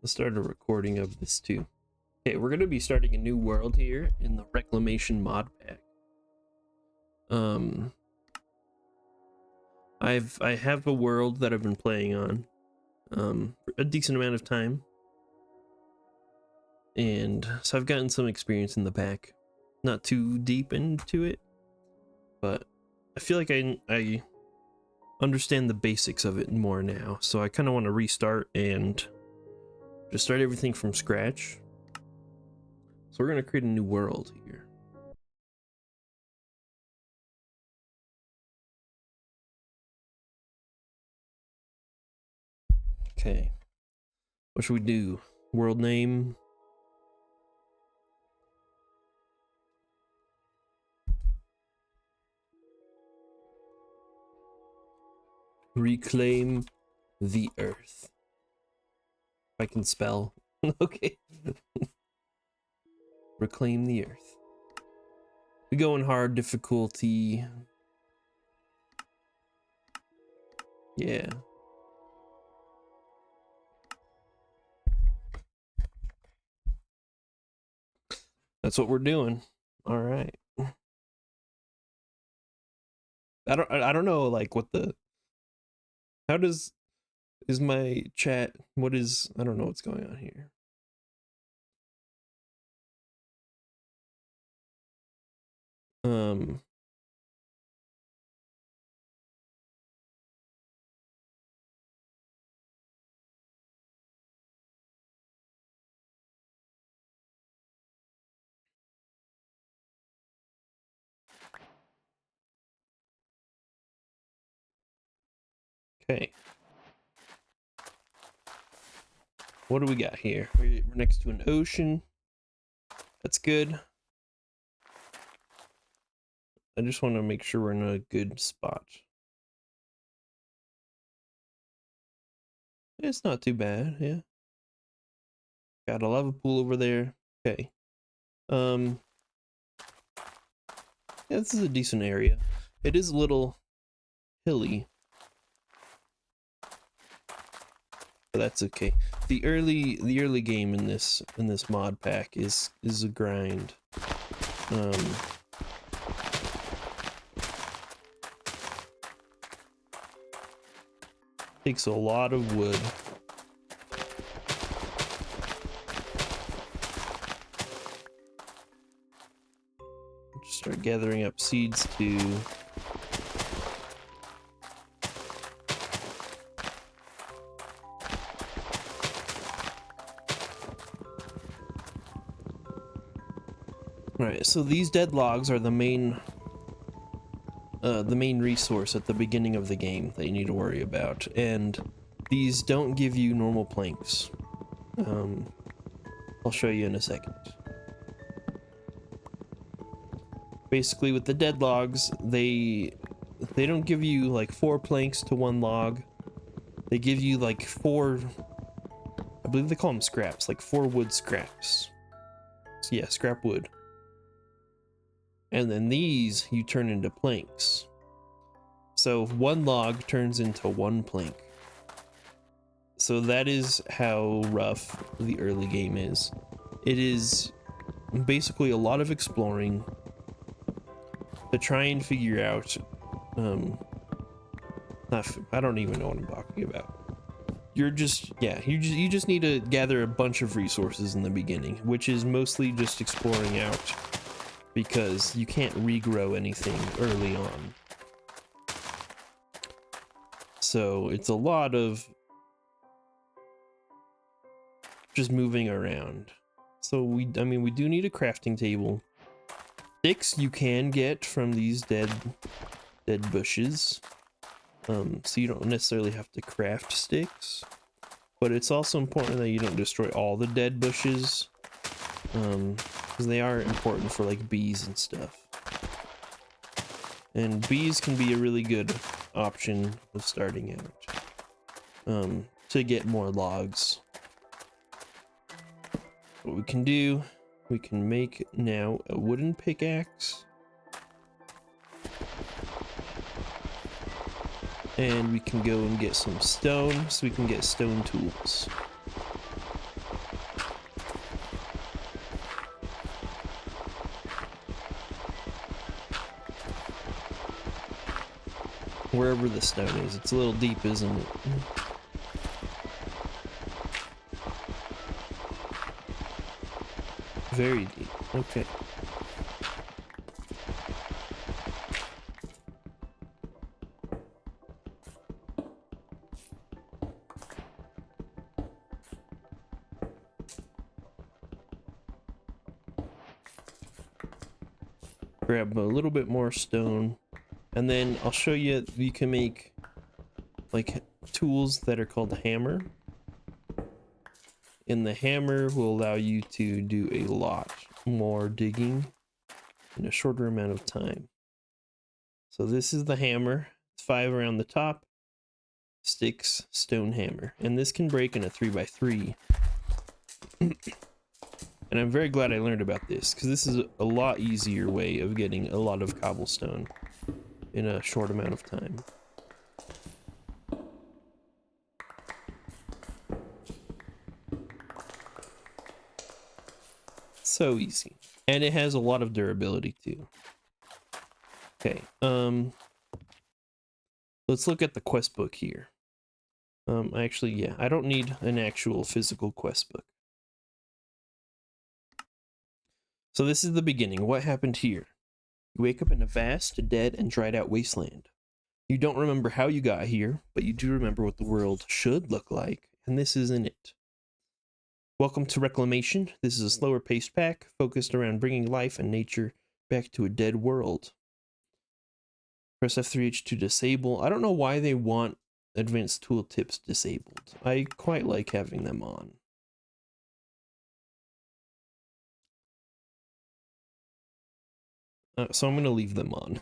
Let's start a recording of this too. Okay, we're gonna be starting a new world here in the Reclamation mod pack. I have a world that I've been playing on for a decent amount of time, and so I've gotten some experience in the pack. Not too deep into it, but I feel like I understand the basics of it more now. So I kind of want to restart and just start everything from scratch. So we're gonna create a new world here. Okay, what should we do? World name. Reclaim the Earth. If I can spell. Okay. Reclaim the Earth. We go in hard difficulty. Yeah. That's what we're doing. All right. I don't know like what the how does is my chat what is I don't know what's going on here. Okay. What do we got here? We're next to an ocean. That's good. I just want to make sure we're in a good spot. It's not too bad, yeah. Got a lava pool over there. Okay. Yeah, this is a decent area. It is a little hilly, but that's okay. The early game in this mod pack is a grind. Takes a lot of wood. Just start gathering up seeds too. Alright, so these dead logs are the main resource at the beginning of the game that you need to worry about, and these don't give you normal planks. I'll show you in a second. Basically, with the dead logs, they don't give you like 4 planks to 1 log. They give you like 4, I believe they call them scraps, like 4 wood scraps. So yeah, scrap wood. And then these you turn into planks. So 1 log turns into 1 plank. So that is how rough the early game is. It is basically a lot of exploring to try and figure out I don't even know what I'm talking about. You just need to gather a bunch of resources in the beginning, which is mostly just exploring out, because you can't regrow anything early on. So it's a lot of just moving around. So we do need a crafting table. Sticks you can get from these dead bushes. So you don't necessarily have to craft sticks, but it's also important that you don't destroy all the dead bushes, because they are important for like bees and stuff. And bees can be a really good option of starting out, to get more logs. What we can do, we can make now a wooden pickaxe, and we can go and get some stone so we can get stone tools. Wherever the stone is. It's a little deep, isn't it? Very deep. Okay. Grab a little bit more stone, and then I'll show you can make like tools that are called a hammer, and the hammer will allow you to do a lot more digging in a shorter amount of time. So this is the hammer. It's 5 around the top, sticks, stone hammer, and this can break in a 3x3. And I'm very glad I learned about this, because this is a lot easier way of getting a lot of cobblestone in a short amount of time. So easy. And it has a lot of durability too. Okay, let's look at the quest book here. Actually, yeah, I don't need an actual physical quest book. So this is the beginning. What happened here? You wake up in a vast, dead, and dried out wasteland. You don't remember how you got here, but you do remember what the world should look like, and this isn't it. Welcome to Reclamation. This is a slower paced pack focused around bringing life and nature back to a dead world. Press F3H to disable. I don't know why they want advanced tooltips disabled. I quite like having them on. So I'm going to leave them on.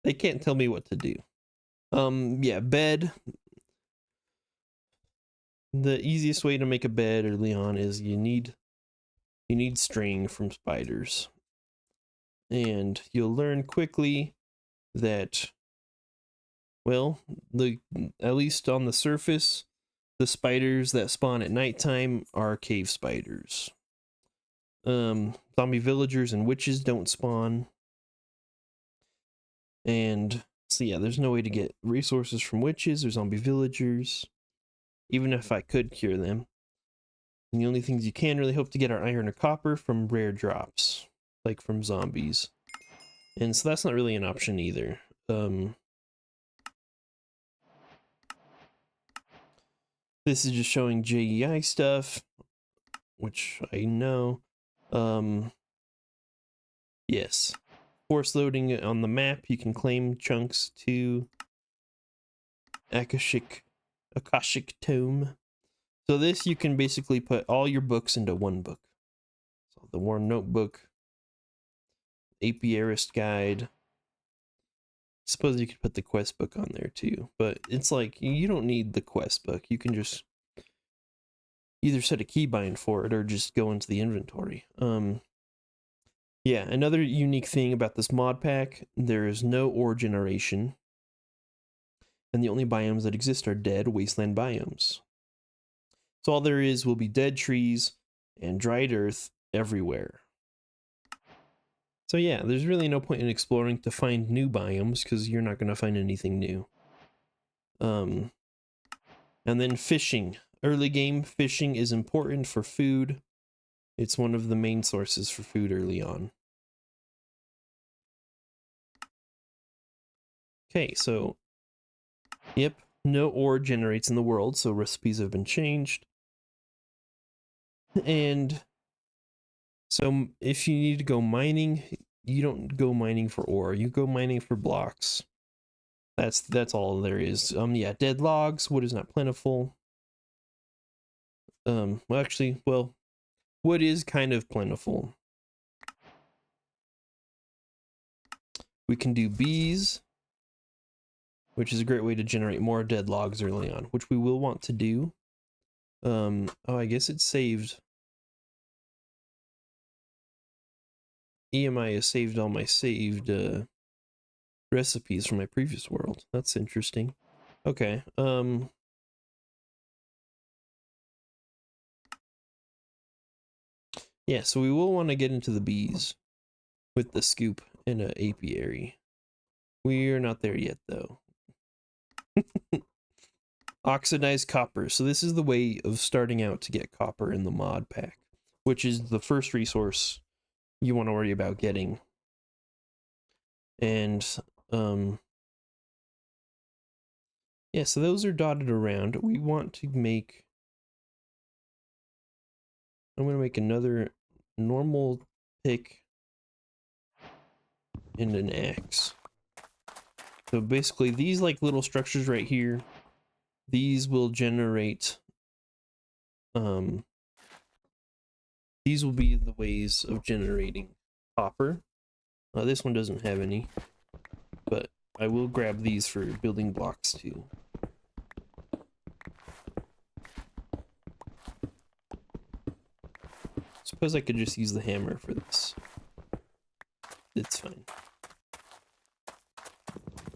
They can't tell me what to do. Yeah, bed. The easiest way to make a bed early on is you need string from spiders. And you'll learn quickly that, well, at least on the surface, the spiders that spawn at nighttime are cave spiders. Zombie villagers and witches don't spawn. And so yeah, there's no way to get resources from witches or zombie villagers, even if I could cure them. And the only things you can really hope to get are iron or copper from rare drops, like from zombies. And so that's not really an option either. This is just showing JEI stuff, which I know. Yes. Force loading on the map, you can claim chunks to Akashic Tome. So this, you can basically put all your books into one book. So the War Notebook, Apiarist Guide. Suppose you could put the quest book on there too, but it's like, you don't need the quest book. You can just either set a keybind for it or just go into the inventory. Yeah, another unique thing about this mod pack, there is no ore generation, and the only biomes that exist are dead wasteland biomes. So all there is will be dead trees and dried earth everywhere. So yeah, there's really no point in exploring to find new biomes, because you're not going to find anything new. And then fishing. Early game fishing is important for food. It's one of the main sources for food early on. Okay, so, yep, no ore generates in the world, so recipes have been changed. And so if you need to go mining, you don't go mining for ore, you go mining for blocks. That's all there is. Yeah, dead logs, wood is not plentiful. Well, actually, well, wood is kind of plentiful. We can do bees, which is a great way to generate more dead logs early on, which we will want to do. Oh, I guess it's saved. EMI has saved all my saved recipes from my previous world. That's interesting. Okay, yeah, so we will want to get into the bees with the scoop in an apiary. We're not there yet, though. Oxidized copper. So this is the way of starting out to get copper in the mod pack, which is the first resource you want to worry about getting. And yeah, so those are dotted around. We want to make, I'm going to make another normal pick and an axe. So basically these like little structures right here, these will generate, these will be the ways of generating copper. This one doesn't have any, but I will grab these for building blocks too. Suppose I could just use the hammer for this. It's fine.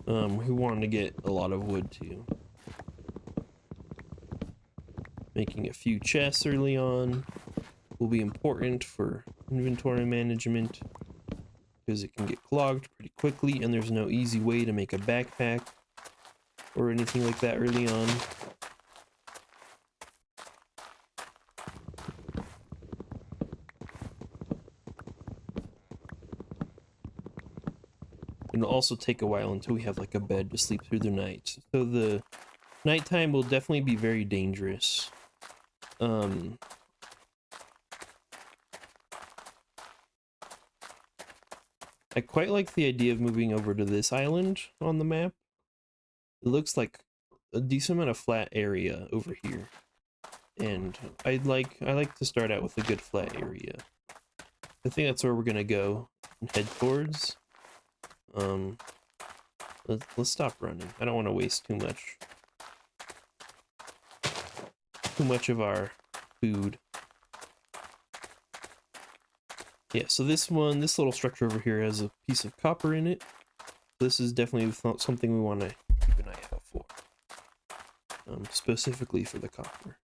We want to get a lot of wood too. Making a few chests early on will be important for inventory management because it can get clogged pretty quickly and there's no easy way to make a backpack or anything like that early on. It'll also take a while until we have like a bed to sleep through the night. So the nighttime will definitely be very dangerous. I quite like the idea of moving over to this island on the map. It looks like a decent amount of flat area over here. And I like to start out with a good flat area. I think that's where we're gonna go and head towards. Let's stop running. I don't want to waste too much of our food. Yeah, so this little structure over here has a piece of copper in it. This is definitely something we want to keep an eye out for. Specifically for the copper.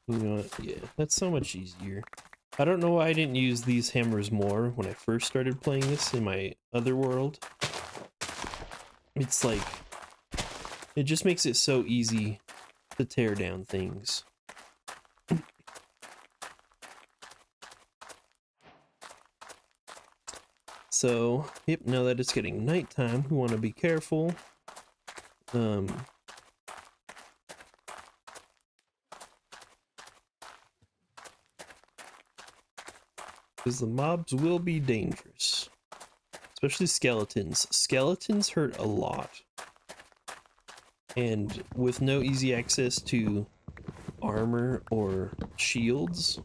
You know what? Yeah, that's so much easier. I don't know why I didn't use these hammers more when I first started playing this in my other world. It's like, it just makes it so easy to tear down things. So, yep, now that it's getting nighttime, we want to be careful. Because the mobs will be dangerous. Especially skeletons. Skeletons hurt a lot. And with no easy access to armor or shields,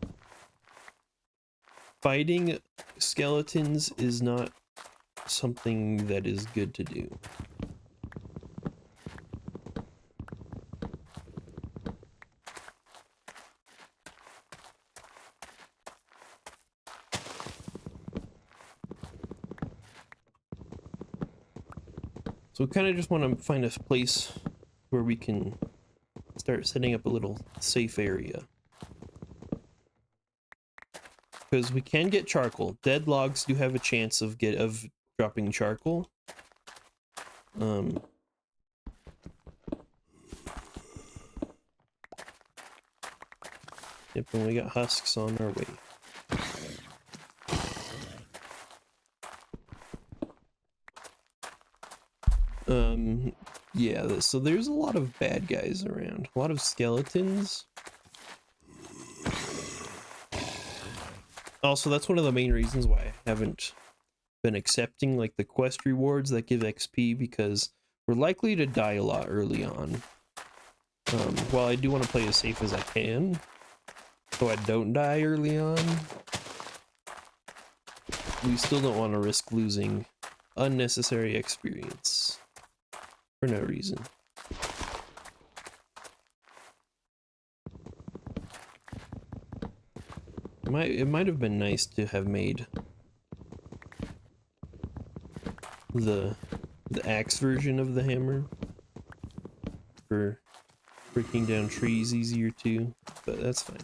fighting skeletons is not something that is good to do. So we kind of just want to find a place where we can start setting up a little safe area. Because we can get charcoal. Dead logs do have a chance of dropping charcoal. Yep, and we got husks on our way. Yeah, so there's a lot of bad guys around. A lot of skeletons. Also, that's one of the main reasons why I haven't been accepting like the quest rewards that give XP, because we're likely to die a lot early on. While I do want to play as safe as I can, so I don't die early on, we still don't want to risk losing unnecessary experience for no reason. It might have been nice to have made the axe version of the hammer for breaking down trees easier too, but that's fine.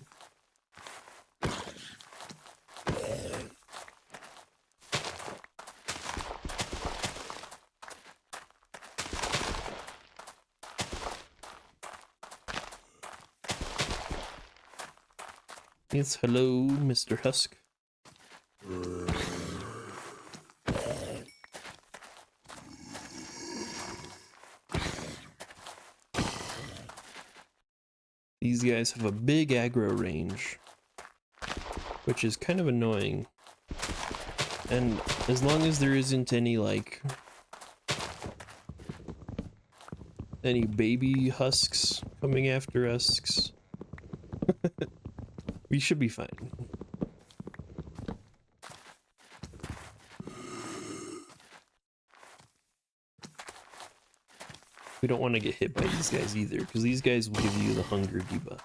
Yes, hello, Mr. Husk. These guys have a big aggro range, which is kind of annoying. And as long as there isn't any, like, any baby husks coming after us, we should be fine. We don't want to get hit by these guys either, because these guys will give you the hunger debuff.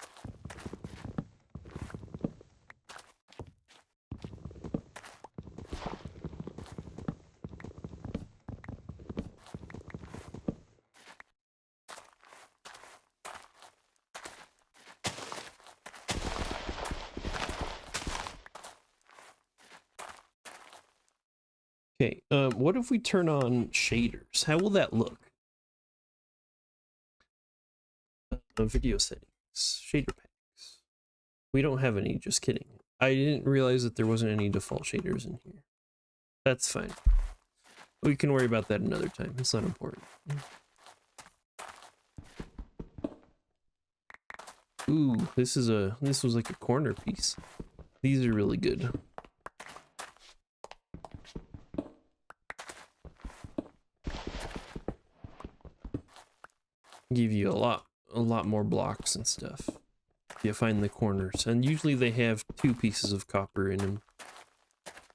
Okay, what if we turn on shaders? How will that look? Video settings, shader packs. We don't have any, just kidding. I didn't realize that there wasn't any default shaders in here. That's fine. We can worry about that another time. It's not important. Ooh, this was like a corner piece. These are really good. Give you a lot more blocks and stuff. You find the corners, and usually they have 2 pieces of copper in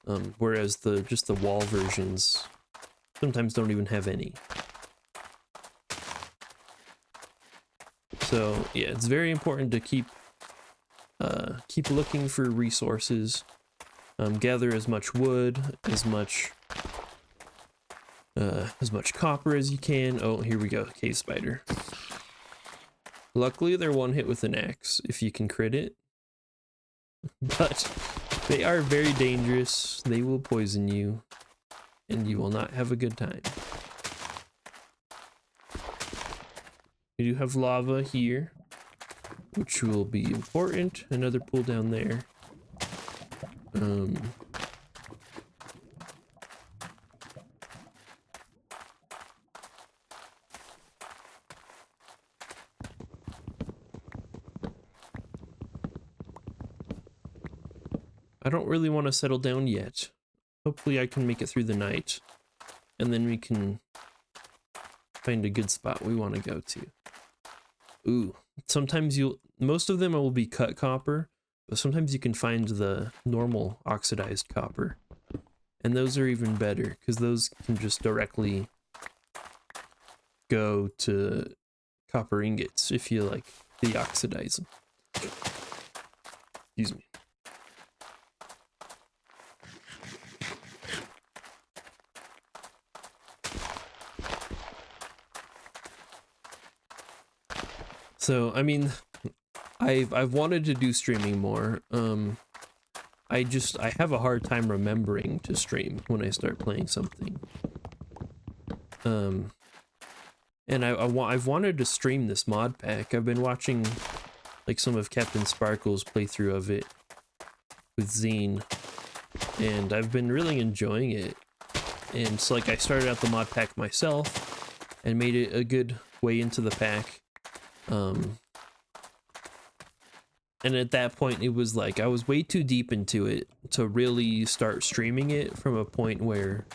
them. Whereas just the wall versions sometimes don't even have any. So yeah, it's very important to keep looking for resources. Gather as much wood, as much copper as you can. Oh, here we go, cave spider. Luckily, they're one hit with an axe if you can crit it, but they are very dangerous. They will poison you, and you will not have a good time. We do have lava here, which will be important. Another pool down there. I don't really want to settle down yet. Hopefully I can make it through the night, and then we can find a good spot we want to go to. Ooh, sometimes most of them will be cut copper, but sometimes you can find the normal oxidized copper. And those are even better, because those can just directly go to copper ingots if you like deoxidize them. Excuse me. So, I mean, I've wanted to do streaming more. I have a hard time remembering to stream when I start playing something. And I've wanted to stream this mod pack. I've been watching like some of Captain Sparkle's playthrough of it with Zine, and I've been really enjoying it. And so like I started out the mod pack myself and made it a good way into the pack. And at that point it was like I was way too deep into it to really start streaming it from a point where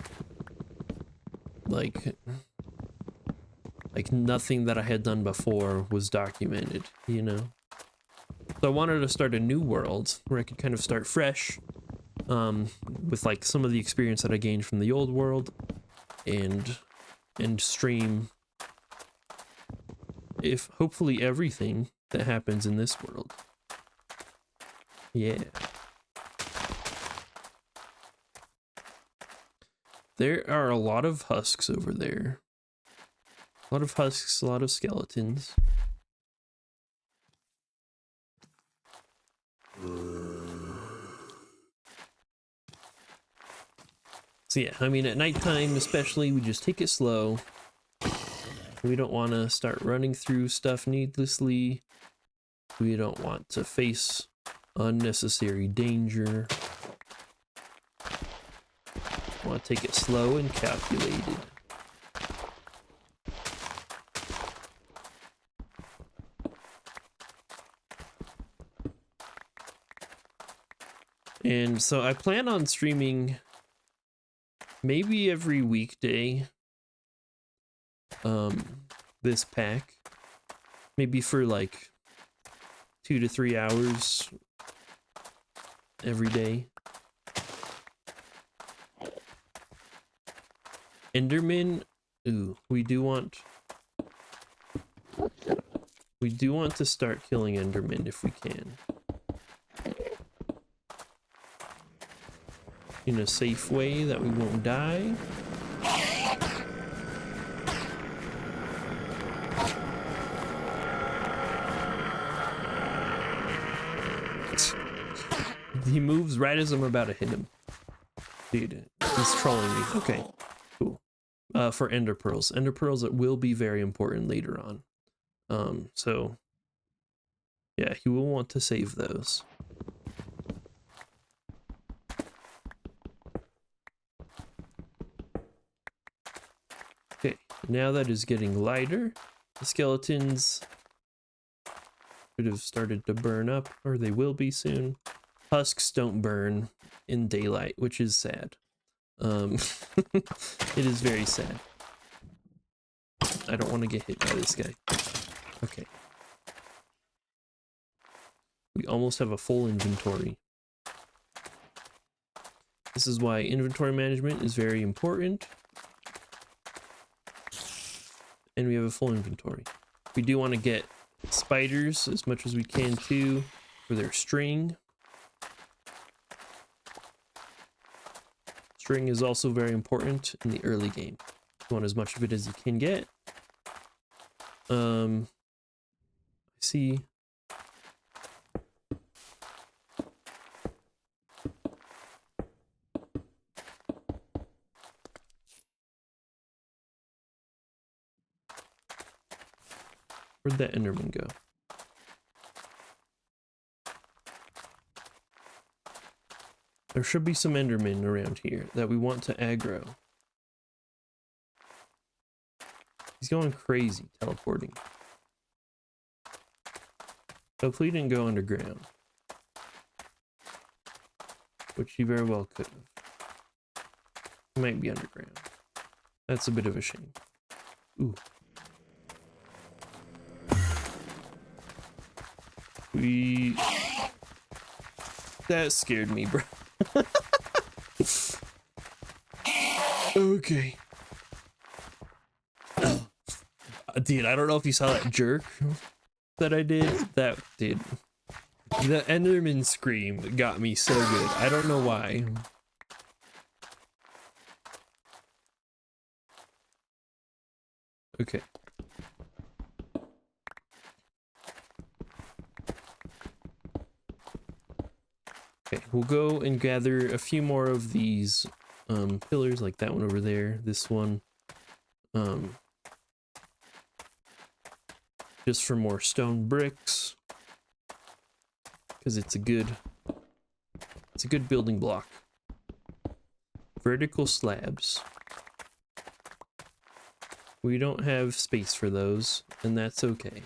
like nothing that I had done before was documented, you know? So I wanted to start a new world where I could kind of start fresh, with like some of the experience that I gained from the old world, and stream hopefully everything that happens in this world. Yeah. There are a lot of husks over there. A lot of husks, a lot of skeletons. So yeah, I mean at nighttime especially, we just take it slow. We don't want to start running through stuff needlessly. We don't want to face Unnecessary danger. Want to take it slow and calculated. And so I plan on streaming maybe every weekday. This pack. Maybe for like 2 to 3 hours every day. Enderman, ooh, we do want to start killing Enderman if we can. In a safe way that we won't die. He moves right as I'm about to hit him. Dude, he's trolling me. Okay, cool. For ender pearls. Ender pearls that will be very important later on. So yeah, he will want to save those. Okay, now that is getting lighter. The skeletons should have started to burn up, or they will be soon. Husks don't burn in daylight, which is sad. It is very sad. I don't want to get hit by this guy. Okay. We almost have a full inventory. This is why inventory management is very important. And we have a full inventory. We do want to get spiders as much as we can too for their string. String is also very important in the early game. You want as much of it as you can get. I see. Where'd that Enderman go? There should be some Endermen around here that we want to aggro. He's going crazy, teleporting. Hopefully he didn't go underground. Which he very well could have. He might be underground. That's a bit of a shame. Ooh. That scared me, bro. Okay. Dude, I don't know if you saw that jerk that I did. That did. The Enderman scream got me so good. I don't know why. Okay. Okay, we'll go and gather a few more of these pillars, like that one over there, this one. Just for more stone bricks. Because it's a good building block. Vertical slabs. We don't have space for those, and that's okay.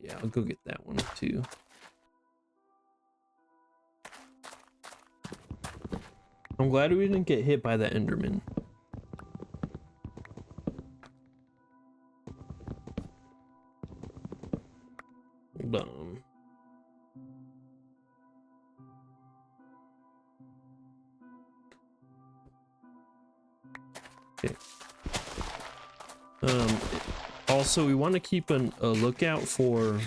Yeah, I'll go get that one too. I'm glad we didn't get hit by that Enderman. Hold on. Okay. Also, we want to keep a lookout for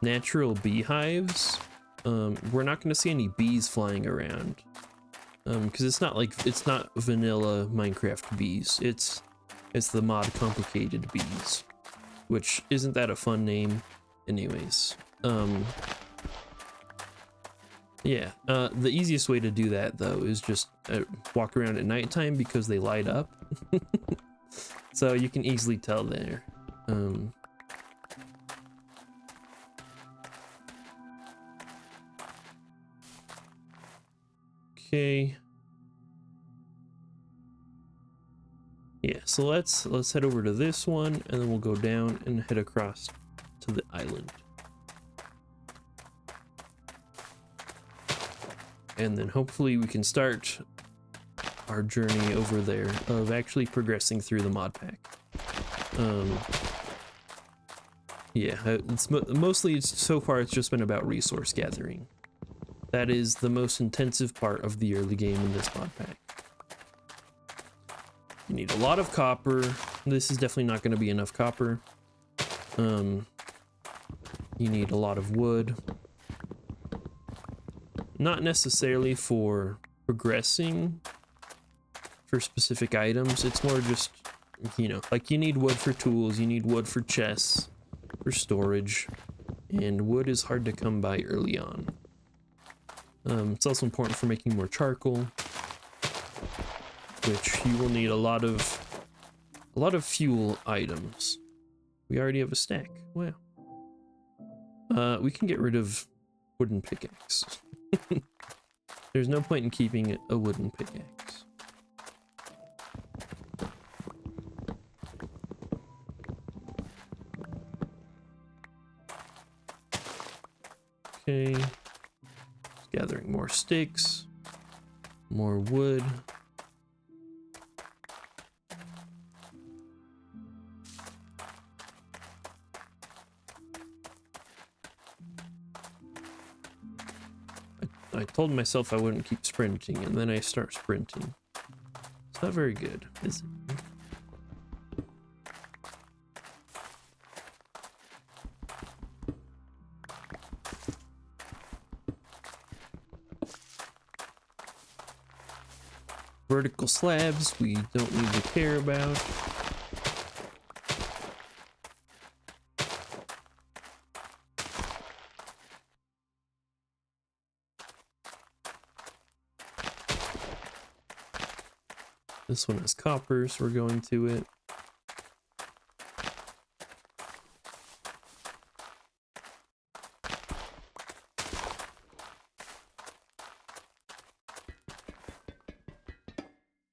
natural beehives. We're not going to see any bees flying around. Because it's not vanilla Minecraft bees. It's the mod complicated bees, which isn't that a fun name, anyways. Yeah. The easiest way to do that though is just walk around at nighttime because they light up. So you can easily tell there. Okay. Yeah, so let's head over to this one, and then we'll go down and head across to the island. And then hopefully we can start our journey over there of actually progressing through the mod pack. Yeah, it's mostly so far it's just been about resource gathering. That is the most intensive part of the early game in this mod pack. You need a lot of copper. This is definitely not going to be enough copper. You need a lot of wood. Not necessarily for progressing for specific items. It's more just, you know, like you need wood for tools, you need wood for chests, for storage, and wood is hard to come by early on. It's also important for making more charcoal, which you will need a lot of fuel items. We already have a stack. Wow. We can get rid of wooden pickaxe. There's no point in keeping a wooden pickaxe. Okay. Gathering more sticks, more wood. I told myself I wouldn't keep sprinting, and then I start sprinting. It's not very good, is it? Vertical slabs we don't need to care about. This one has copper, so we're going to it.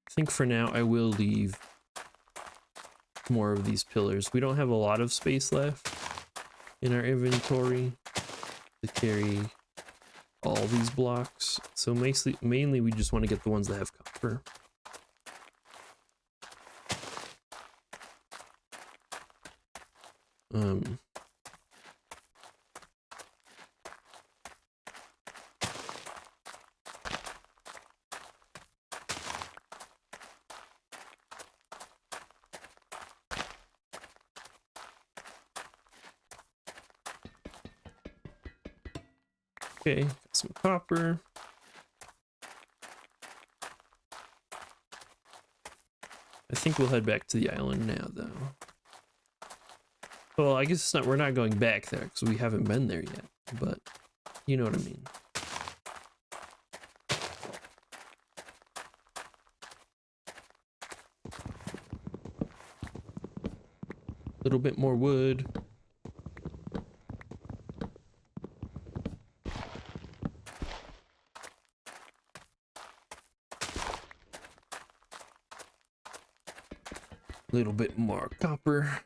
I think for now I will leave more of these pillars. We don't have a lot of space left in our inventory to carry all these blocks, so mainly we just want to get the ones that have copper. Okay, got some copper. I think we'll head back to the island now, though. Well, I guess it's not, we're not going back there because we haven't been there yet, but you know what I mean. A little bit more wood. A little bit more copper.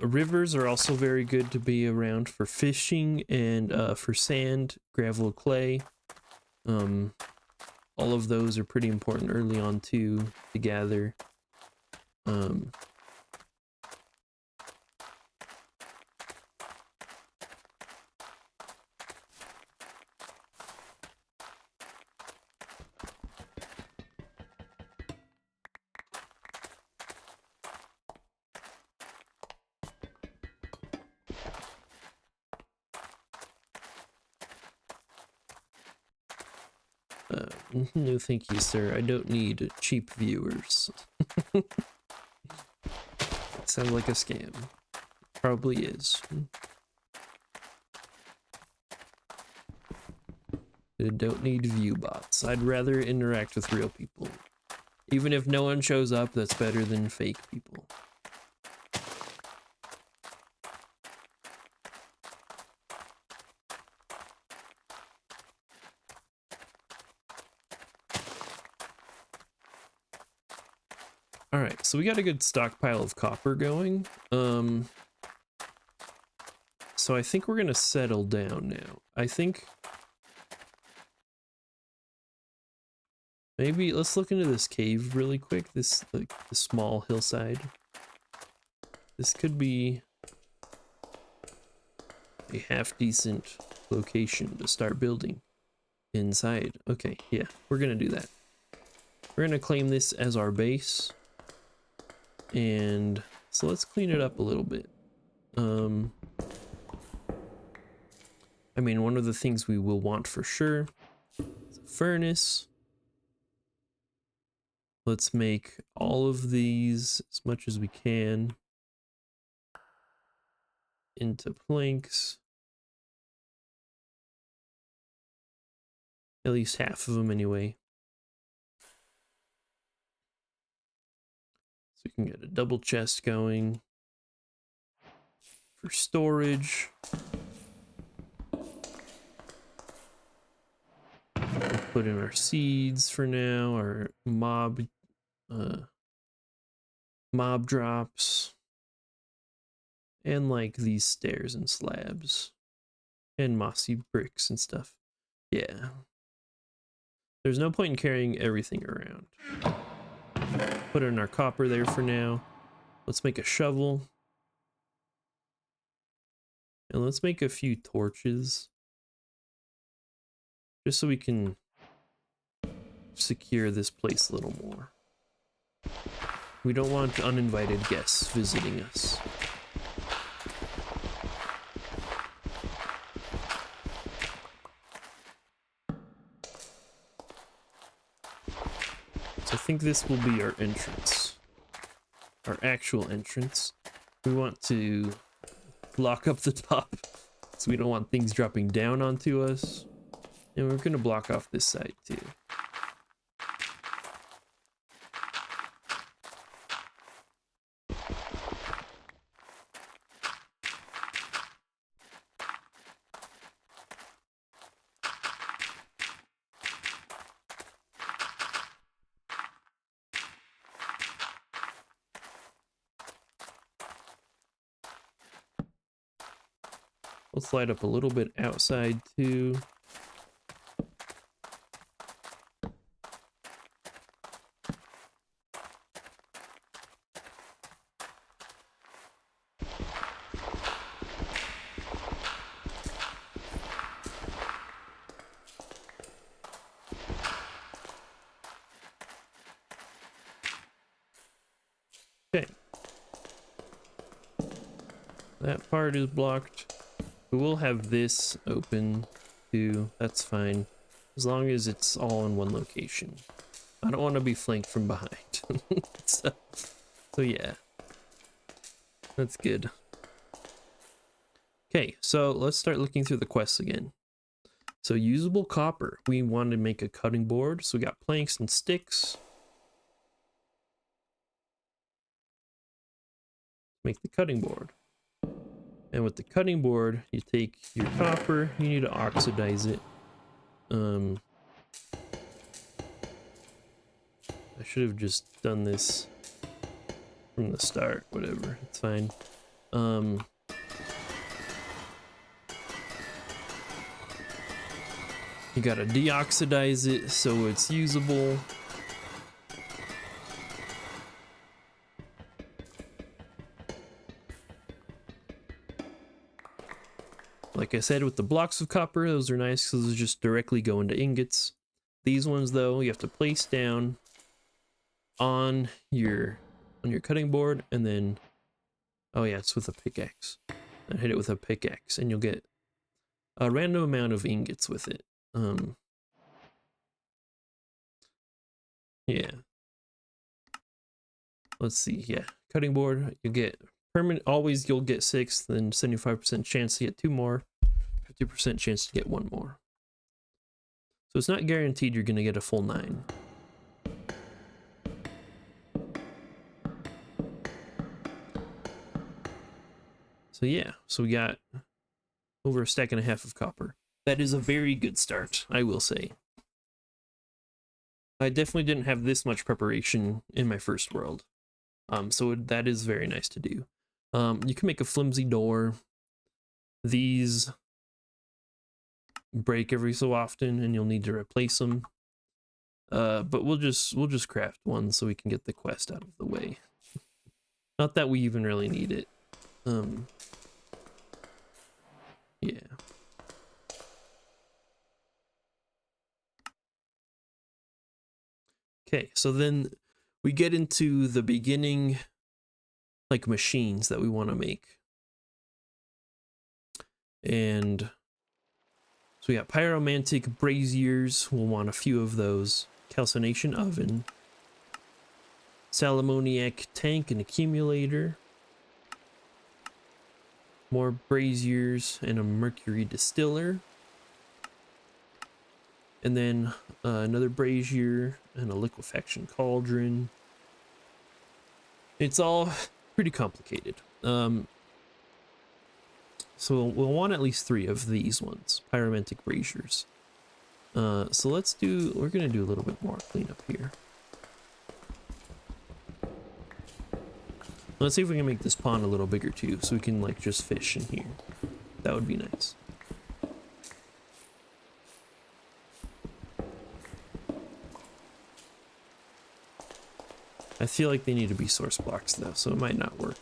Rivers are also very good to be around for fishing and for sand, gravel, clay. All of those are pretty important early on too to gather. No thank you, sir. I don't need cheap viewers. Sounds like a scam. Probably is. I don't need view bots. I'd rather interact with real people. Even if no one shows up, that's better than fake people. All right, so we got a good stockpile of copper going. So I think we're gonna settle down now. I think maybe let's look into this cave really quick. This like the small hillside. This could be a half decent location to start building inside. Okay, yeah, we're gonna do that. We're gonna claim this as our base. And so let's clean it up a little bit. I mean, one of the things we will want for sure is a furnace. Let's make all of these as much as we can into planks. At least half of them anyway. So we can get a double chest going for storage. We'll put in our seeds for now, our mob drops, and like these stairs and slabs, and mossy bricks and stuff. Yeah. There's no point in carrying everything around. Put in our copper there for now. Let's make a shovel. And let's make a few torches. Just so we can secure this place a little more. We don't want uninvited guests visiting us. So I think this will be our entrance. Our actual entrance. We want to block up the top, so we don't want things dropping down onto us. And we're going to block off this side too. Let's light up a little bit outside too. Okay. That part is blocked. We will have this open too. That's fine. As long as it's all in one location. I don't want to be flanked from behind. so yeah. That's good. Okay, so let's start looking through the quests again. So usable copper. We want to make a cutting board. So we got planks and sticks. Make the cutting board. And with the cutting board, you take your copper, you need to oxidize it. I should have just done this from the start, whatever, it's fine. You gotta deoxidize it so it's usable. Like I said, with the blocks of copper, those are nice because those just directly go into ingots. These ones, though, you have to place down on your cutting board, and then, oh yeah, it's with a pickaxe. And hit it with a pickaxe, and you'll get a random amount of ingots with it. Yeah. Let's see. Yeah, cutting board. You get permanent. Always, you'll get 6. Then 75% chance to get 2 more. 50% chance to get 1 more. So it's not guaranteed you're gonna get a full 9. So yeah, so we got over a stack and a half of copper. That is a very good start, I will say. I definitely didn't have this much preparation in my first world. So that is very nice to do. You can make a flimsy door. These break every so often and you'll need to replace them. But we'll just craft one so we can get the quest out of the way. Not that we even really need it. Yeah. Okay, so then we get into the beginning, like, machines that we want to make. And so we got pyromantic braziers. We'll want a few of those. Calcination oven. Salamoniac tank and accumulator. More braziers and a mercury distiller. And then another brazier and a liquefaction cauldron. It's all pretty complicated. So we'll want at least 3 of these ones, pyromantic braziers. So we're gonna do a little bit more cleanup here. Let's see if we can make this pond a little bigger too, so we can like just fish in here. That would be nice. I feel like they need to be source blocks though, so it might not work.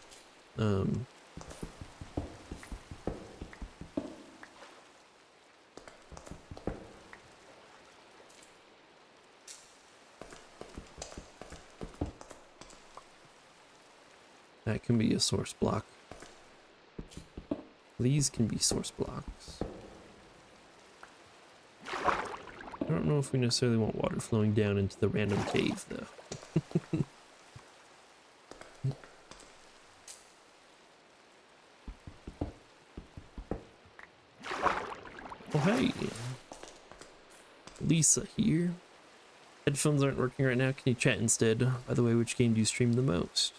That can be a source block. These can be source blocks. I don't know if we necessarily want water flowing down into the random cave though. Oh hey, Lisa here. Headphones aren't working right now. Can you chat instead? By the way, which game do you stream the most?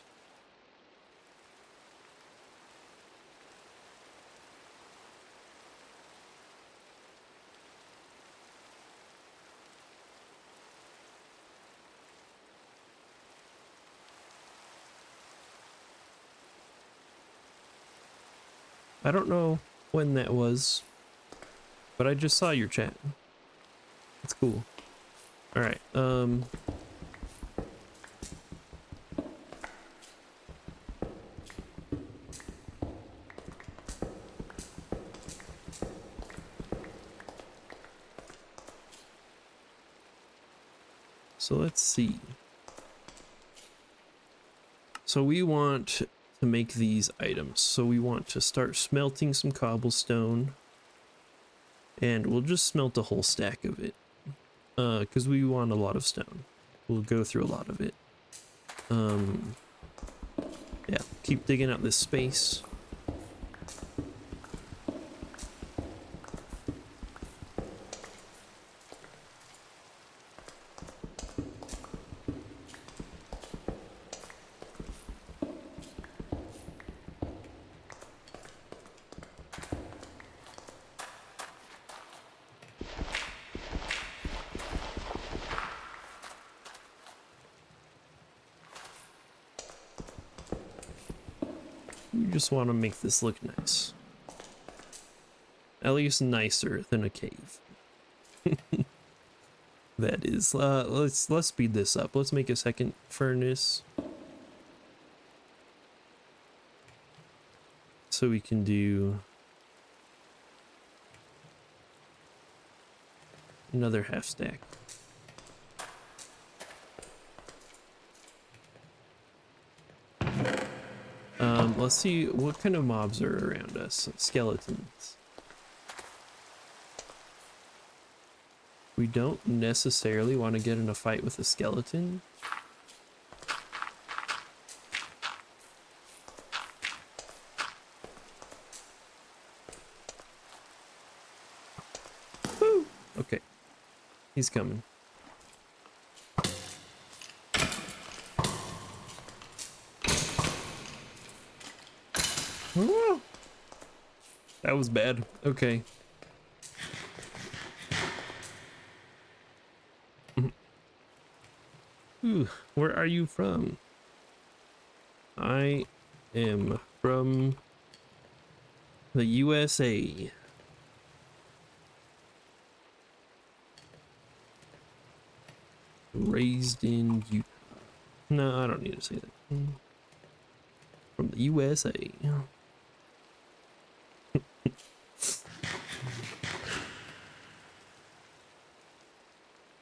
I don't know when that was, but I just saw your chat. That's cool. All right. So let's see. So we want to make these items. So we want to start smelting some cobblestone, and we'll just smelt a whole stack of it. Because we want a lot of stone. We'll go through a lot of it. Yeah, keep digging out this space. We just want to make this look nice. At least nicer than a cave. That is. Let's speed this up. Let's make a second furnace. So we can do another half stack. Let's see what kind of mobs are around us. Skeletons. We don't necessarily want to get in a fight with a skeleton. Woo! Okay. He's coming. Woo! That was bad. Okay. Ooh, where are you from? I am from the USA. Raised in Utah. No, I don't need to say that. From the USA.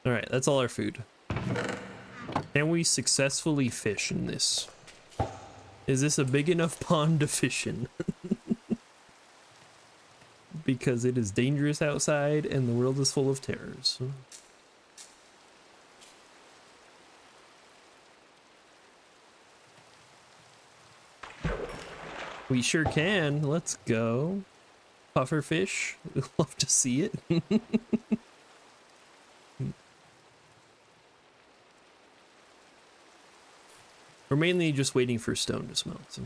All right, that's all our food. Can we successfully fish in this? Is this a big enough pond to fish in? Because it is dangerous outside and the world is full of terrors. We sure can. Let's go. Pufferfish. We'd love to see it. We're mainly just waiting for stone to smelt. So.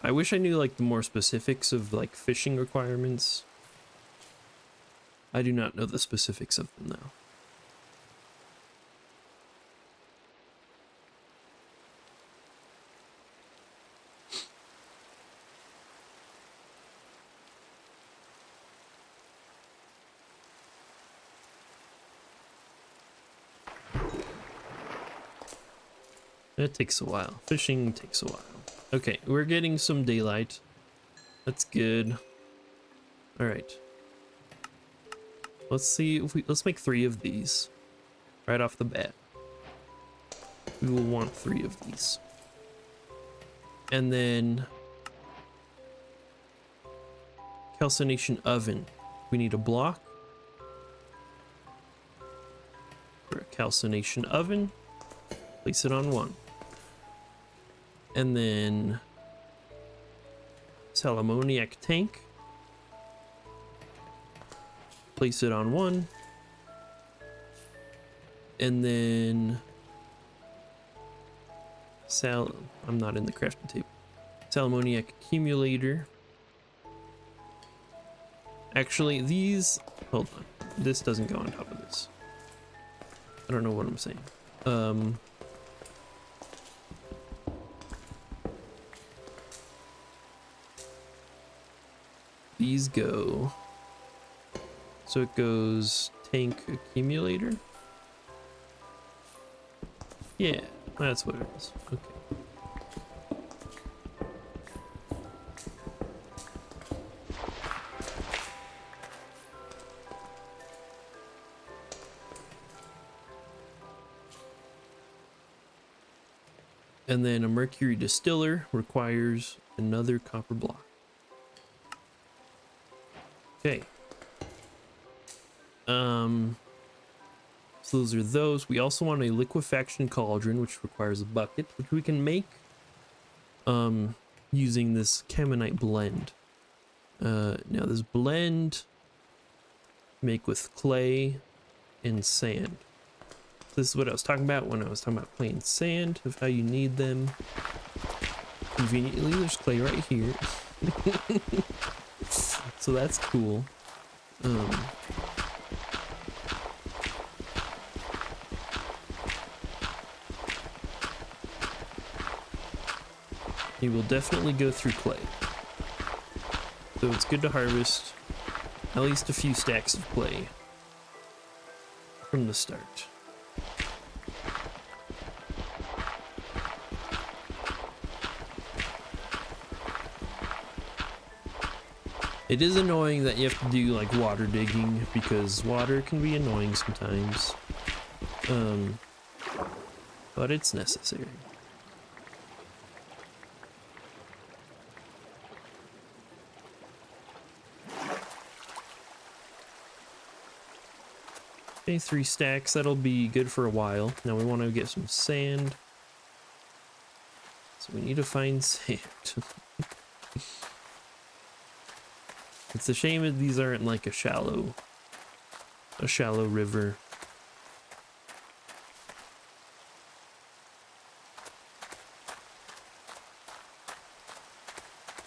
I wish I knew like the more specifics of like fishing requirements. I do not know the specifics of them though. It takes a while. Fishing takes a while. Okay, we're getting some daylight. That's good. All right. Let's see if let's make 3 of these right off the bat. We will want 3 of these. And then calcination oven. We need a block for a calcination oven. Place it on 1. And then sal ammoniac tank. Place it on 1. And then I'm not in the crafting table. Sal ammoniac accumulator. Actually, these, hold on. This doesn't go on top of this. I don't know what I'm saying. These go, so it goes tank accumulator. Yeah, that's what it is. Okay. And then a mercury distiller requires another copper block. Okay. So those are those. We also want a liquefaction cauldron, which requires a bucket, which we can make using this caminite blend. Now this blend make with clay and sand. This is what I was talking about when I was talking about plain sand, of how you need them. Conveniently, there's clay right here. So that's cool. You will definitely go through clay. So it's good to harvest at least a few stacks of clay from the start. It is annoying that you have to do like water digging because water can be annoying sometimes. But it's necessary. Okay, 3 stacks. That'll be good for a while. Now we want to get some sand. So we need to find sand. It's a shame that these aren't like a shallow river.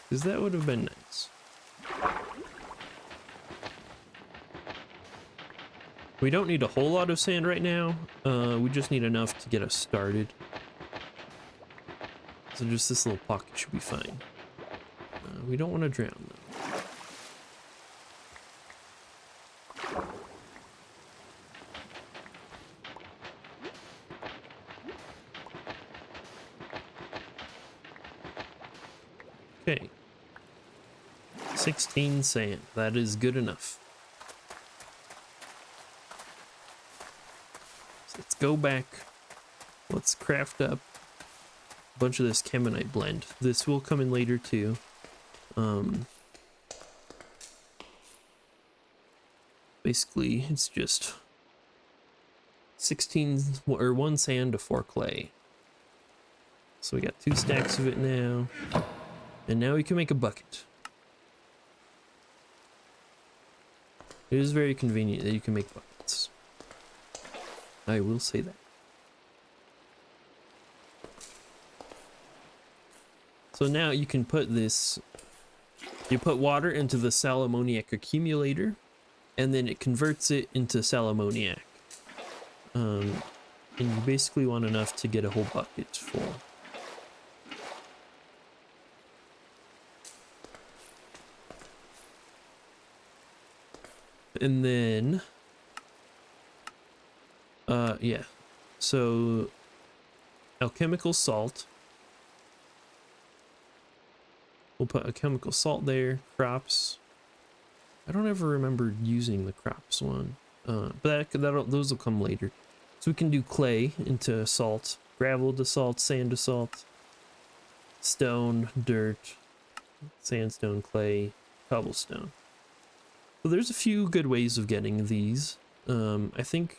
Because that would have been nice. We don't need a whole lot of sand right now. We just need enough to get us started. So just this little pocket should be fine. We don't want to drown though. Okay. 16 sand. That is good enough. So let's go back. Let's craft up a bunch of this Chemonite blend. This will come in later too. Basically, it's just 16 or 1 sand to 4 clay. So we got 2 stacks of it now. And now we can make a bucket. It is very convenient that you can make buckets. I will say that. So now you can put this, you put water into the sal ammoniac accumulator, and then it converts it into sal ammoniac. And you basically want enough to get a whole bucket full. And then, yeah, so alchemical salt. We'll put a chemical salt there, crops. I don't ever remember using the crops one, but those will come later. So we can do clay into salt, gravel to salt, sand to salt, stone, dirt, sandstone, clay, cobblestone. So there's a few good ways of getting these. I think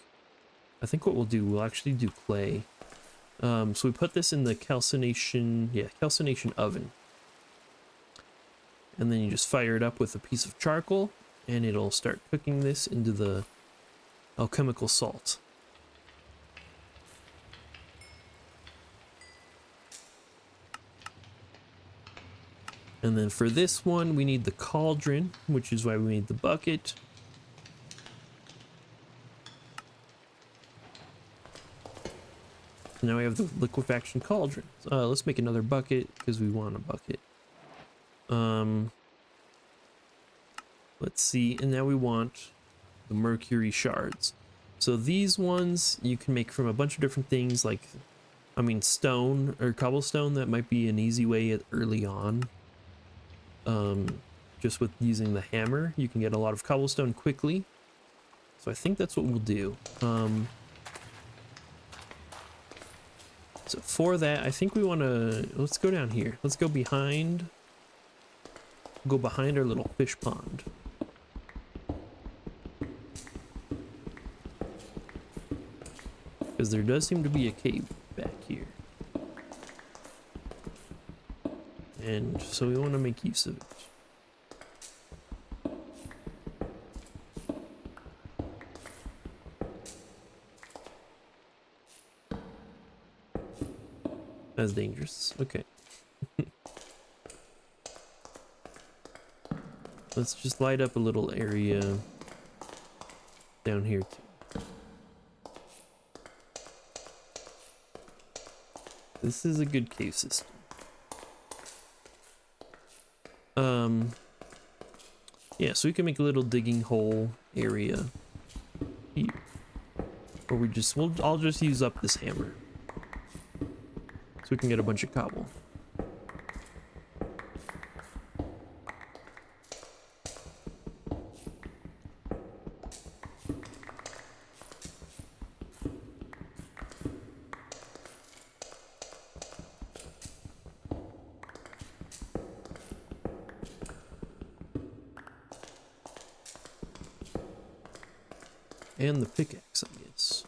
what we'll do, we'll actually do clay. So we put this in the calcination oven. And then you just fire it up with a piece of charcoal, and it'll start cooking this into the alchemical salt. And then for this one, we need the cauldron, which is why we made the bucket. Now we have the liquefaction cauldron. Let's make another bucket because we want a bucket. Let's see, and now we want the mercury shards. So these ones you can make from a bunch of different things, like, I mean, stone or cobblestone. That might be an easy way early on. Just with using the hammer, you can get a lot of cobblestone quickly. So I think that's what we'll do. So for that, I think we want to, let's go down here. Let's go behind our little fish pond. Because there does seem to be a cave back here. And so we want to make use of it. That's dangerous. Okay. Let's just light up a little area down here too. This is a good cave system. Yeah, so we can make a little digging hole area here. Or I'll just use up this hammer. So we can get a bunch of cobble. And the pickaxe, I guess.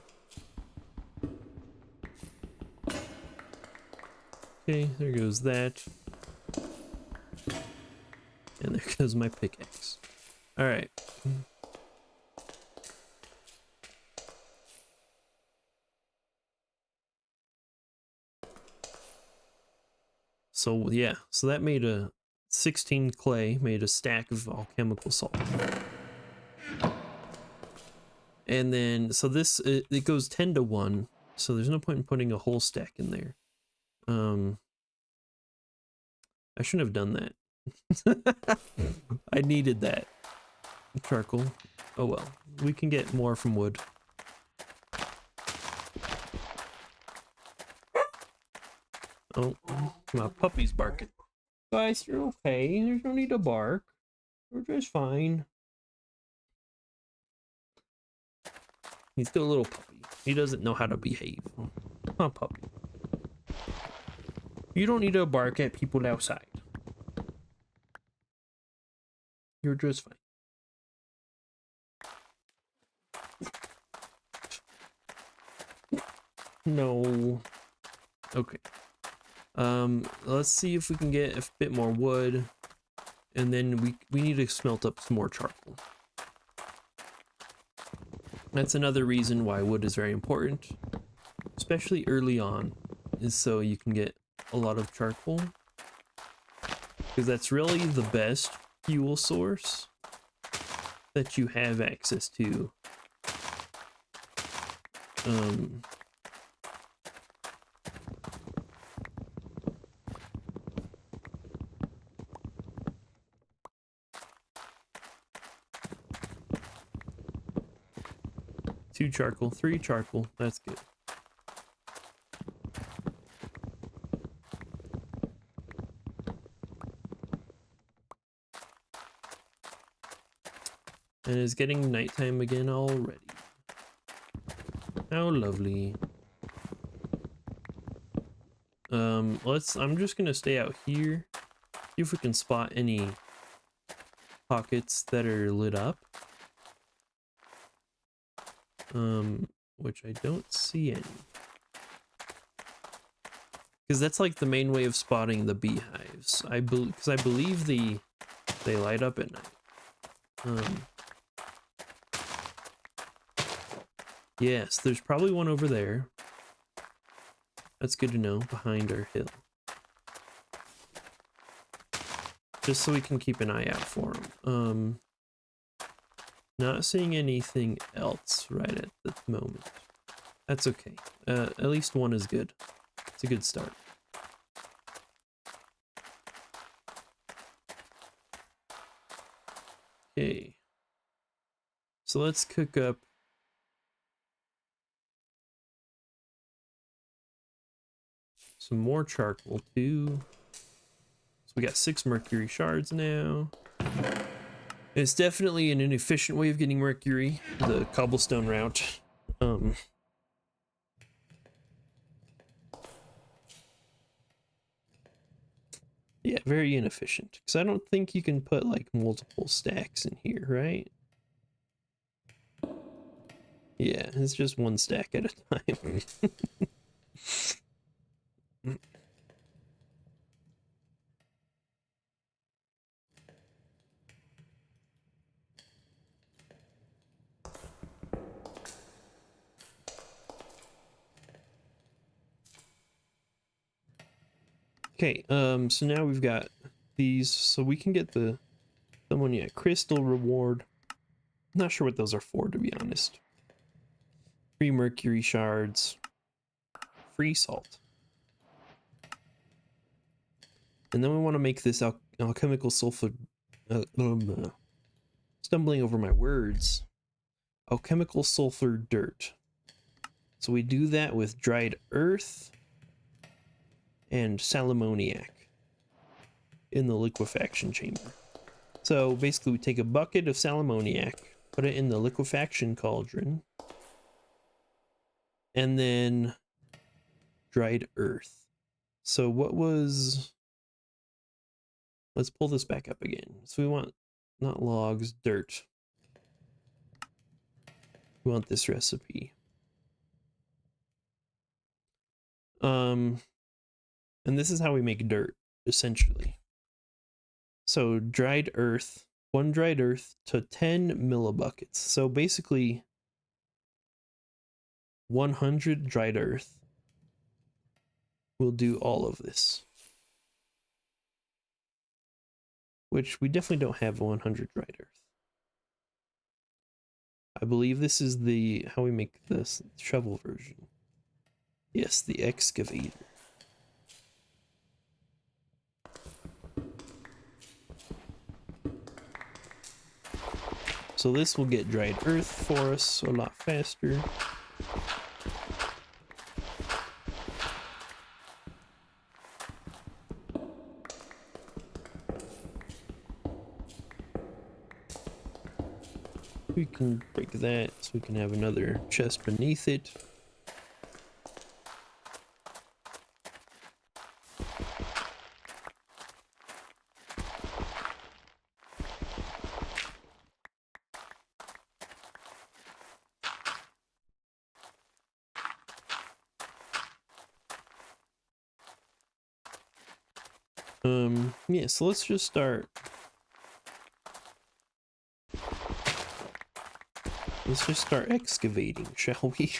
Okay, there goes that. And there goes my pickaxe. Alright. So yeah, so that made a 16 clay, made a stack of alchemical salt. And then, so this, it goes 10 to 1, so there's no point in putting a whole stack in there. I shouldn't have done that. I needed that. Charcoal. Oh well, we can get more from wood. Oh, my puppy's barking. Guys, you're okay. There's no need to bark. We're just fine. He's still a little puppy. He doesn't know how to behave. Huh, puppy. You don't need to bark at people outside. You're just fine. No. Okay. Let's see if we can get a bit more wood. And then we need to smelt up some more charcoal. That's another reason why wood is very important, especially early on, is so you can get a lot of charcoal, because that's really the best fuel source that you have access to. Two charcoal, 3 charcoal, that's good. And it's getting nighttime again already. How lovely. I'm just gonna stay out here, see if we can spot any pockets that are lit up. Which I don't see any. Because that's like the main way of spotting the beehives. Because I believe they light up at night. Yes, there's probably one over there. That's good to know, behind our hill. Just so we can keep an eye out for them. Not seeing anything else right at the moment. That's okay. At least one is good. It's a good start. Okay. So let's cook up some more charcoal too. So we got 6 mercury shards now. It's definitely an inefficient way of getting mercury, the cobblestone route. Yeah, very inefficient. Because I don't think you can put like multiple stacks in here, right? Yeah, it's just 1 stack at a time. Okay, so now we've got these, so we can get the ammonia crystal reward. Not sure what those are for, to be honest. Free mercury shards, free salt. And then we want to make this alchemical sulfur, stumbling over my words. Alchemical sulfur dirt. So we do that with dried earth and salmoniac in the liquefaction chamber. So basically we take a bucket of salmoniac, put it in the liquefaction cauldron, and then dried earth. So what was... Let's pull this back up again. So we want, not logs, dirt. We want this recipe. And this is how we make dirt, essentially. So dried earth, 1 dried earth to 10 millibuckets. So basically 100 dried earth will do all of this. Which we definitely don't have 100 dried earth. I believe this is the how we make this shovel version. Yes, the excavator. So this will get dried earth for us a lot faster. We can break that so we can have another chest beneath it. Yeah, so let's just start. Let's just start excavating, shall we?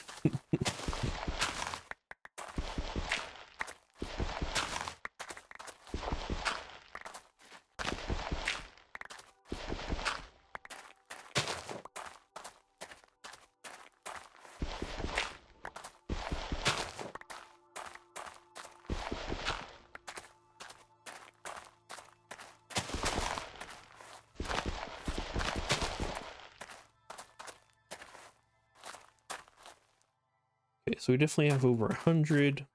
Okay, so we definitely have over 100.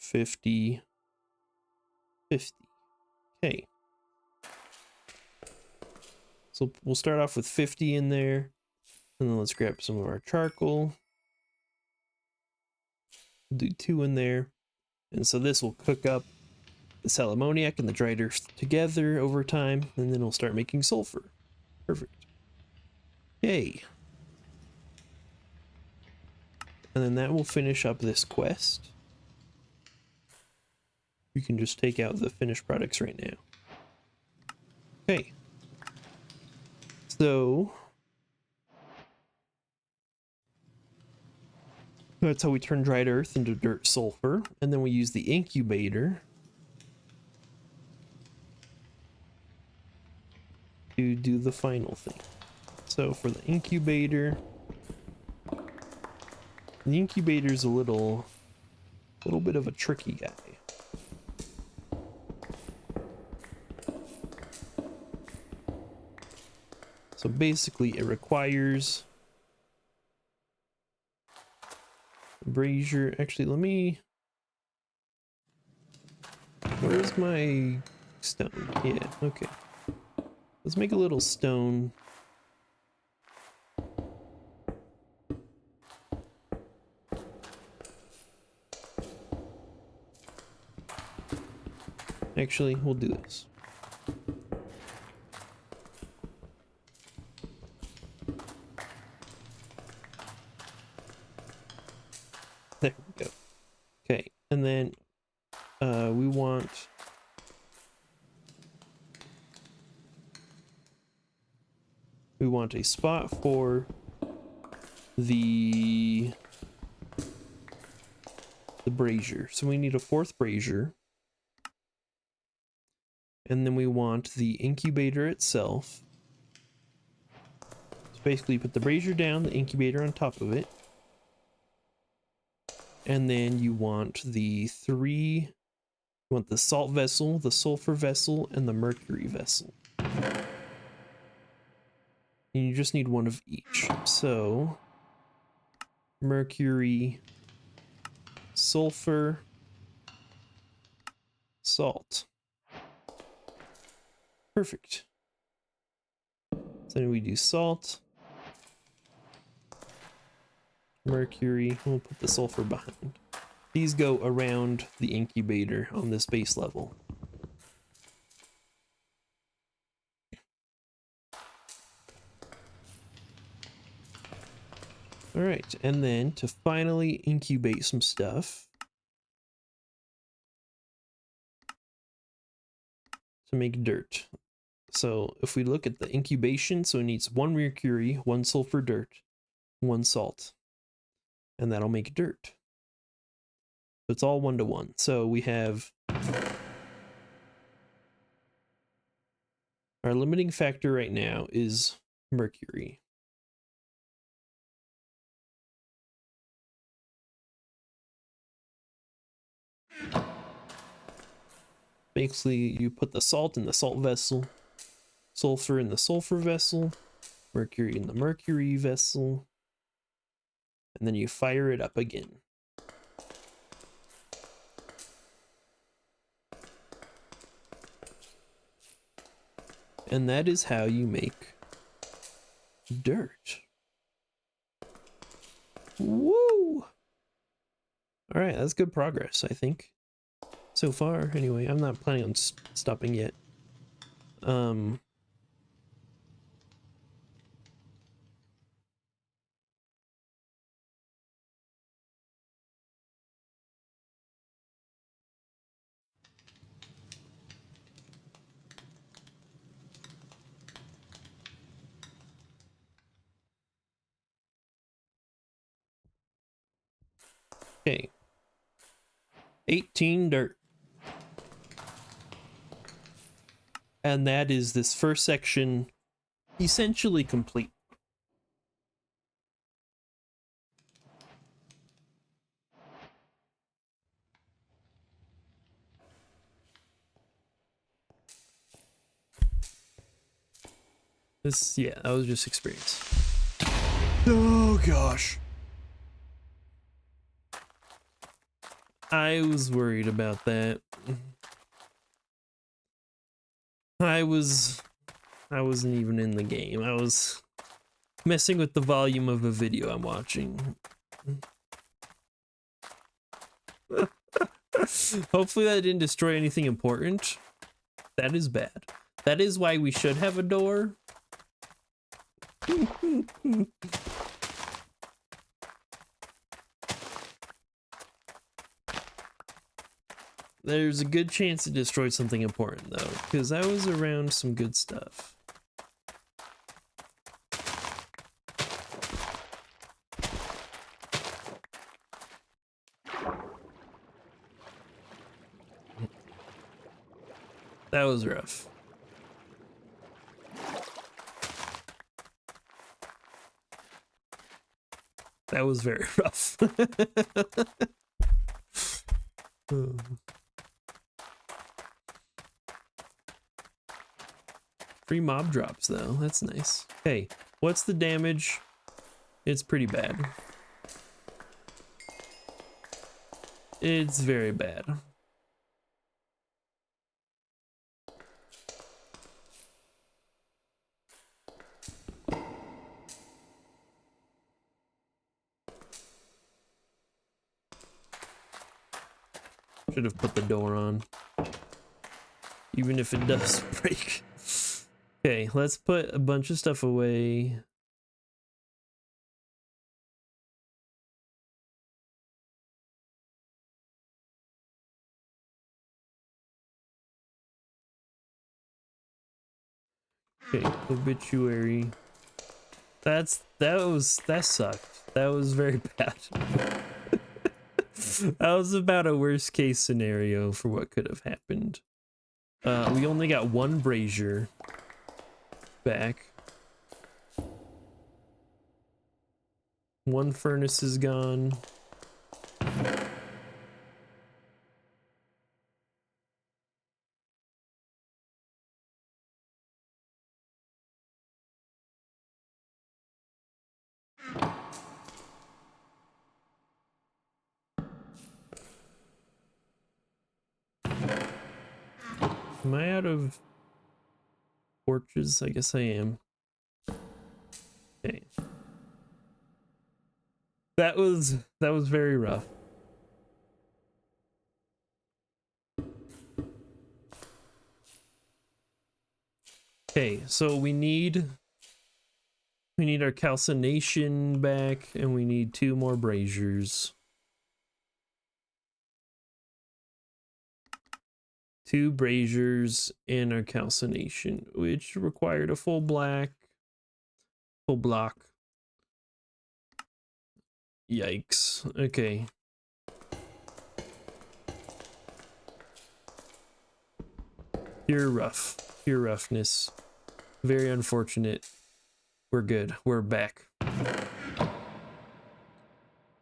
$50. Okay. So we'll start off with 50 in there. And then let's grab some of our charcoal. We'll do 2 in there. And so this will cook up the sal ammoniac and the dried earth together over time. And then we'll start making sulfur. Perfect. Yay. And then that will finish up this quest. We can just take out the finished products right now. Okay. So that's how we turn dried earth into dirt sulfur. And then we use the incubator to do the final thing. So for the incubator is a little bit of a tricky guy. So basically it requires brazier. Actually, where's my stone? Yeah, okay. Let's make a little stone. Actually, we'll do this. There we go. Okay, and then we want a spot for the brazier. So we need a 4th brazier. And then we want the incubator itself. So basically you put the brazier down, the incubator on top of it. And then you want the salt vessel, the sulfur vessel, and the mercury vessel. And you just need 1 of each. So mercury, sulfur, salt. Perfect. So then we do salt, mercury, we'll put the sulfur behind. These go around the incubator on this base level. All right, and then to finally incubate some stuff, to make dirt. So if we look at the incubation, so it needs 1 mercury, 1 sulfur dirt, 1 salt, and that'll make dirt. So it's all 1 to 1. So we have our limiting factor right now is mercury. Basically, you put the salt in the salt vessel, sulfur in the sulfur vessel, mercury in the mercury vessel, and then you fire it up again. And that is how you make dirt. Woo! All right, that's good progress, I think. So far, anyway. I'm not planning on stopping yet. Okay. 18 dirt. And that is this first section essentially complete. This, yeah, that was just experience. Oh gosh. I was worried about that. I wasn't even in the game. I was messing with the volume of a video I'm watching. Hopefully that didn't destroy anything important. That is bad. That is why we should have a door. There's a good chance it destroyed something important though, because I was around some good stuff. That was rough. That was very rough. Free mob drops though, that's nice. Hey, what's the damage? It's pretty bad. It's very bad. Should have put the door on. Even if it does break. Okay, let's put a bunch of stuff away. Okay, obituary. That sucked. That was very bad. That was about a worst case scenario for what could have happened. We only got 1 brazier back. 1 furnace is gone. Am I out of torches? I guess I am. Okay. That was very rough. Okay, so we need We need our calcination back, and we need 2 more braziers. 2 braziers and our calcination, which required a full block. Yikes. Okay. Pure roughness. Very unfortunate. We're good. We're back.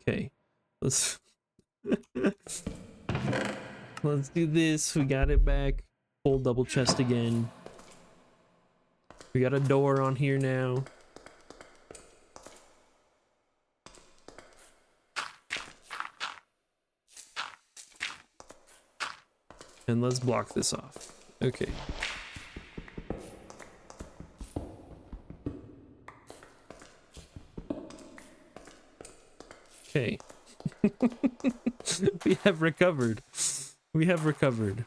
Okay. Let's let's do this. We got it back. Full double chest again. We got a door on here now. And let's block this off. Okay. Okay. We have recovered. We have recovered.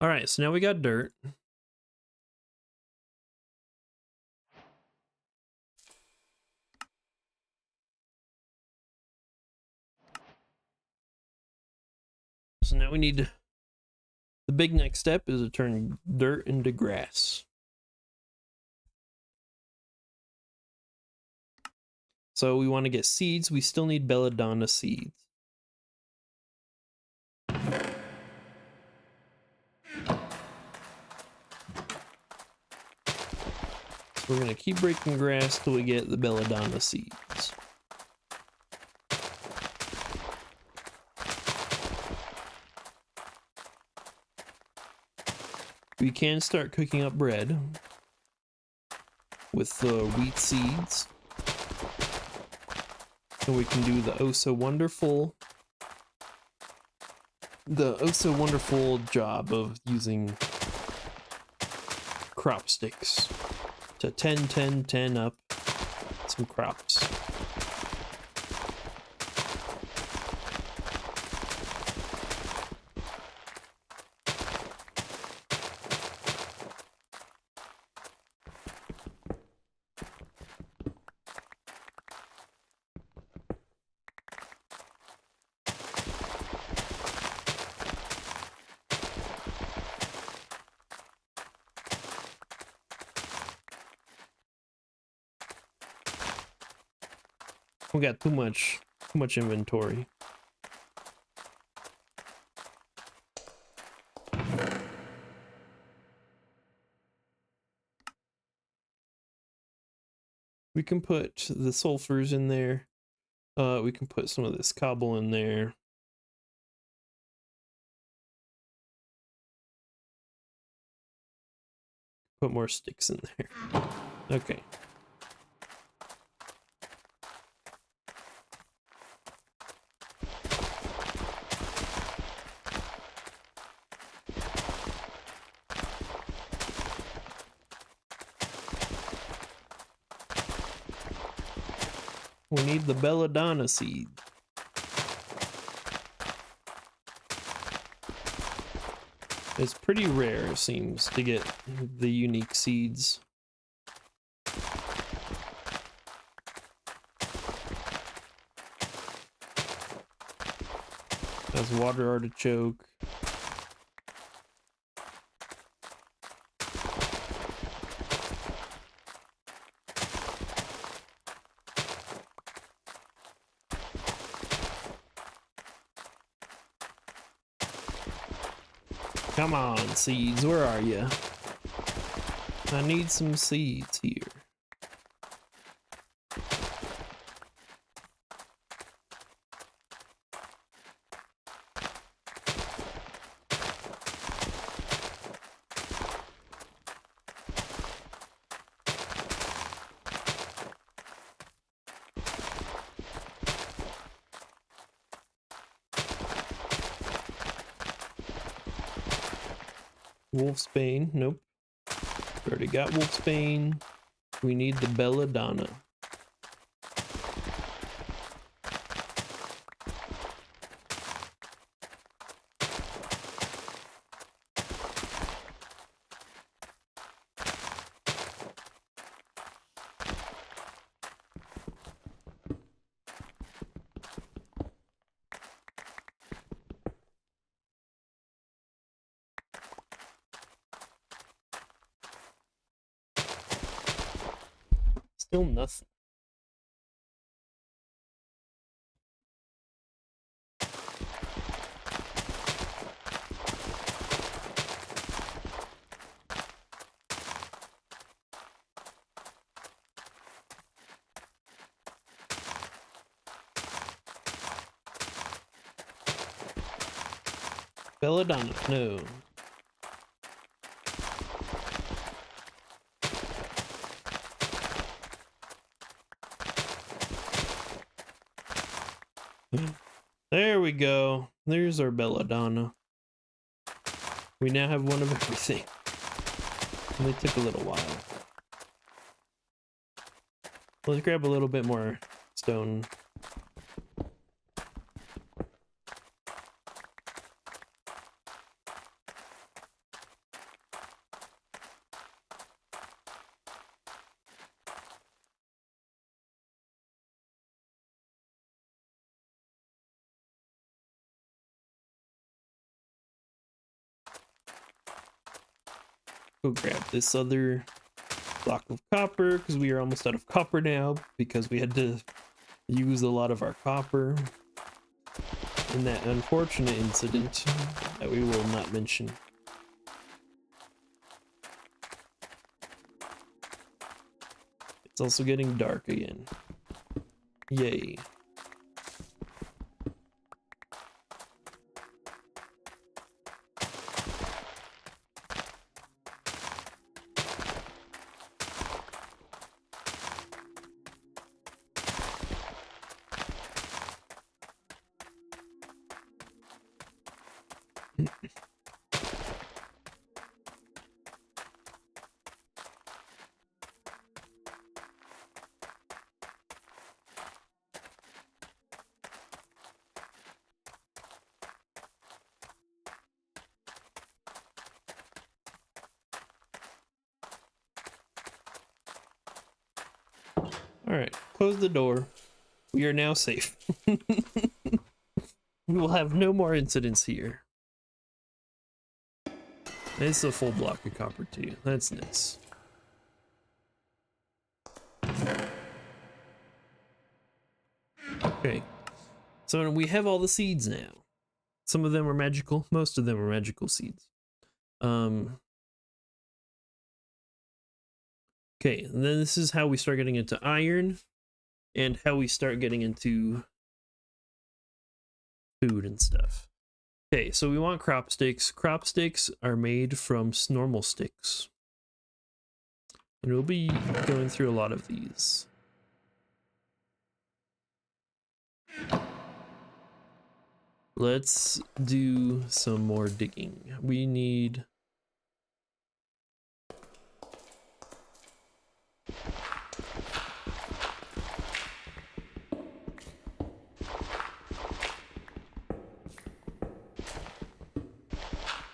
All right, so now we got dirt. So now we need, the big next step is to turn dirt into grass. So we want to get seeds. We still need belladonna seeds. We're going to keep breaking grass till we get the belladonna seeds. We can start cooking up bread with the wheat seeds. And we can do the oh so wonderful job of using crop sticks to 10 up some crops. We got too much inventory. We can put the sulfurs in there. We can put some of this cobble in there. Put more sticks in there. Okay. We need the belladonna seed. It's pretty rare, it seems, to get the unique seeds. That's water artichoke. Come on, seeds, where are you? I need some seeds here. Wolfsbane, nope. We already got Wolfsbane. We need the belladonna. Still nothing. Belladonna, no. There we go. There's our belladonna. We now have one of everything. And it took a little while. Let's grab a little bit more stone. Go grab this other block of copper because we are almost out of copper now because we had to use a lot of our copper in that unfortunate incident that we will not mention. It's also getting dark again. Yay. All right, close the door. We are now safe. We will have no more incidents here. It's a full block of copper too. That's nice. Okay, so we have all the seeds now. Some of them are magical. Most of them are magical seeds. Okay, and then this is how we start getting into iron and how we start getting into food and stuff. Okay, so we want crop sticks. Crop sticks are made from normal sticks. And we'll be going through a lot of these. Let's do some more digging. We need...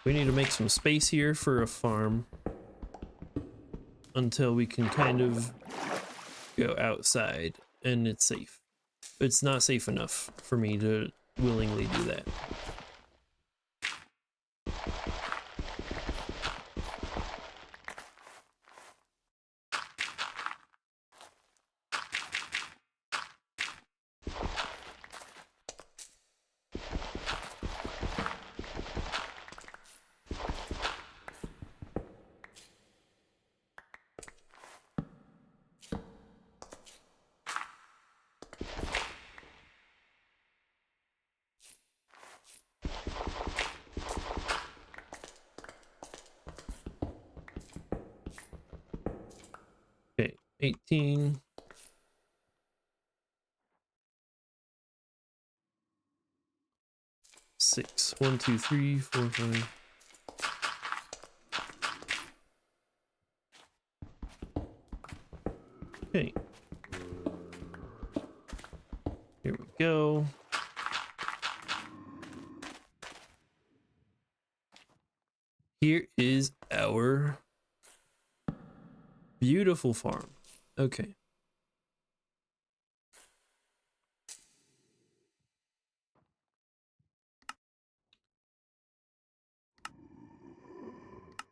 We need to make some space here for a farm until we can kind of go outside and it's safe. It's not safe enough for me to willingly do that. Okay, 18. Six. 1, 2, 3, 4, 5. Okay. Here we go. Here is our beautiful farm. Okay.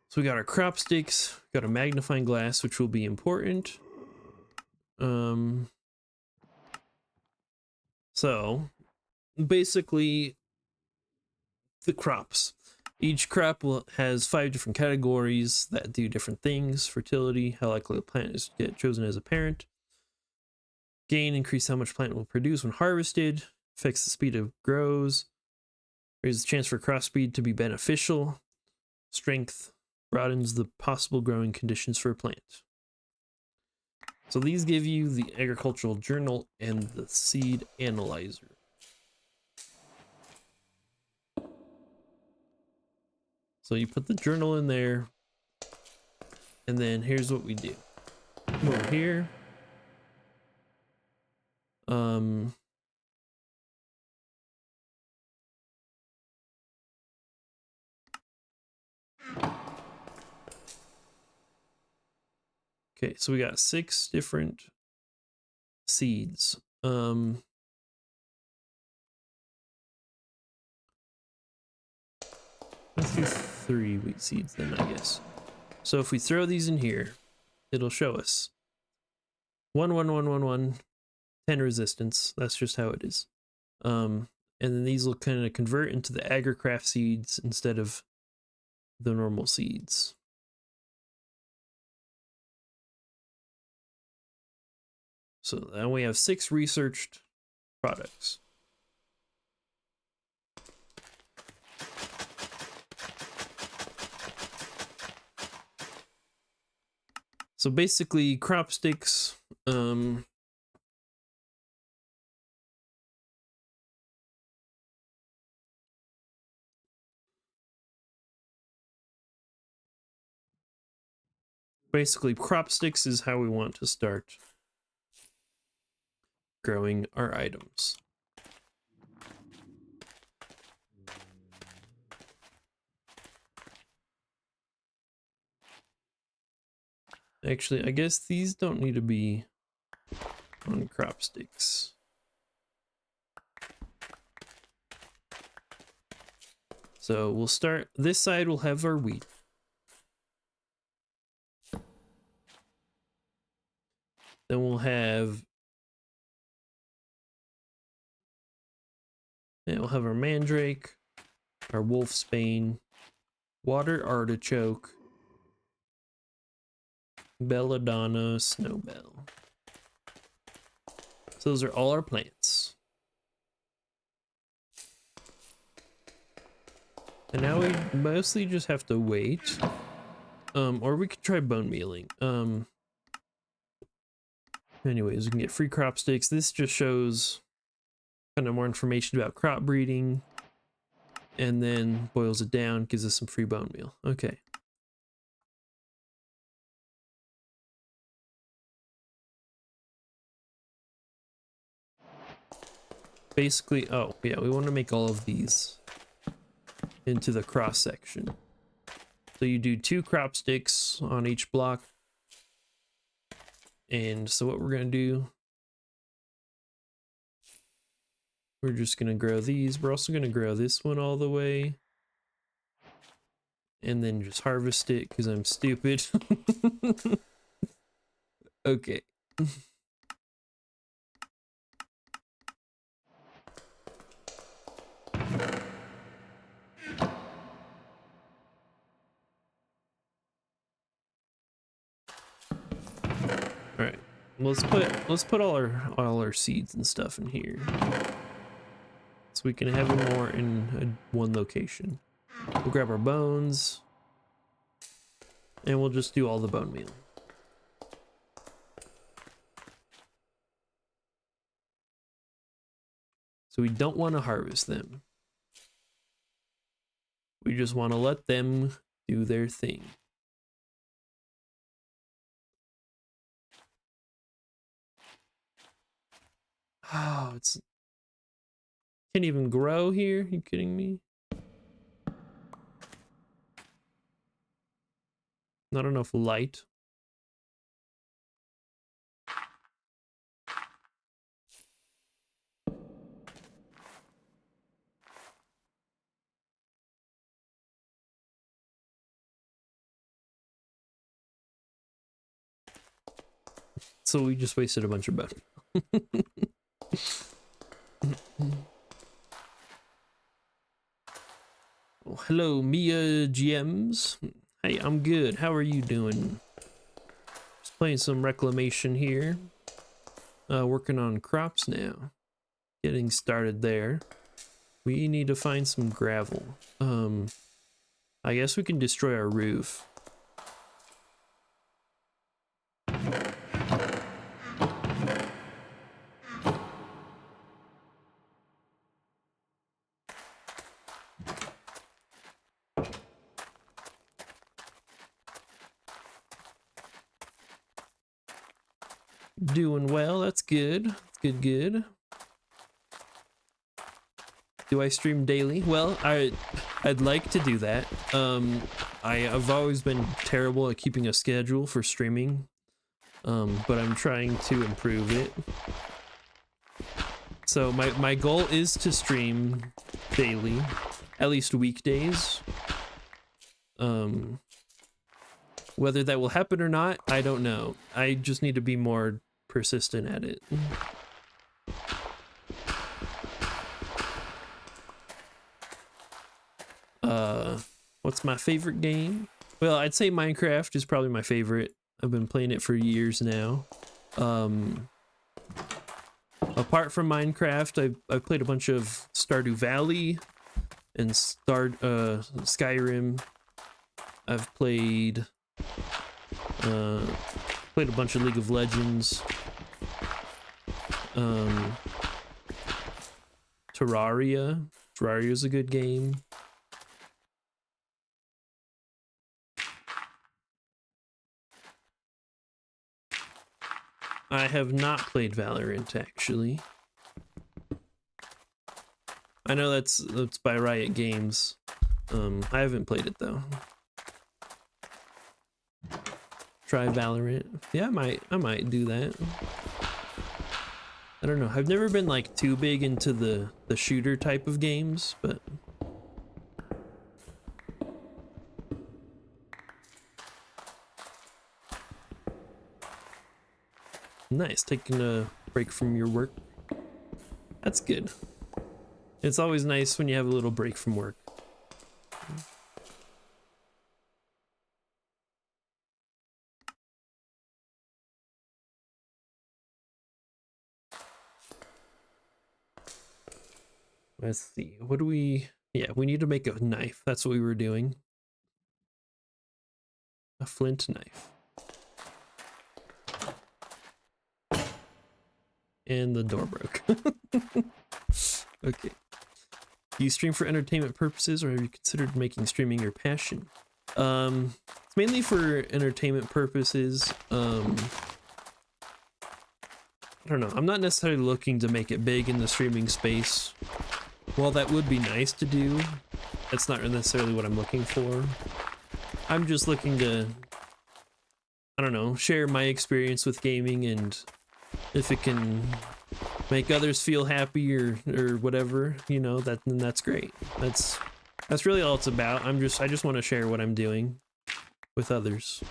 So we got our crop sticks, got a magnifying glass, which will be important. So basically the crops. Each crop has 5 different categories that do different things. Fertility, how likely a plant is to get chosen as a parent. Gain, increase how much plant will produce when harvested. Affects the speed of grows. Raises the chance for cross speed to be beneficial. Strength, broadens the possible growing conditions for a plant. So these give you the agricultural journal and the seed analyzer. So you put the journal in there, and then here's what we do. Come over here. Okay, so we got 6 different seeds. Let's do 3 wheat seeds then, I guess. So if we throw these in here, it'll show us 1, 1, 1, 1, 1, 10 resistance. That's just how it is. And then these will kind of convert into the agricraft seeds instead of the normal seeds. So now we have 6 researched products. So basically crop sticks, basically crop sticks is how we want to start growing our items. Actually, I guess these don't need to be on crop sticks. So we'll start, this side will have our wheat. Then we'll have, we'll have our mandrake, our wolfsbane, water artichoke, belladonna, snowbell. So those are all our plants. And now we mostly just have to wait. Or we could try bone mealing. Anyways, we can get free crop sticks. This just shows kind of more information about crop breeding. And then boils it down, gives us some free bone meal. Okay. Basically, oh yeah, we want to make all of these into the cross section. So you do 2 crop sticks on each block. And so what we're going to do, we're just going to grow these. We're also going to grow this one all the way. And then just harvest it because I'm stupid. Okay. All right. Let's put all our seeds and stuff in here. So we can have them more in one location. We'll grab our bones. And we'll just do all the bone meal. So we don't want to harvest them. We just want to let them do their thing. Oh, it's can't even grow here. Are you kidding me? Not enough light. so we just wasted a bunch of bone. Oh, hello, Mia GMs. Hey, I'm good. How are you doing? Just playing some Reclamation here. Working on crops now. Getting started there. We need to find some gravel. I guess we can destroy our roof. Doing well, that's good. Good. Do I stream daily? Well, I'd like to do that. I've always been terrible at keeping a schedule for streaming. But I'm trying to improve it. So my goal is to stream daily, at least weekdays. Whether that will happen or not, I don't know. I just need to be more persistent at it. What's my favorite game? Well, I'd say Minecraft is probably my favorite. I've been playing it for years now. Apart from Minecraft, I've played a bunch of Stardew Valley and Skyrim. I've played a bunch of League of Legends. Terraria. Terraria is a good game. I have not played Valorant, actually. I know that's by Riot Games. I haven't played it though. Try Valorant. Yeah, I might do that. I don't know. I've never been like too big into the shooter type of games, but nice, taking a break from your work. That's good. It's always nice when you have a little break from work. Let's see. What do we... Yeah, we need to make a knife. That's what we were doing. A flint knife. And the door broke. Okay. Do you stream for entertainment purposes, or have you considered making streaming your passion? It's mainly for entertainment purposes. I don't know. I'm not necessarily looking to make it big in the streaming space. While that would be nice to do, that's not necessarily what I'm looking for. I'm just looking to, I don't know, share my experience with gaming, and if it can make others feel happy or whatever, you know, then that's great. That's really all it's about. I just want to share what I'm doing with others.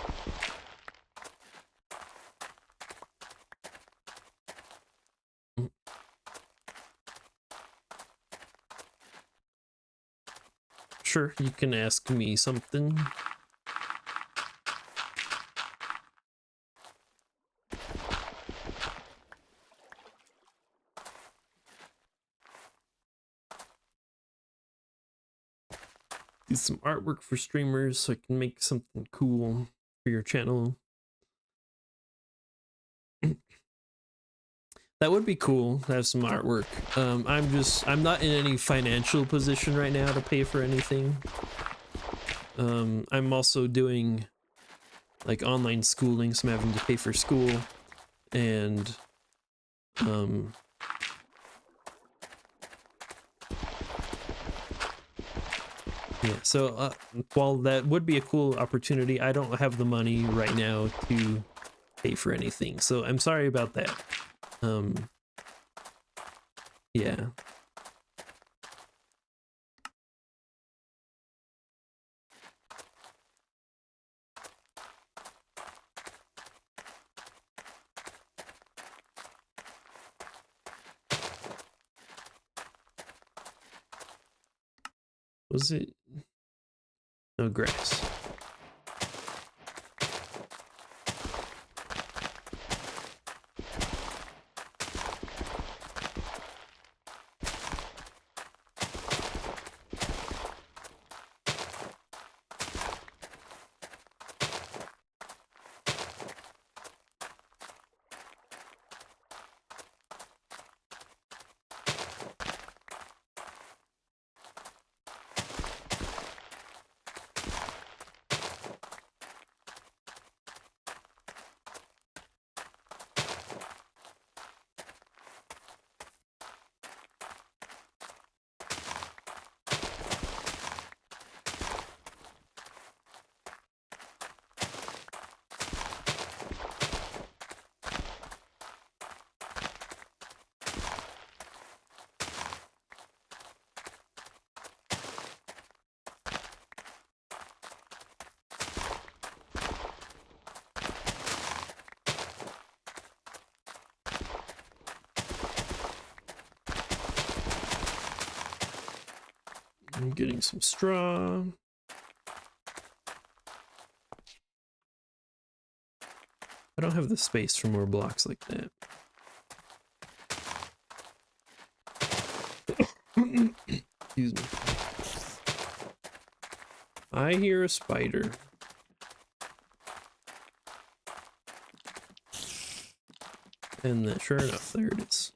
Sure, you can ask me something. Do some artwork for streamers so I can make something cool for your channel. That would be cool to have some artwork. I'm not in any financial position right now to pay for anything. I'm also doing like online schooling, so I'm having to pay for school, and yeah, so while that would be a cool opportunity, I don't have the money right now to pay for anything, so I'm sorry about that. Yeah. Was it? No grass. I'm getting some straw. I don't have the space for more blocks like that. Excuse me. I hear a spider. And then, sure enough, there it is.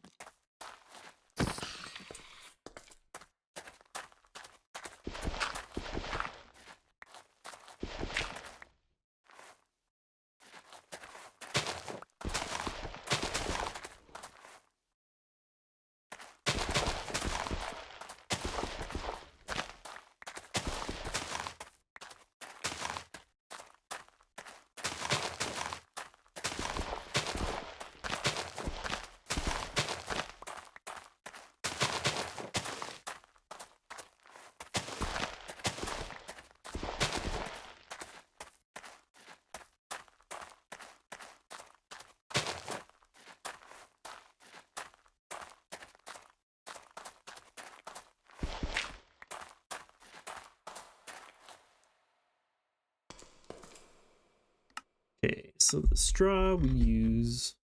Okay, so the straw we use,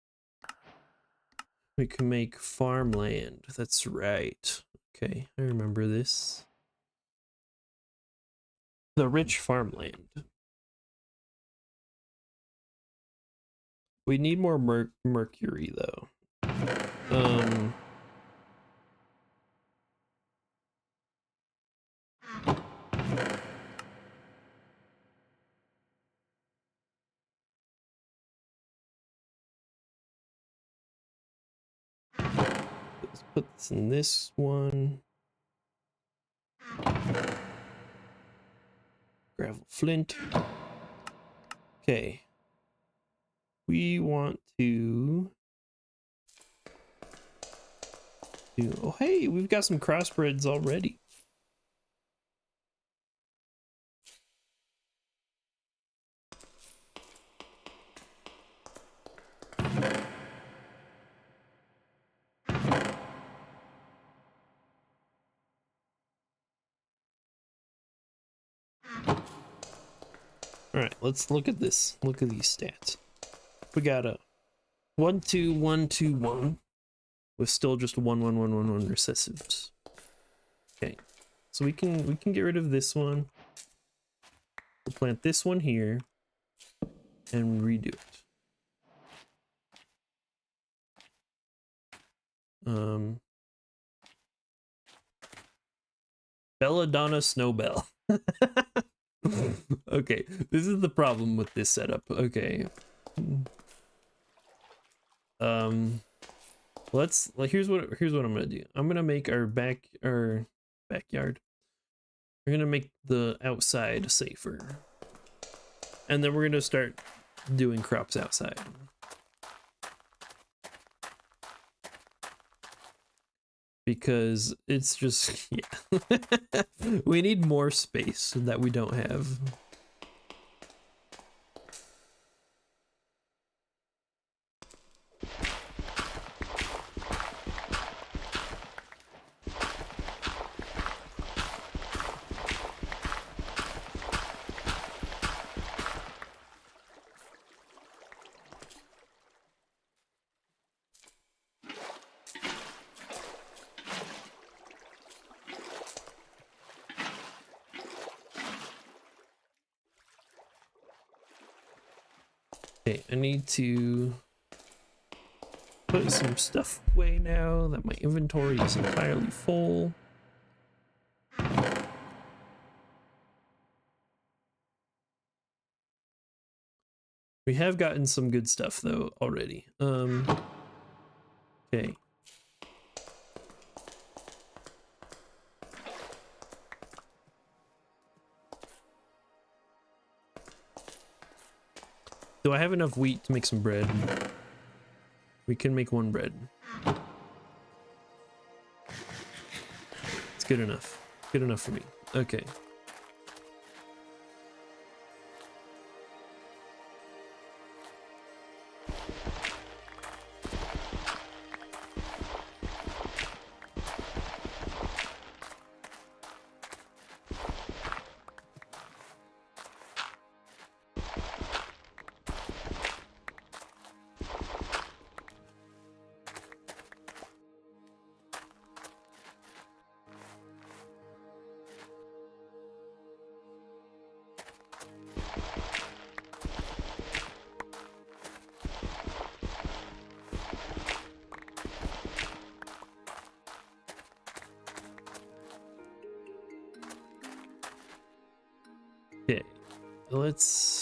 we can make farmland. That's right. Okay, I remember this. The rich farmland. We need more mercury though. Let's put this in this one. Gravel flint. Okay. We want to do, oh hey, we've got some crossbreds already. All right, let's look at this. Look at these stats. We got a 1 2 1 2 1 with still just 1 1 1 1 1 recessives. Okay, so we can get rid of this one. We'll plant this one here and redo it. Belladonna Snowbell. Okay, this is the problem with this setup. Okay. Here's what I'm gonna do. I'm gonna make our backyard. We're gonna make the outside safer. And then we're gonna start doing crops outside. Because it's just, yeah. We need more space that we don't have. Okay, I need to put some stuff away now that my inventory is entirely full. We have gotten some good stuff though already. Okay. Do I have enough wheat to make some bread? We can make one bread. It's good enough. Good enough for me. Okay. Okay. Let's...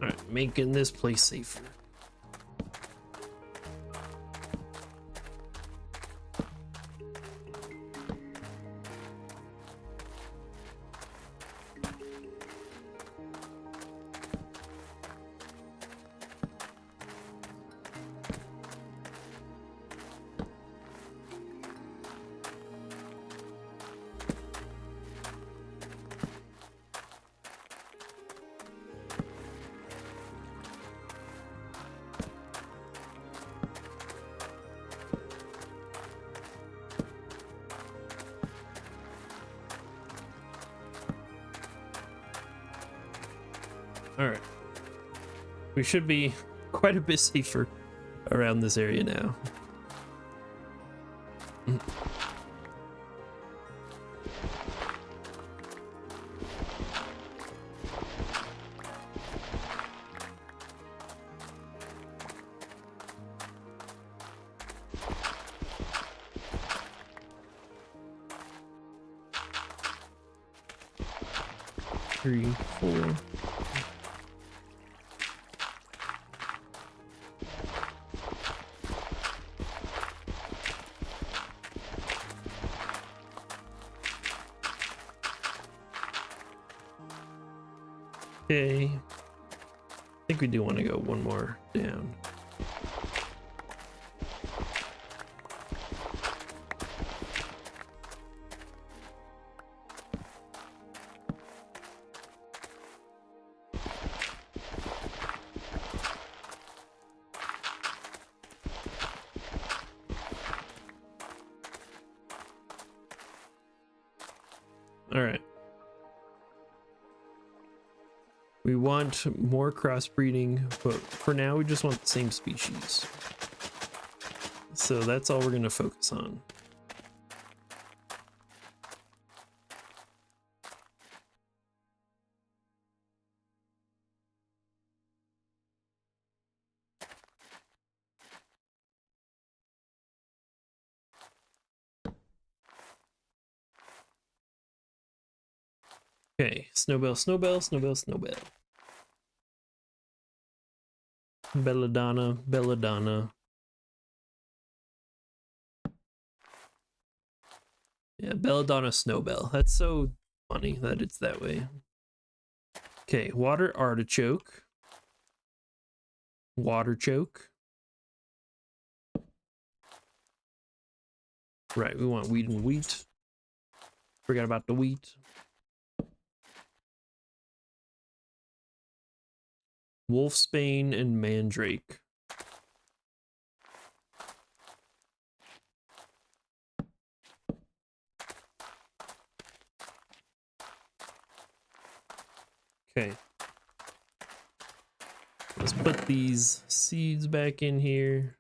Alright, making this place safer. Alright. We should be quite a bit safer around this area now. Three, four. Okay. I think we do want to go one more down. All right. We want more crossbreeding, but for now we just want the same species. So that's all we're going to focus on. Okay, Snowbell, Snowbell, Snowbell, Snowbell. Belladonna, Belladonna. Yeah, Belladonna, Snowbell. That's so funny that it's that way. Okay, water artichoke. Water choke. Right, we want wheat and wheat. Forgot about the wheat. Wolfsbane and Mandrake. Okay. Let's put these seeds back in here.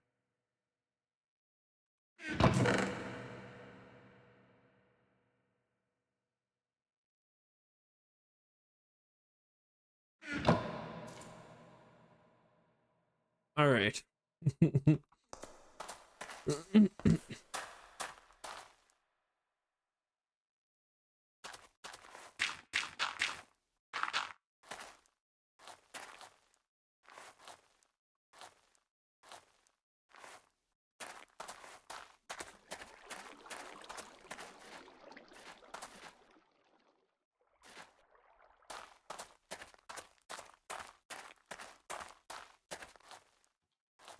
All right.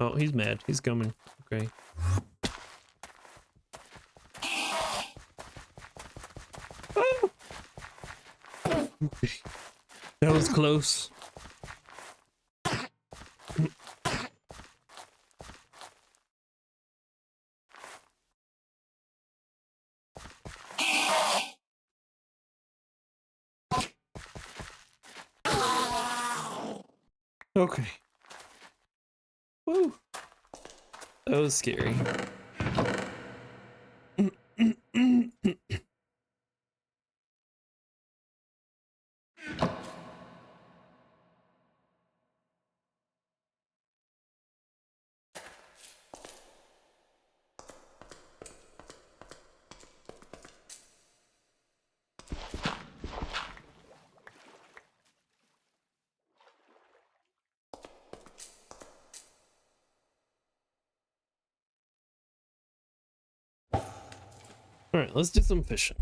Oh, he's mad. He's coming. Okay. Oh! Okay. That was close. Okay. Woo. That was scary. All right, let's do some fishing.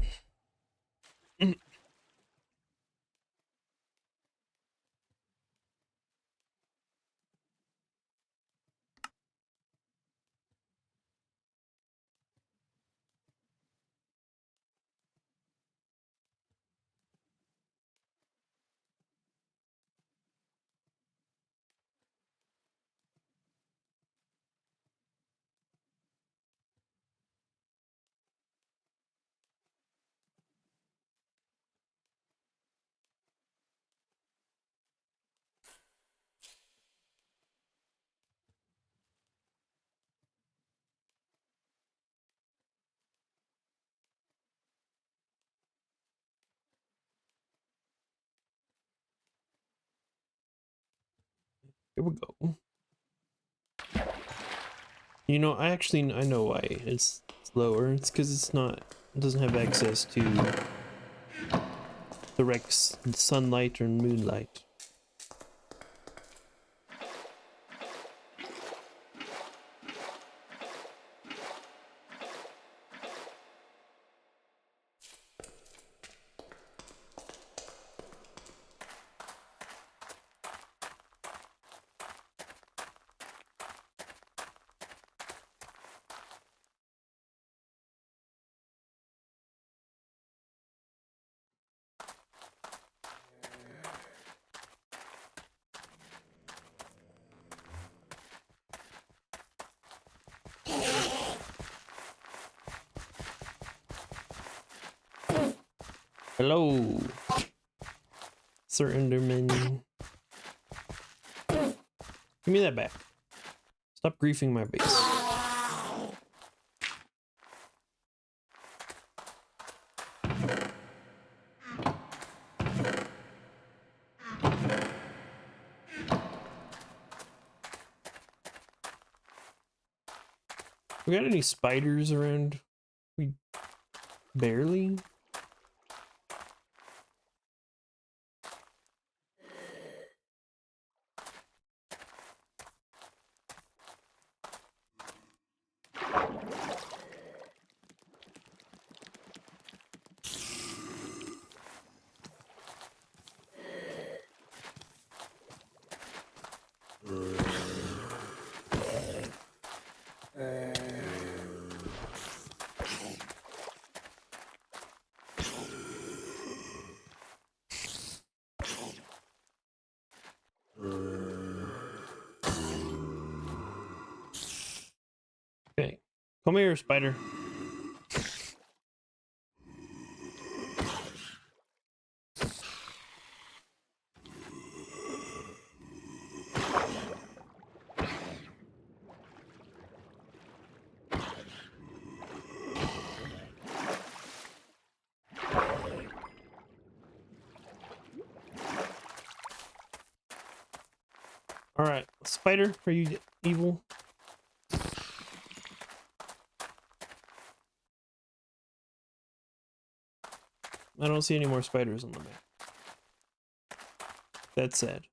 Here we go. You know, I know why it's lower. It's because it doesn't have access to direct sunlight or moonlight. Hello, Sir Enderman. Give me that back. Stop griefing my base. We got any spiders around? We barely. Come here, spider. All right, spider, are you evil? I don't see any more spiders on the map. That's sad.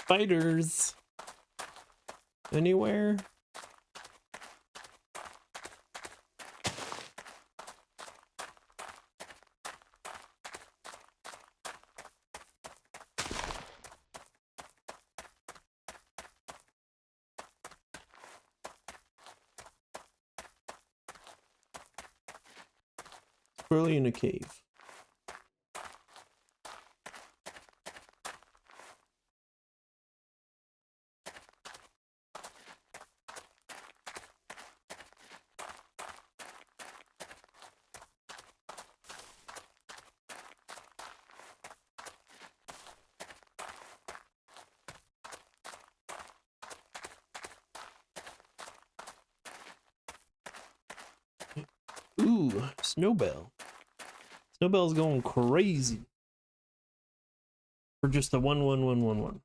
Spiders anywhere? Probably in a cave. Ooh, Snowbell. Snowbell's going crazy for just a 1-1-1-1-1.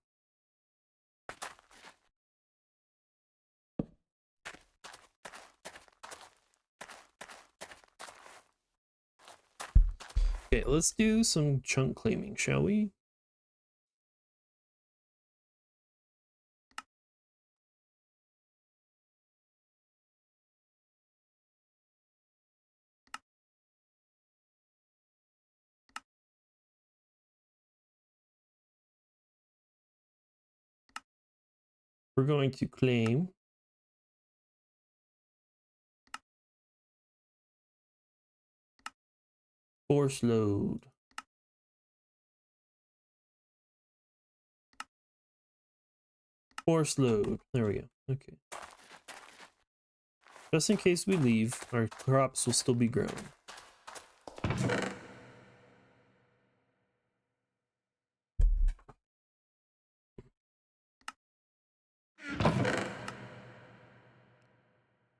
Okay, let's do some chunk claiming, shall we? We're going to claim force load. Force load. There we go. Okay. Just in case we leave, our crops will still be growing.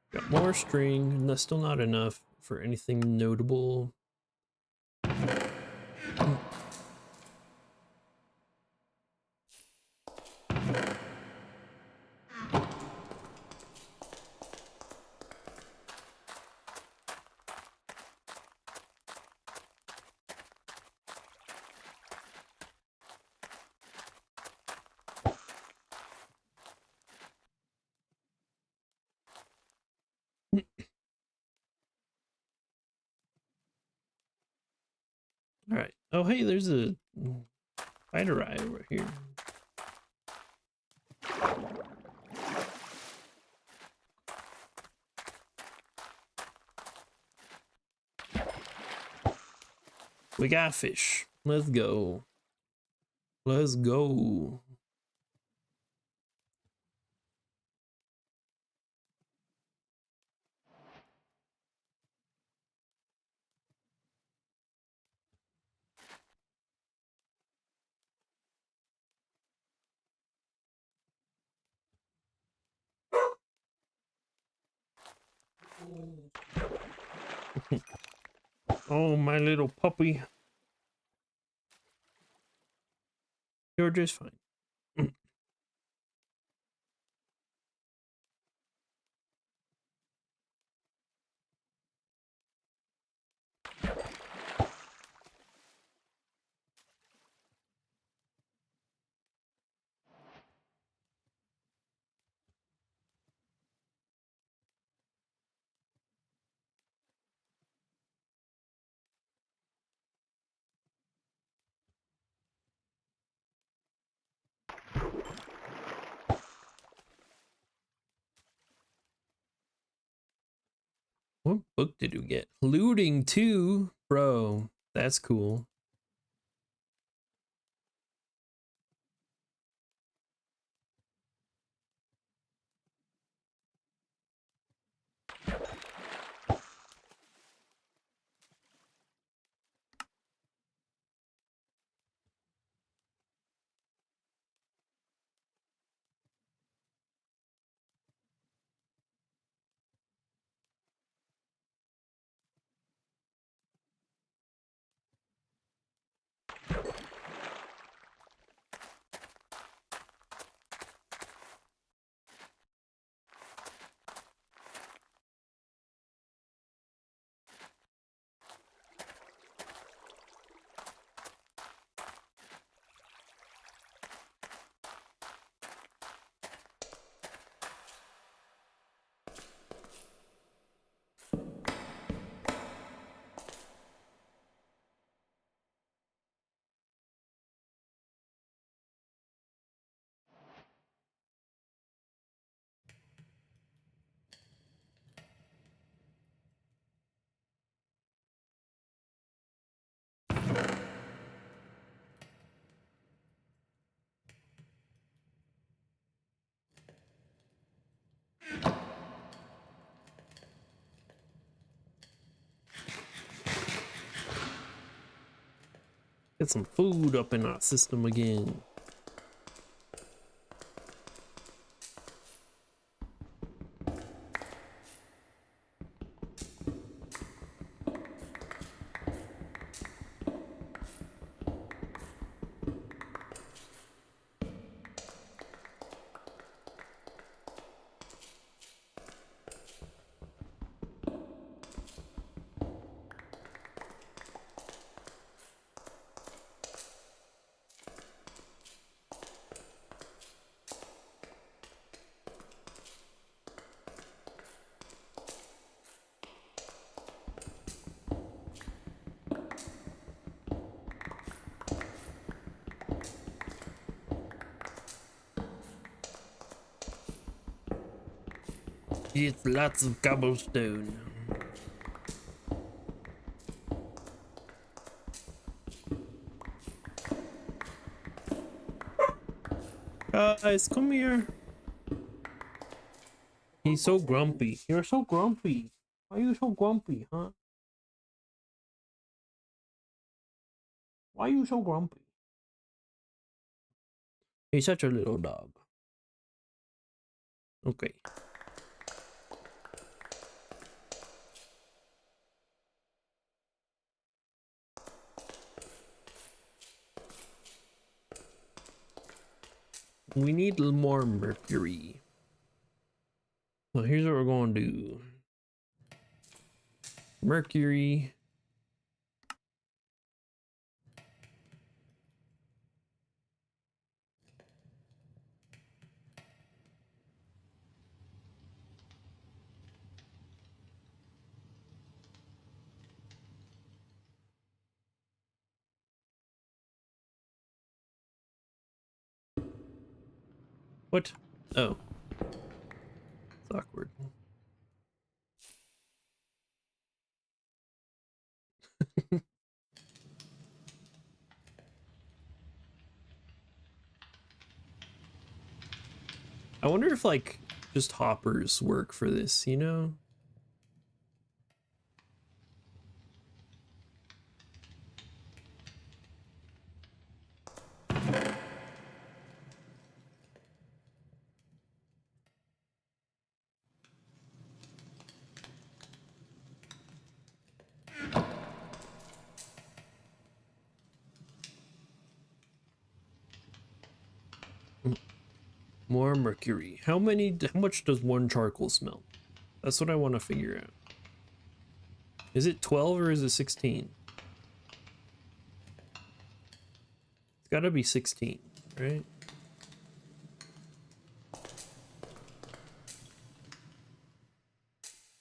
Got more string, and that's still not enough for anything notable. All right. Oh, hey, there's a spider eye over here. We got fish. Let's go. Let's go. Oh, my little puppy. You're just fine. book did we get? Looting 2, bro. That's cool. Get some food up in our system again. It's lots of cobblestone. Guys, come here. He's so grumpy. You're so grumpy. Why are you so grumpy, huh? Why are you so grumpy? He's such a little dog. Okay. We need a little more mercury. So here's what we're going to do. Mercury. What? Oh. It's awkward. I wonder if like just hoppers work for this, you know? More mercury. How much does one charcoal smell? That's what I want to figure out. Is it 12 or is it 16? It's gotta be 16, right?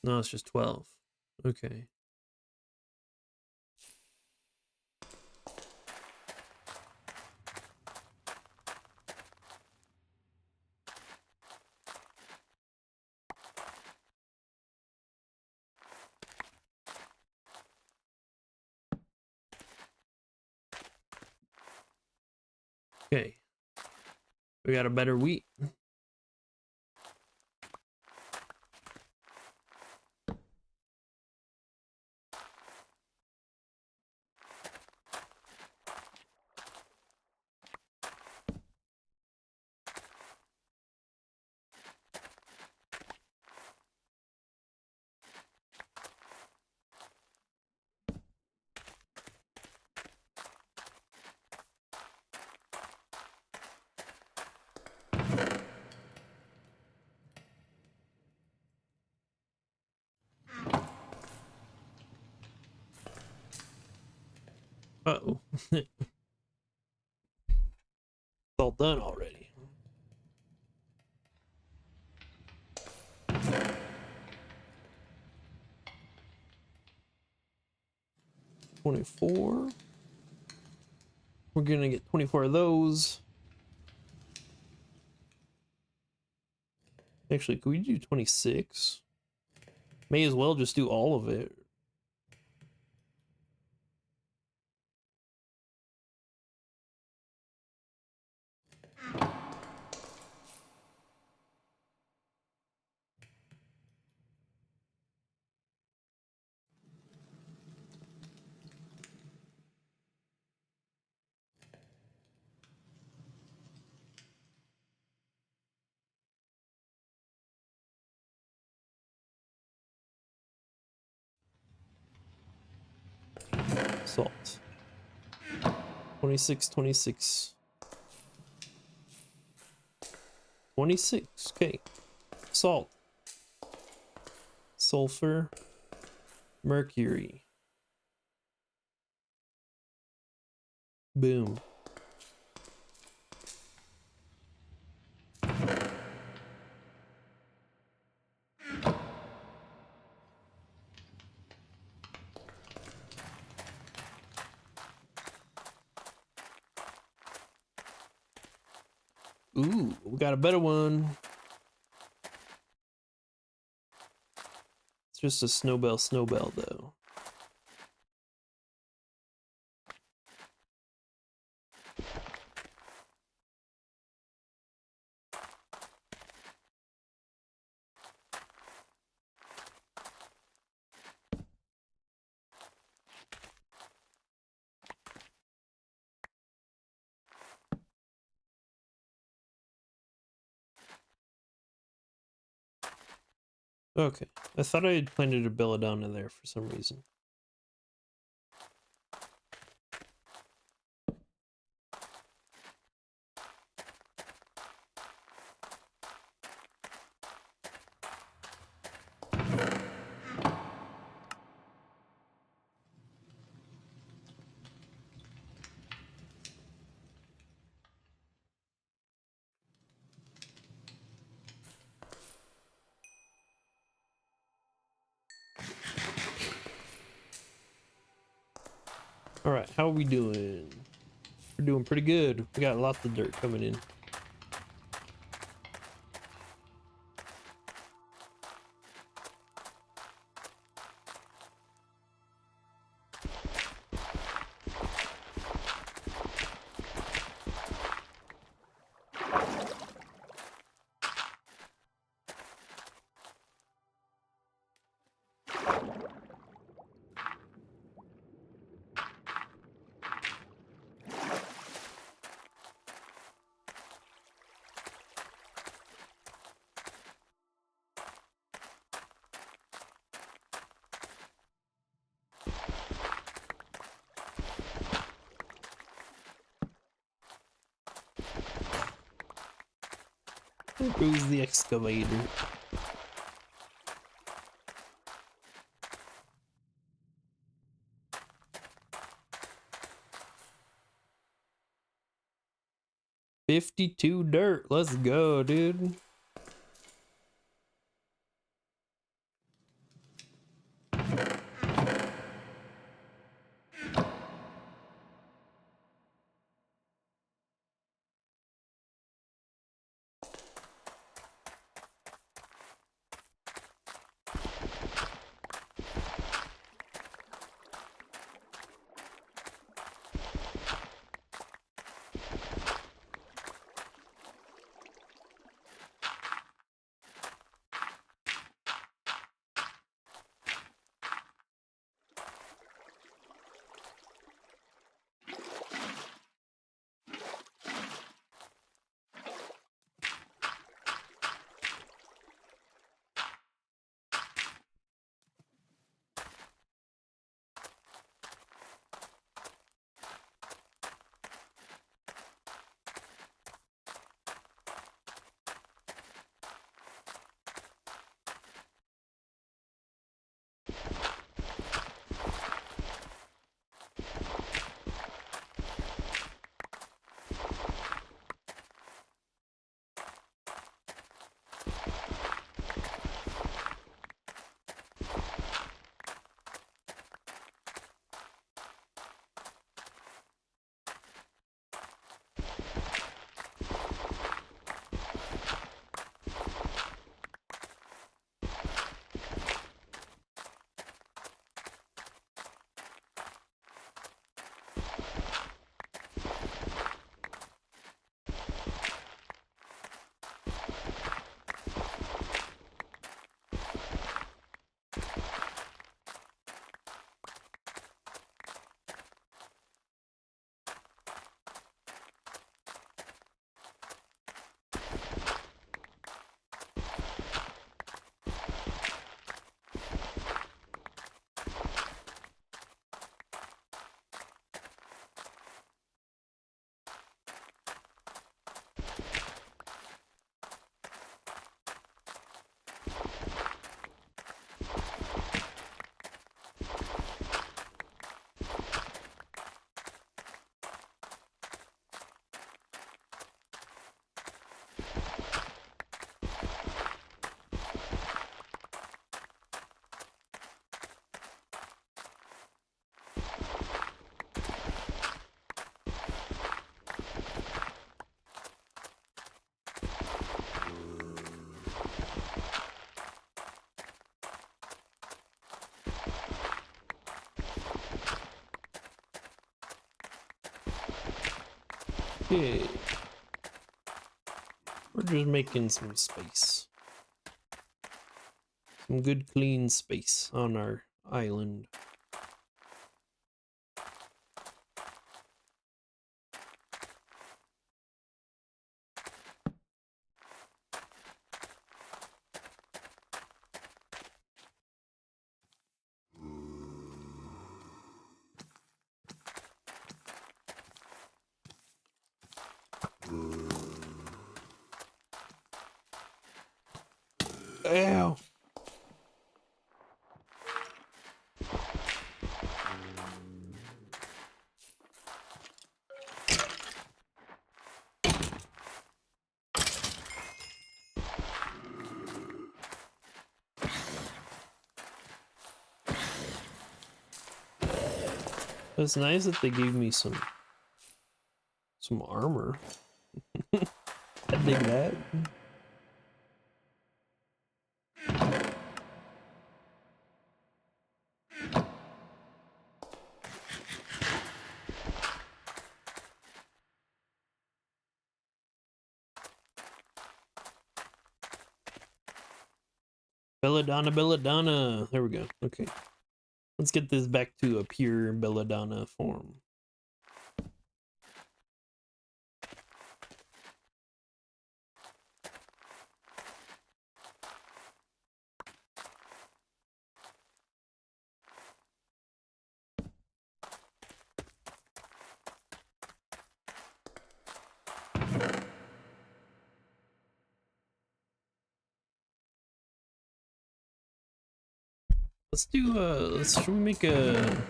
No, it's just 12. Okay. Okay. We got a better wheat. Uh-oh. It's all done already. $24. We're gonna get 24 of those. Actually, could we do 26? May as well just do all of it. Salt. 26, 26. 26. Okay. Salt. Sulfur. Mercury. Boom. Ooh, we got a better one. It's just a snowbell though. Okay. I thought I had planted a belladonna there for some reason. Alright, how are we doing? We're doing pretty good. We got lots of dirt coming in. There goes the excavator. $52 dirt. Let's go, dude. Okay. We're just making some space. Some good clean space on our island. Ow! It's nice that they gave me some armor. I dig that. Belladonna, Belladonna. There we go. Okay. Let's get this back to a pure Belladonna form. Let's do should we make a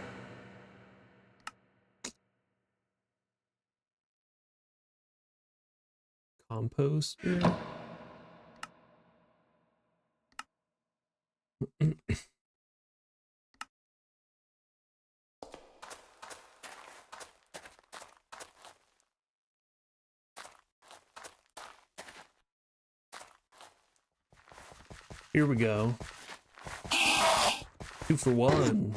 compost here? Here we go. 2 for 1.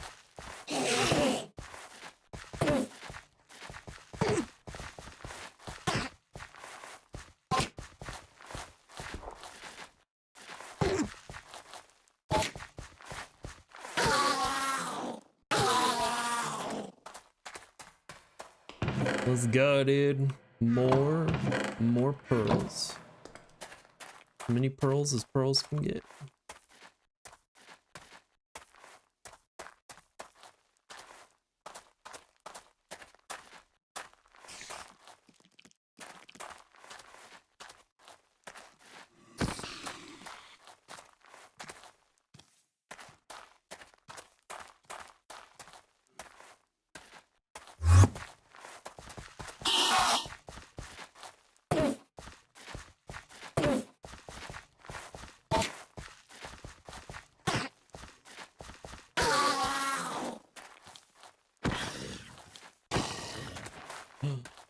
Let's go, dude. More pearls. How many pearls as pearls can get?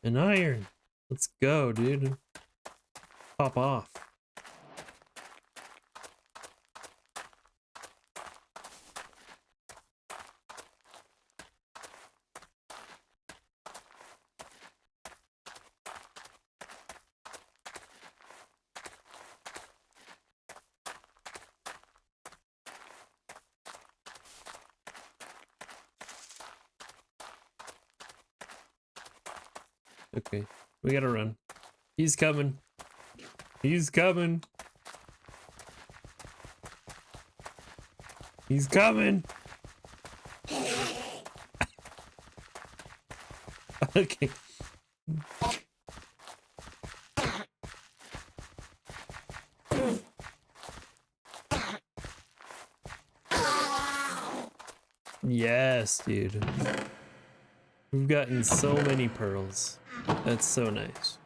An iron. Let's go, dude. Pop off. Okay, we gotta run. He's coming. He's coming. He's coming. Okay. Yes, dude. We've gotten so many pearls. That's so nice.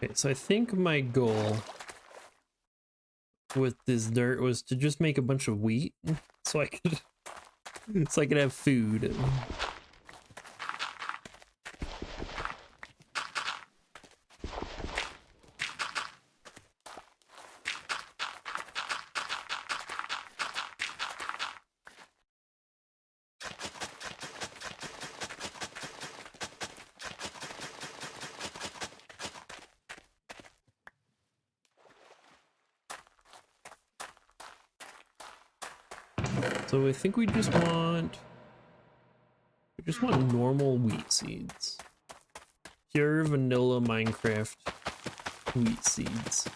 Okay, so I think my goal with this dirt was to just make a bunch of wheat so I could so I could have food. So I think we just want normal wheat seeds. Pure vanilla Minecraft wheat seeds.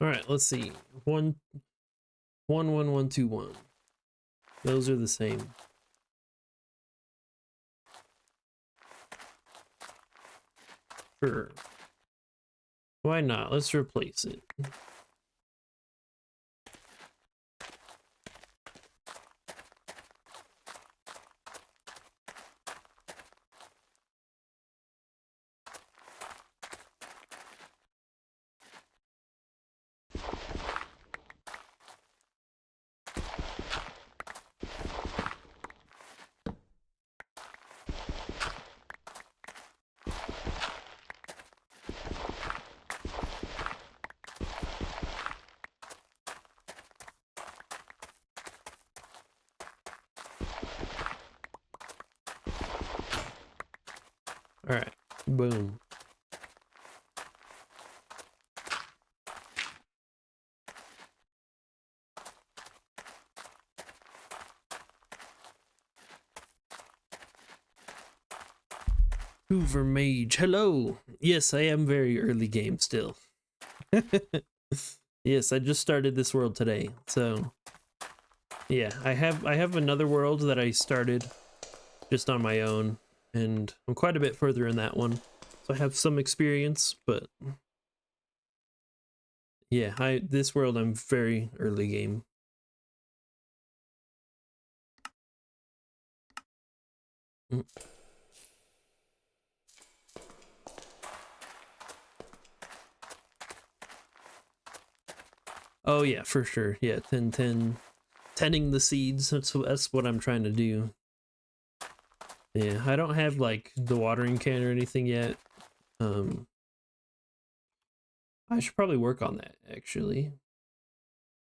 All right, let's see. 11121. Those are the same. Sure. Why not? Let's replace it. All right, boom. Hoover Mage, hello. Yes, I am very early game still. Yes, I just started this world today, so yeah, I have another world that I started just on my own, and I'm quite a bit further in that one, so I have some experience. But yeah, this world I'm very early game. Oh yeah, for sure. Yeah, 10 tending the seeds. That's what I'm trying to do. Yeah, I don't have like the watering can or anything yet. I should probably work on that actually.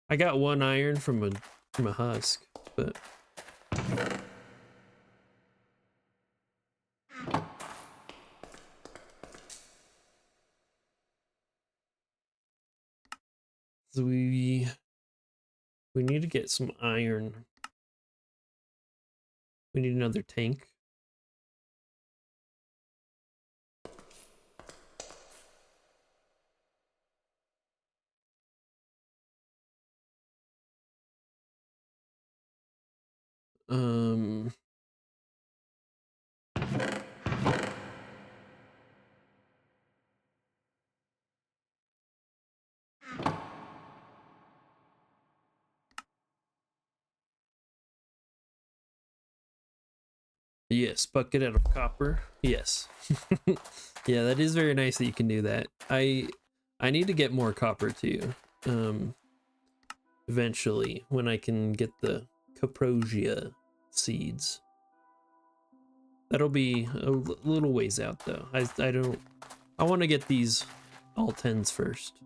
I got 1 iron from a husk, but so we need to get some iron. We need another tank. Yes, bucket out of copper. Yes. Yeah, that is very nice that you can do that. I need to get more copper too. Eventually, when I can get the caprosia seeds. That'll be a little ways out though. I want to get these all 10s first.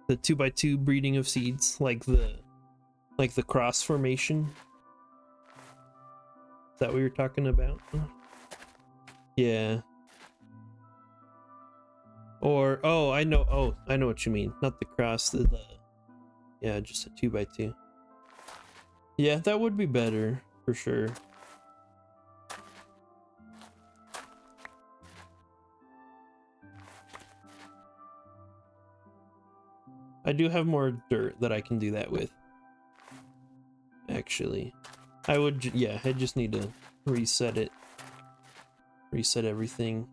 The 2x2 breeding of seeds, like the cross formation. Is that what you're talking about? Yeah. Or I know what you mean. Not the cross, yeah, just a 2x2. Yeah, that would be better for sure. I do have more dirt that I can do that with. Actually, I would, yeah, I just need to reset it. Reset everything.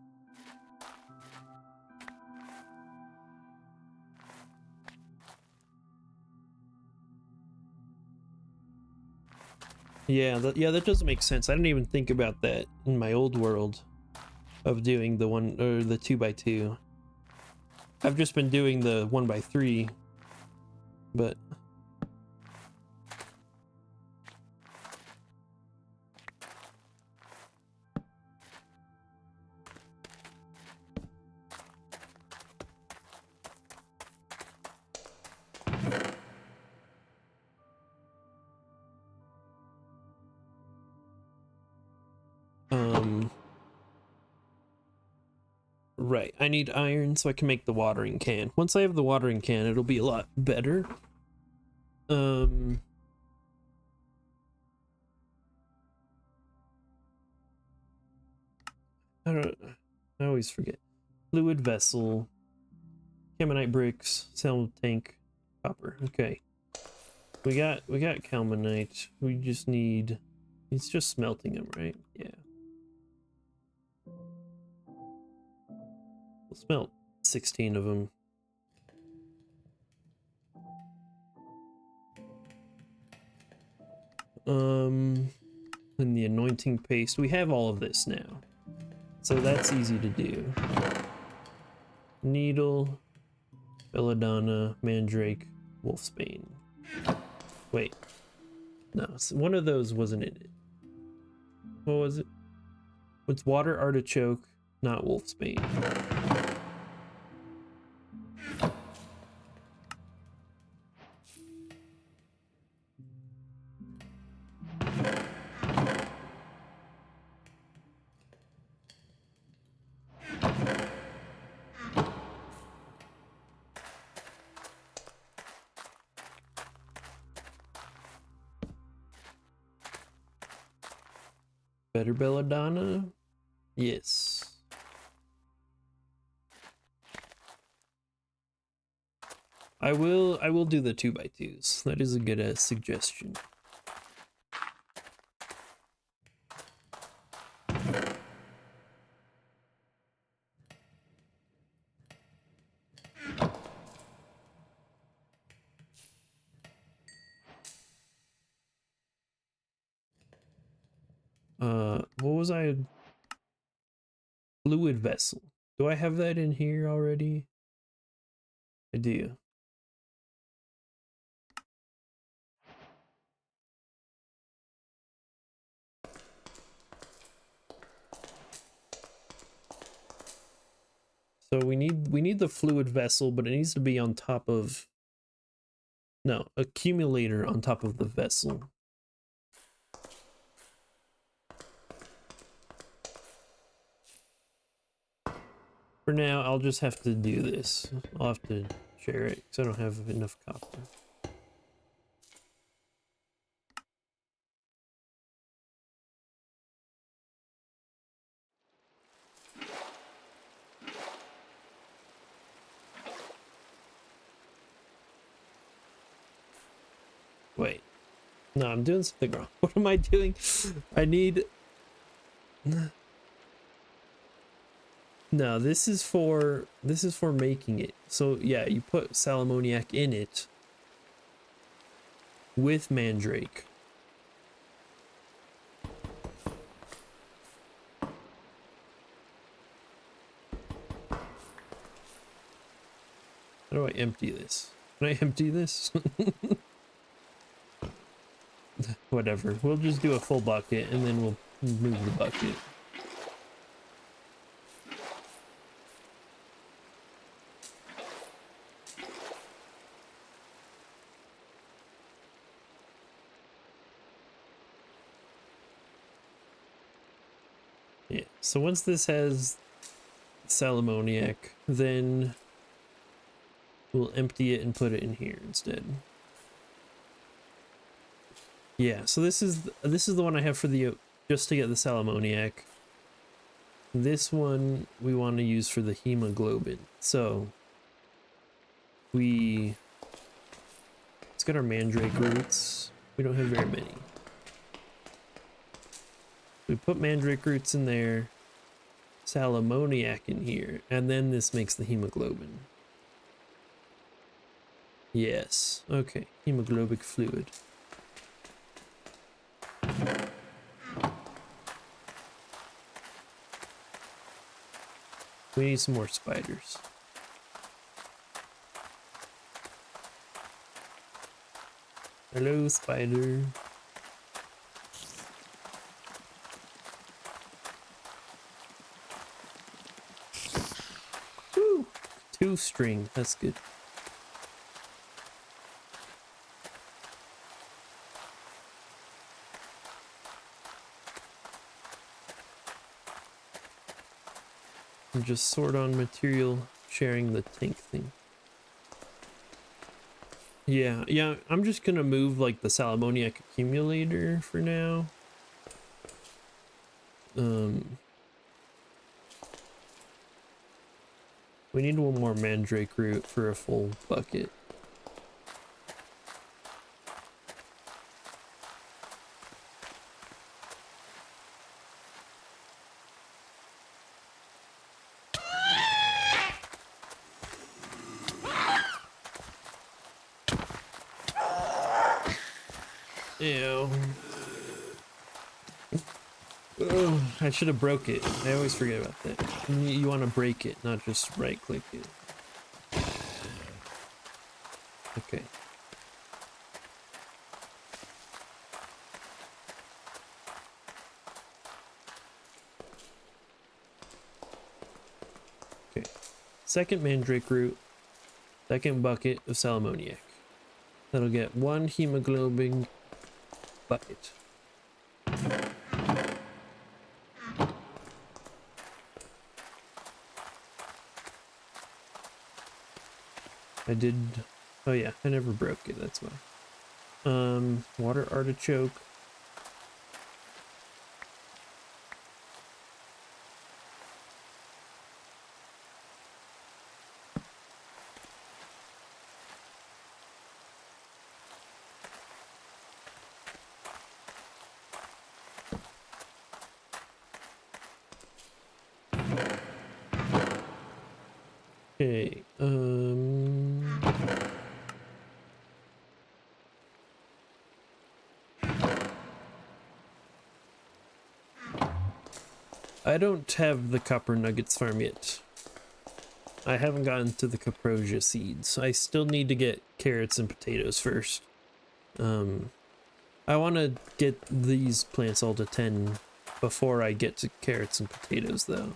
Yeah, that does make sense. I didn't even think about that in my old world of doing the 2x2. I've just been doing the 1x3, but right, I need iron so I can make the watering can. Once I have the watering can, it'll be a lot better. I always forget. Fluid vessel, Caminite bricks, cell tank, copper. Okay. We got Calmanite. We just need, it's just smelting them, right? Yeah. We'll smelt 16 of them. And the anointing paste. We have all of this now, so that's easy to do. Needle, belladonna, mandrake, wolfsbane. Wait, no, one of those wasn't in it. What was it? What's water artichoke, not wolfsbane? Better belladonna? Yes. I will do the 2x2s. That is a good suggestion. What was I? Fluid vessel. Do I have that in here already? I do. So we need the fluid vessel, but it needs to be on top of, no, accumulator on top of the vessel. For now, I'll just have to do this. I'll have to share it because I don't have enough copper. Wait. No, I'm doing something wrong. What am I doing? I need... No, this is for making it. So yeah, you put sal ammoniac in it with mandrake. How do I empty this? Can I empty this? Whatever. We'll just do a full bucket and then we'll move the bucket. Yeah, so once this has sal ammoniac, then we'll empty it and put it in here instead. Yeah, so this is the one I have for the, just to get the sal ammoniac. This one we want to use for the hemoglobin. So we get our mandrake roots. We don't have very many. We put mandrake roots in there, sal ammoniac in here, and then this makes the hemoglobin. Yes, okay, hemoglobic fluid. We need some more spiders. Hello, spider. Woo! 2 string, that's good. And just sort on material, sharing the tank thing. Yeah, I'm just gonna move like the sal ammoniac accumulator for now. We need 1 more mandrake root for a full bucket. Ew. Ugh, I should have broke it. I always forget about that. You want to break it, not just right click it. Okay. Okay. Second mandrake root. Second bucket of sal ammoniac. That'll get 1 hemoglobin bucket. I did. Oh yeah, I never broke it, that's why. Water artichoke. Okay, I don't have the copper nuggets farm yet. I haven't gotten to the caprosia seeds. I still need to get carrots and potatoes first. I want to get these plants all to 10 before I get to carrots and potatoes though.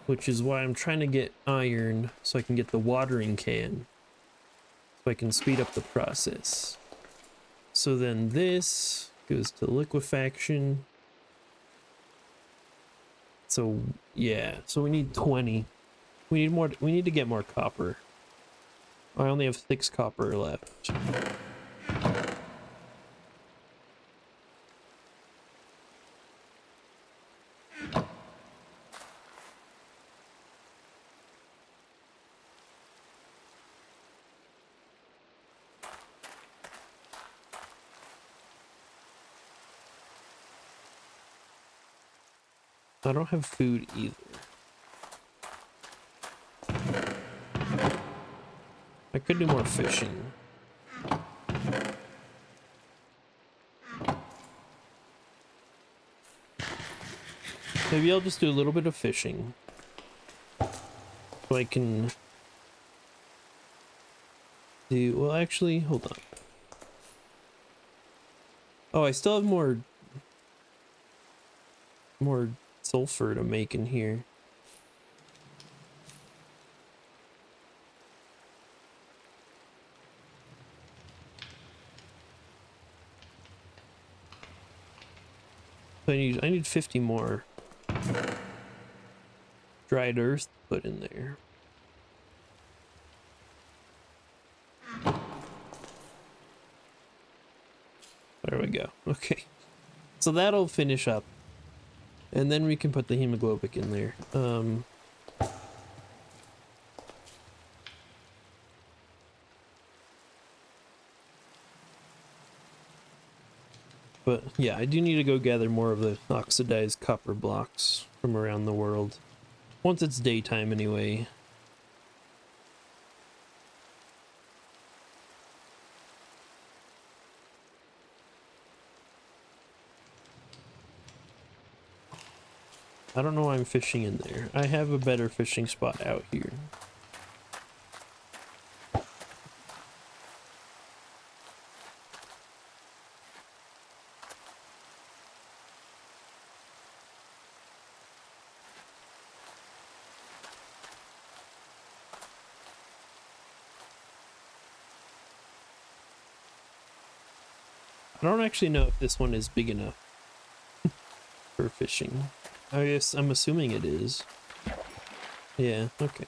Which is why I'm trying to get iron so I can get the watering can. So I can speed up the process. So then this goes to liquefaction. So yeah, so we need 20. We need more, we need to get more copper. I only have 6 copper left. I don't have food either. I could do more fishing. Maybe I'll just do a little bit of fishing. So I can do, well actually, hold on. Oh, I still have more sulfur to make in here. So I need 50 more dried earth to put in there. There we go. Okay. So that'll finish up. And then we can put the hemoglobic in there. But yeah, I do need to go gather more of the oxidized copper blocks from around the world. Once it's daytime anyway. I don't know why I'm fishing in there. I have a better fishing spot out here. I don't actually know if this one is big enough for fishing. I guess I'm assuming it is. Yeah, okay.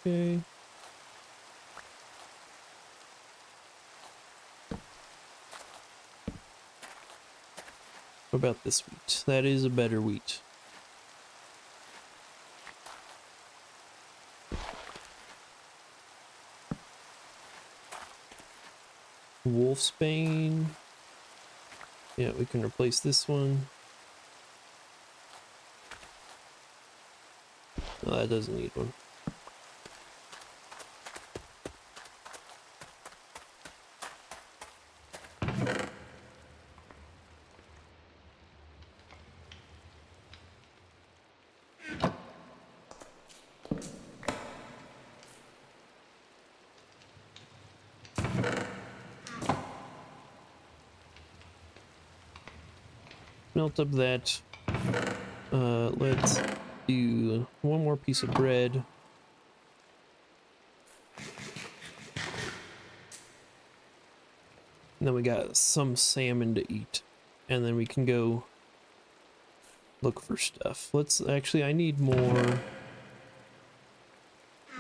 Okay. What about this wheat? That is a better wheat. Wolfsbane. Yeah, we can replace this one. No, that doesn't need one. Melt up that. Let's do one more piece of bread. And then we got some salmon to eat. And then we can go look for stuff. Let's actually, I need more.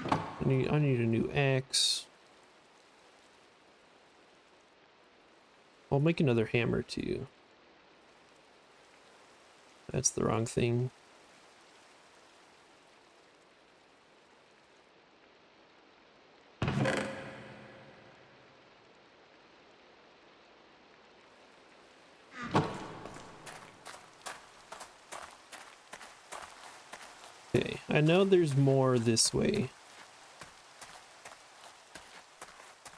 I need a new axe. I'll make another hammer too. That's the wrong thing. Okay, I know there's more this way.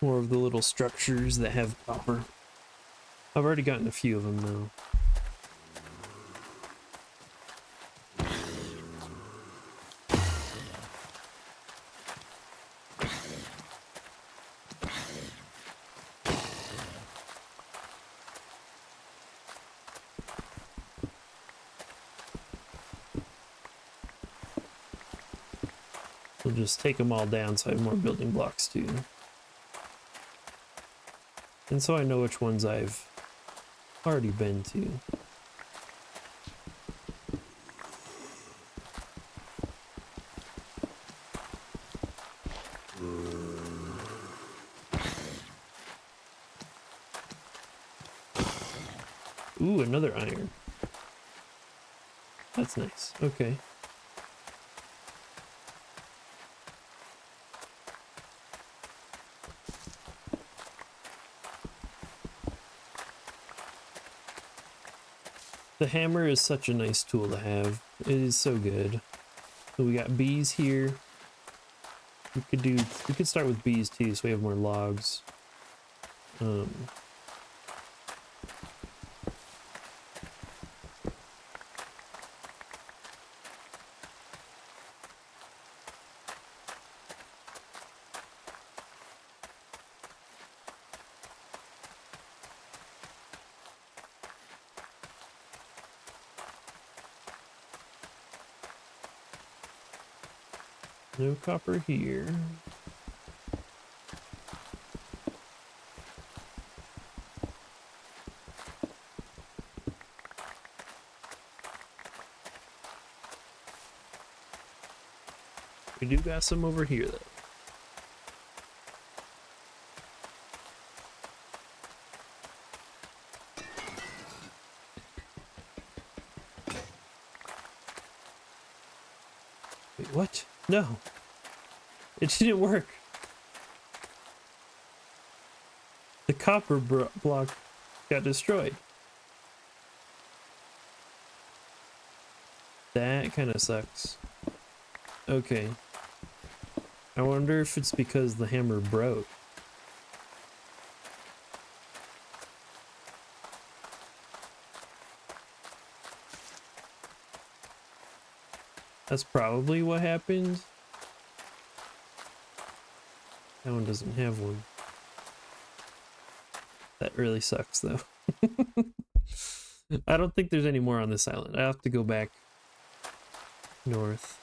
More of the little structures that have copper. I've already gotten a few of them though. We'll just take them all down so I have more building blocks too. And so I know which ones I've already been to. Ooh, another iron. That's nice. Okay. The hammer is such a nice tool to have. It is so good. So we got bees here. We could start with bees too, so we have more logs. No copper here. We do got some over here, though. Wait, what? No. It didn't work. The copper block got destroyed. That kind of sucks. Okay. I wonder if it's because the hammer broke. That's probably what happened. That one doesn't have one. That really sucks, though. I don't think there's any more on this island. I have to go back north.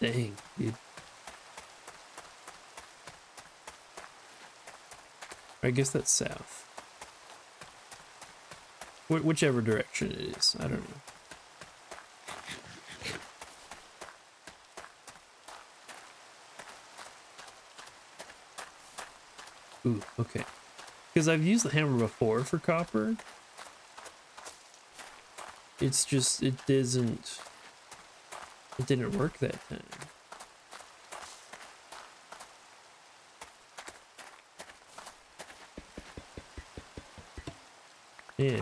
Dang, dude. I guess that's south. Whichever direction it is, I don't know. Ooh, okay. Because I've used the hammer before for copper. It's just, it didn't work that time. Yeah.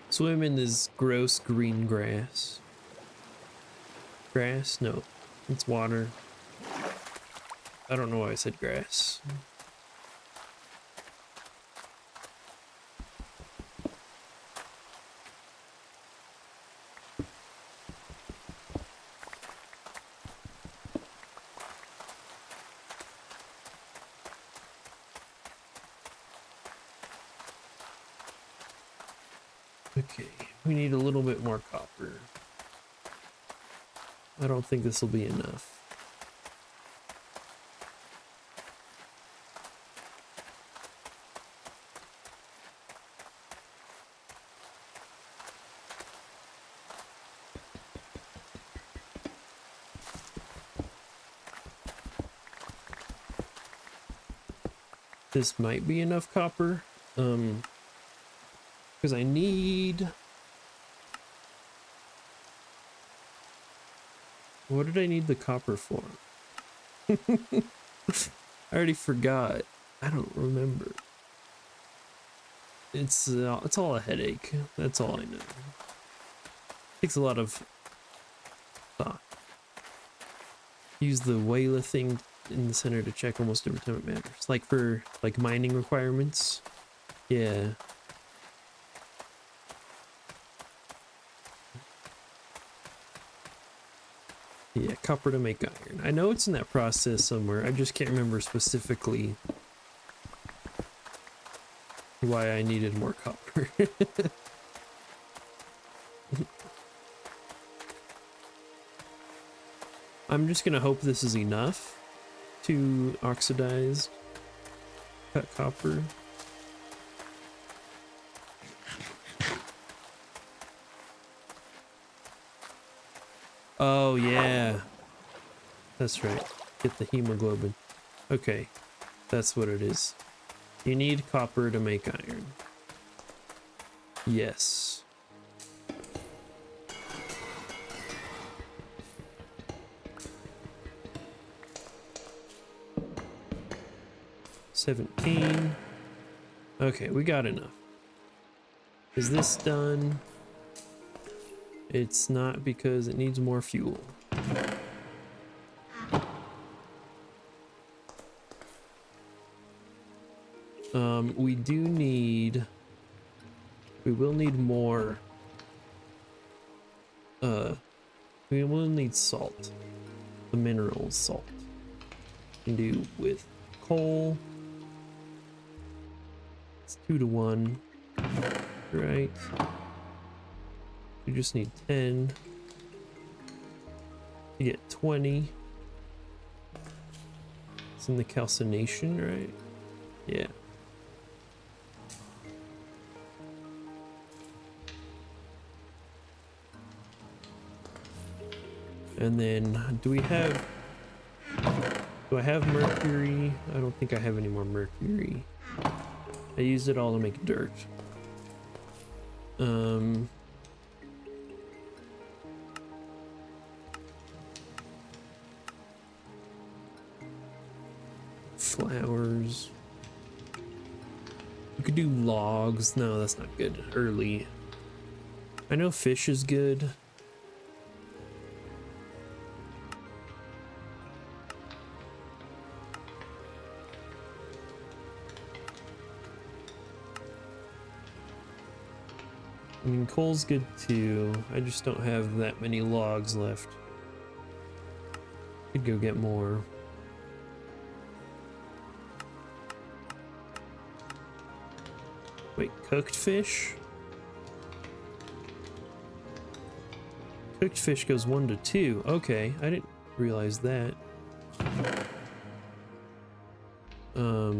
Swim in this gross green grass. Grass? No, it's water. I don't know why I said grass. Okay, we need a little bit more copper. I don't think this will be enough. This might be enough copper. Because I need... What did I need the copper for? I already forgot. I don't remember. It's all a headache. That's all I know. Takes a lot of thought. Use the Wayla thing in the center to check almost every time it matters. Like for like mining requirements. Yeah. Yeah, copper to make iron. I know it's in that process somewhere. I just can't remember specifically why I needed more copper. I'm just gonna hope this is enough to oxidize cut copper. Oh yeah, that's right. Get the hemoglobin. Okay, that's what it is. You need copper to make iron. Yes. $17. Okay, we got enough. Is this done? It's not because it needs more fuel. We will need more. We will need salt. The mineral salt. Can do with coal. It's 2 to 1. Right. We just need 10 to get 20. It's in the calcination, right? Yeah. And then do I have mercury? I don't think I have any more mercury. I used it all to make dirt. Flowers. We could do logs. No, that's not good. Early. I know fish is good. I mean, coal's good too. I just don't have that many logs left. Could go get more. Wait, cooked fish? Cooked fish goes 1 to 2. Okay, I didn't realize that. I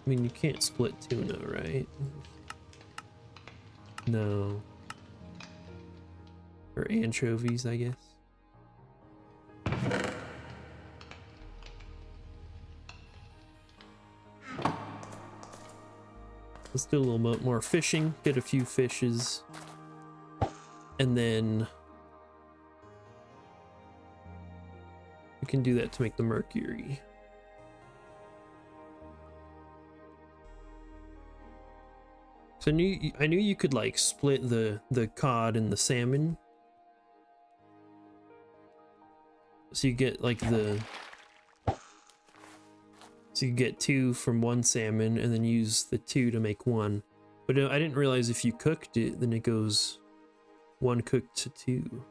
mean, you can't split tuna, right? No. Or anchovies, I guess. Let's do a little bit more fishing, get a few fishes, and then we can do that to make the mercury. So I knew you could like split the cod and the salmon. So you get like so you get 2 from one salmon and then use the 2 to make 1. But I didn't realize if you cooked it, then it goes 1 cooked to 2.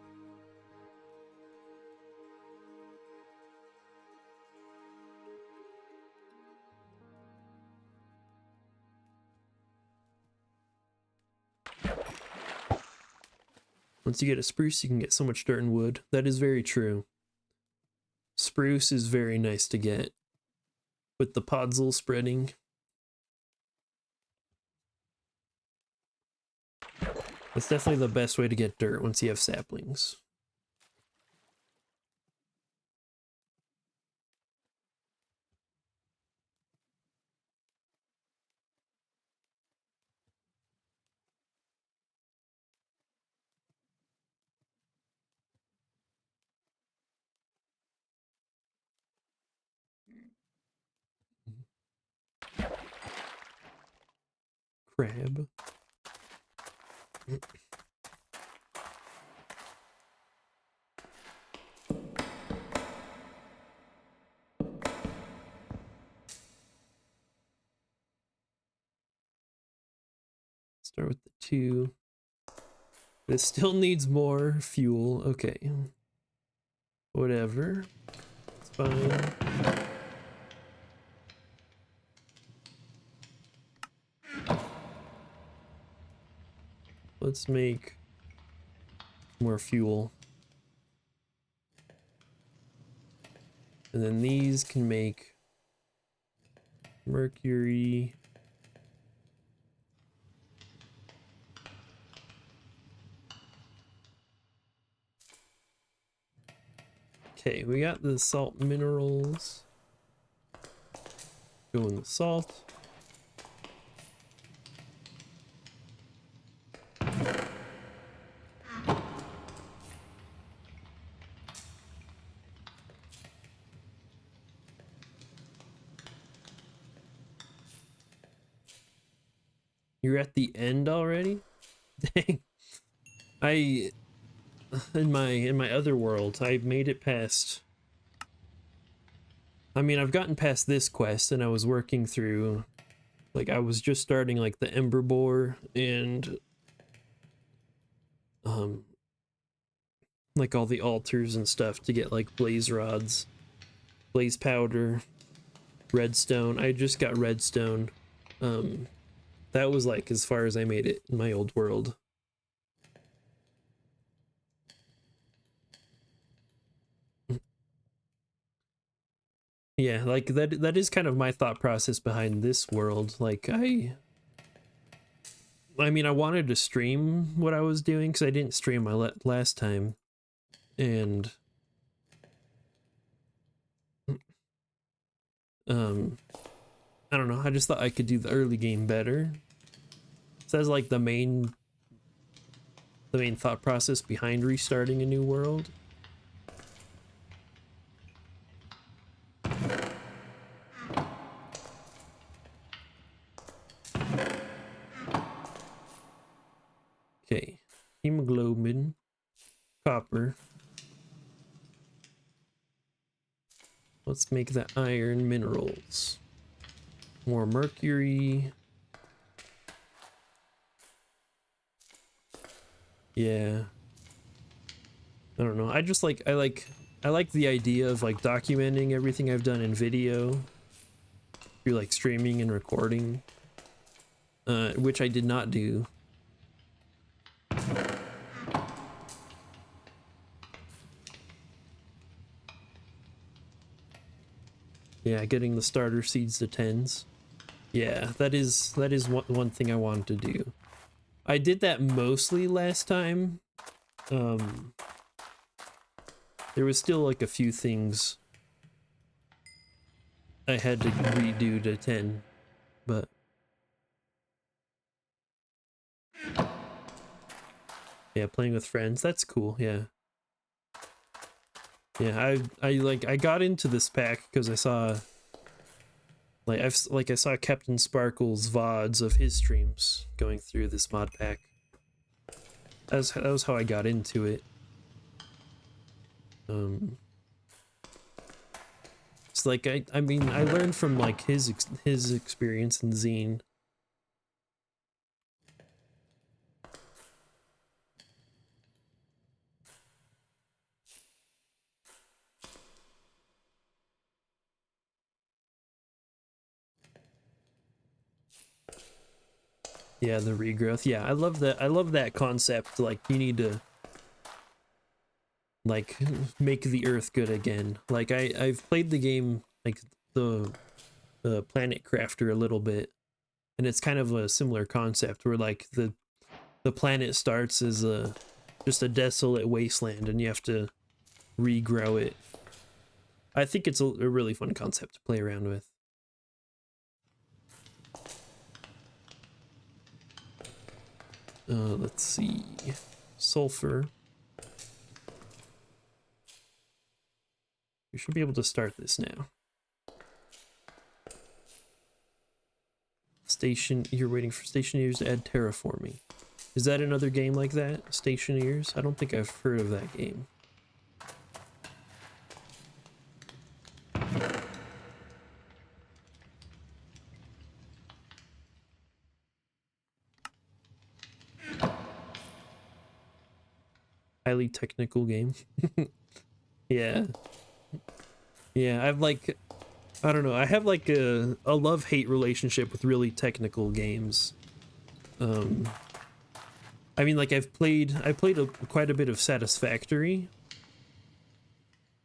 Once you get a spruce, you can get so much dirt and wood. That is very true. Spruce is very nice to get with the podzol spreading. That's definitely the best way to get dirt once you have saplings. Crab. Start with the 2. This still needs more fuel. Okay. Whatever. It's fine. Let's make more fuel. And then these can make mercury. Okay, we got the salt minerals. Go in the salt. You're at the end already? Dang. I in my other world, I made it past. I mean, I've gotten past this quest and I was working through, like, I was just starting like the Ember Boar and like all the altars and stuff to get like blaze rods, blaze powder, redstone. I just got redstone. That was like as far as I made it in my old world. Yeah, like that is kind of my thought process behind this world. Like I mean, I wanted to stream what I was doing because I didn't stream my last time, and I don't know. I just thought I could do the early game better. So that's like the main thought process behind restarting a new world. Okay, hemoglobin, copper. Let's make the iron minerals. More mercury. Yeah. I don't know. I like the idea of like documenting everything I've done in video through like streaming and recording, which I did not do. Yeah, getting the starter seeds to 10s. Yeah, that is one thing I wanted to do. I did that mostly last time. There was still like a few things I had to redo to 10, but yeah, playing with friends, that's cool. Yeah. Yeah, I got into this pack because I saw I saw Captain Sparkle's VODs of his streams going through this mod pack. That was how I got into it. It's like I mean I learned from like his experience in Zine. Yeah, the regrowth. Yeah, I love that. I love that concept. Like you need to like make the earth good again. Like I've played the game like the Planet Crafter a little bit, and it's kind of a similar concept where like the planet starts as just a desolate wasteland and you have to regrow it. I think it's a really fun concept to play around with. Let's see. Sulfur. We should be able to start this now. You're waiting for Stationeers to add terraforming. Is that another game like that? Stationeers? I don't think I've heard of that game. Highly technical game. Yeah. Yeah, I've like, I don't know, I have like a love-hate relationship with really technical games. I mean, like I played quite a bit of Satisfactory,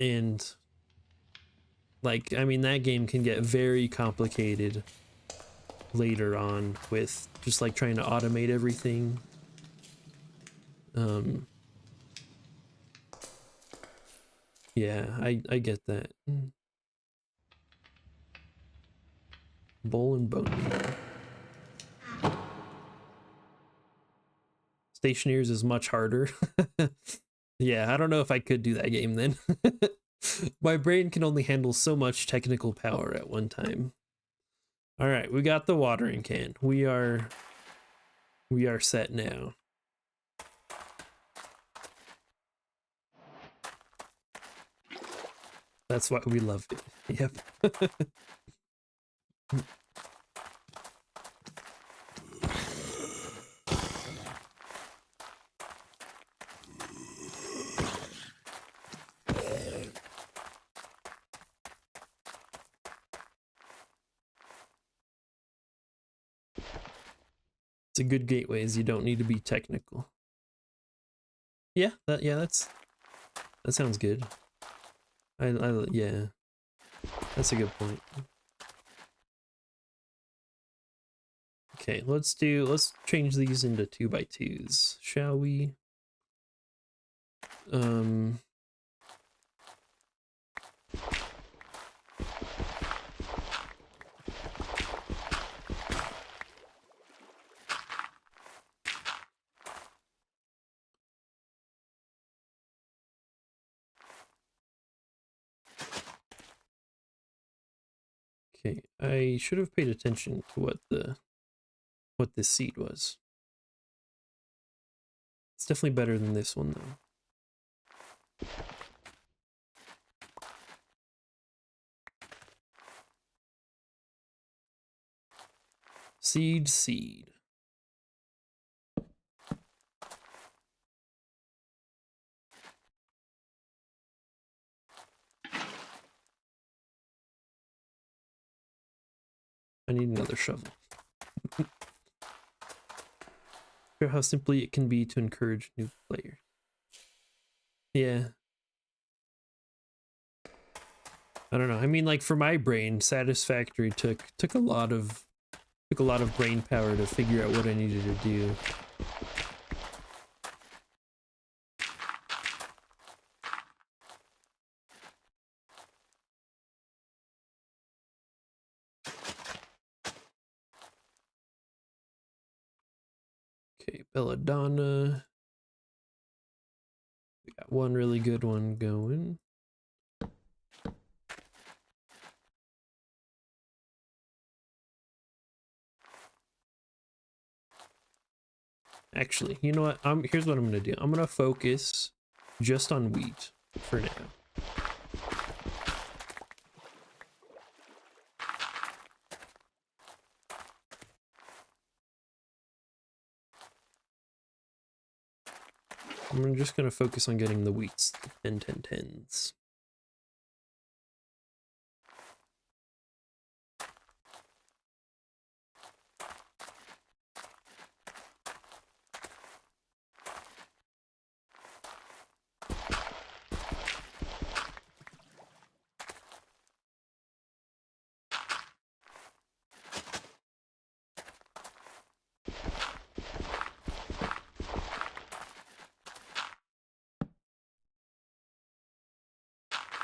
and like, I mean, that game can get very complicated later on with just like trying to automate everything. Yeah, I get that. Bowl and bone meal. Stationeers is much harder. Yeah, I don't know if I could do that game then. My brain can only handle so much technical power at one time. All right, we got the watering can. We are We are set now. That's why we love it. Yep. It's a good gateway, as you don't need to be technical. Yeah, that sounds good. Yeah, that's a good point. Okay, let's change these into 2x2s, shall we? Okay, I should have paid attention to what this seed was. It's definitely better than this one though. Seed. I need another shovel. Show how simply it can be to encourage new players. Yeah. I don't know. I mean, like for my brain, Satisfactory took a lot of brain power to figure out what I needed to do. Okay, Belladonna. We got one really good one going. Actually, you know what? Here's what I'm gonna do. I'm gonna focus just on wheat for now. I'm just gonna focus on getting the wheats, 10-10-10s.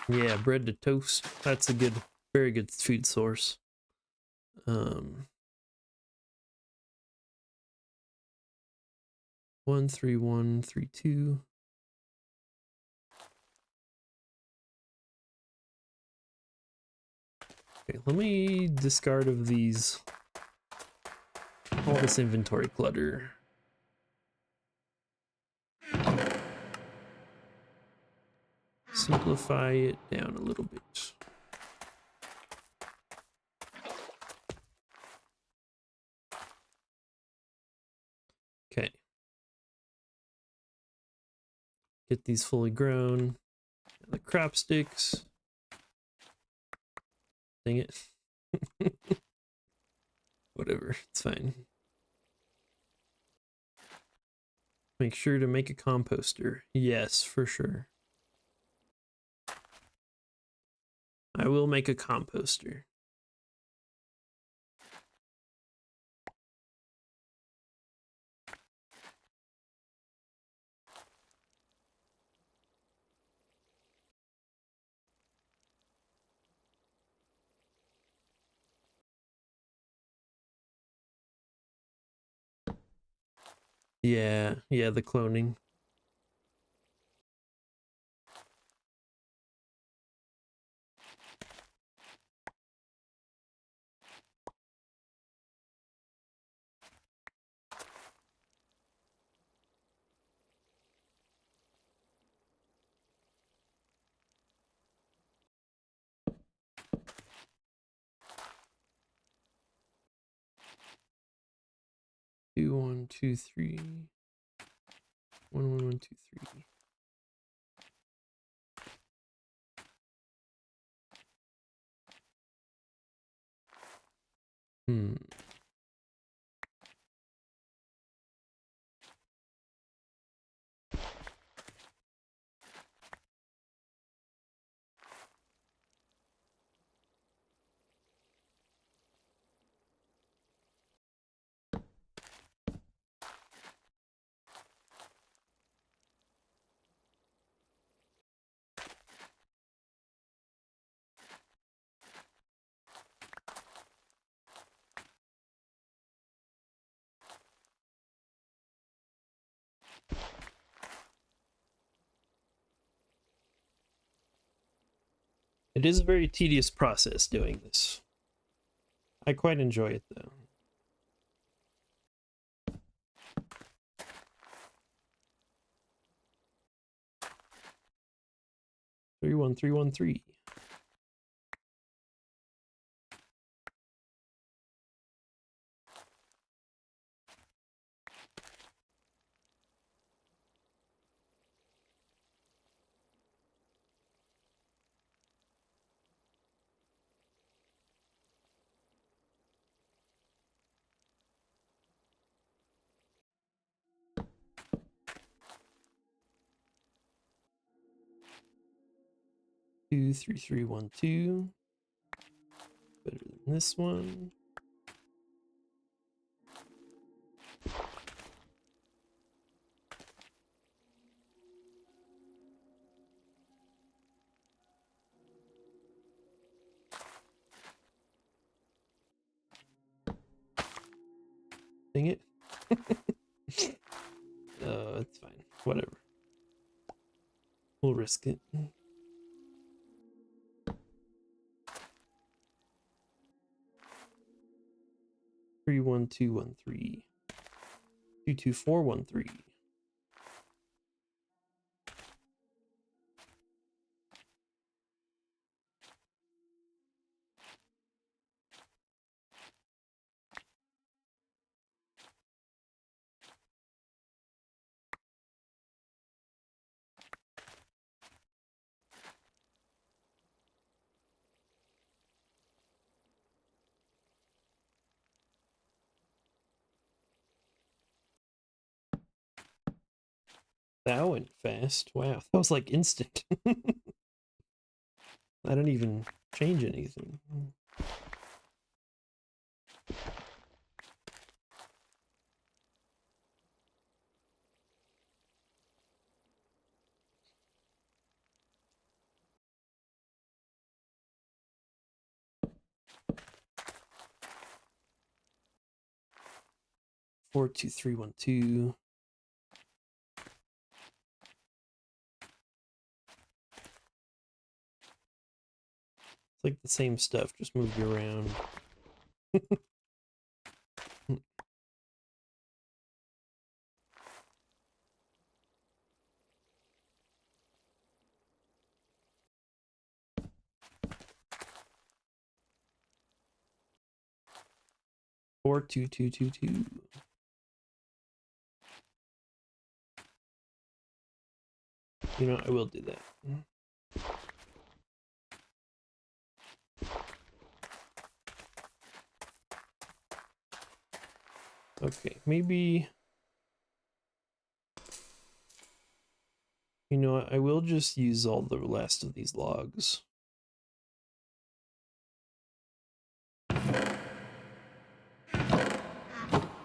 Yeah, bread to toast. That's a very good food source. 13132. Okay, let me discard of these all this inventory clutter. Simplify it down a little bit. Okay. Get these fully grown. The crop sticks. Dang it. Whatever, it's fine. Make sure to make a composter. Yes, for sure. I will make a composter. Yeah, the cloning. 2, 3. 1, 1, 1, 2, 3. Hmm. It is a very tedious process doing this. I quite enjoy it though. Three, 1, 3, 1, 3. Two, 3, 3, 1, 2. Better than this one. Dang it. It's fine. Whatever. We'll risk it. 3, 1, 2, 1, 3. 2, 2, 4, 1, 3. That went fast. Wow, that was like instant. I didn't even change anything. 4, 2, 3, 1, 2. It's like the same stuff, just moved around. 4, 2, 2, 2, 2. You know, I will do that. Okay, maybe... You know what, I will just use all the last of these logs.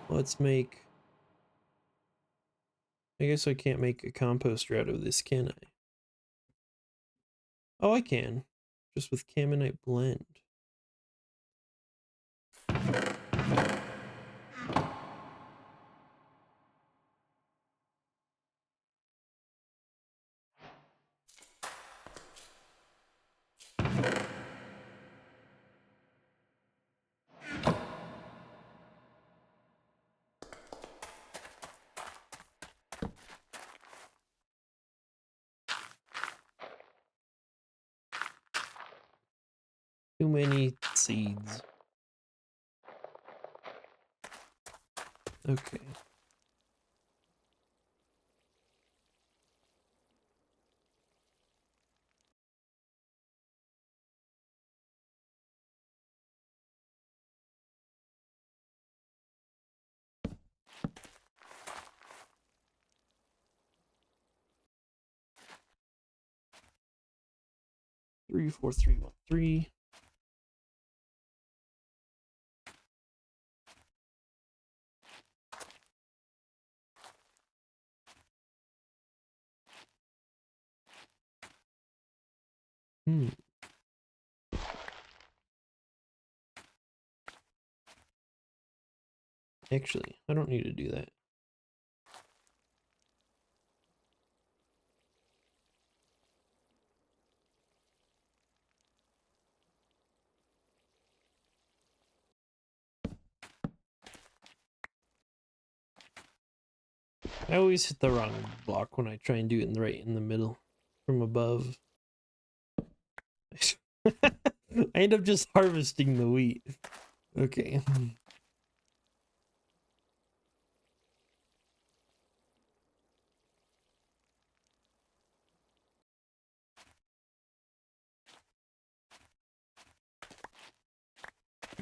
Let's make... I guess I can't make a composter out of this, can I? Oh, I can. Just with Caminite blend. Too many seeds. Okay. 34313. Actually, I don't need to do that. I always hit the wrong block when I try and do it right in the middle from above. I end up just harvesting the wheat. Okay.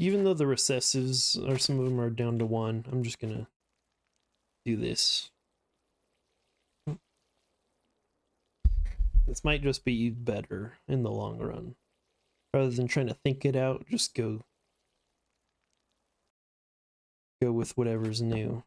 Even though the recessives or some of them are down to 1, I'm just gonna do this. This might just be better in the long run. Rather than trying to think it out, just go with whatever's new.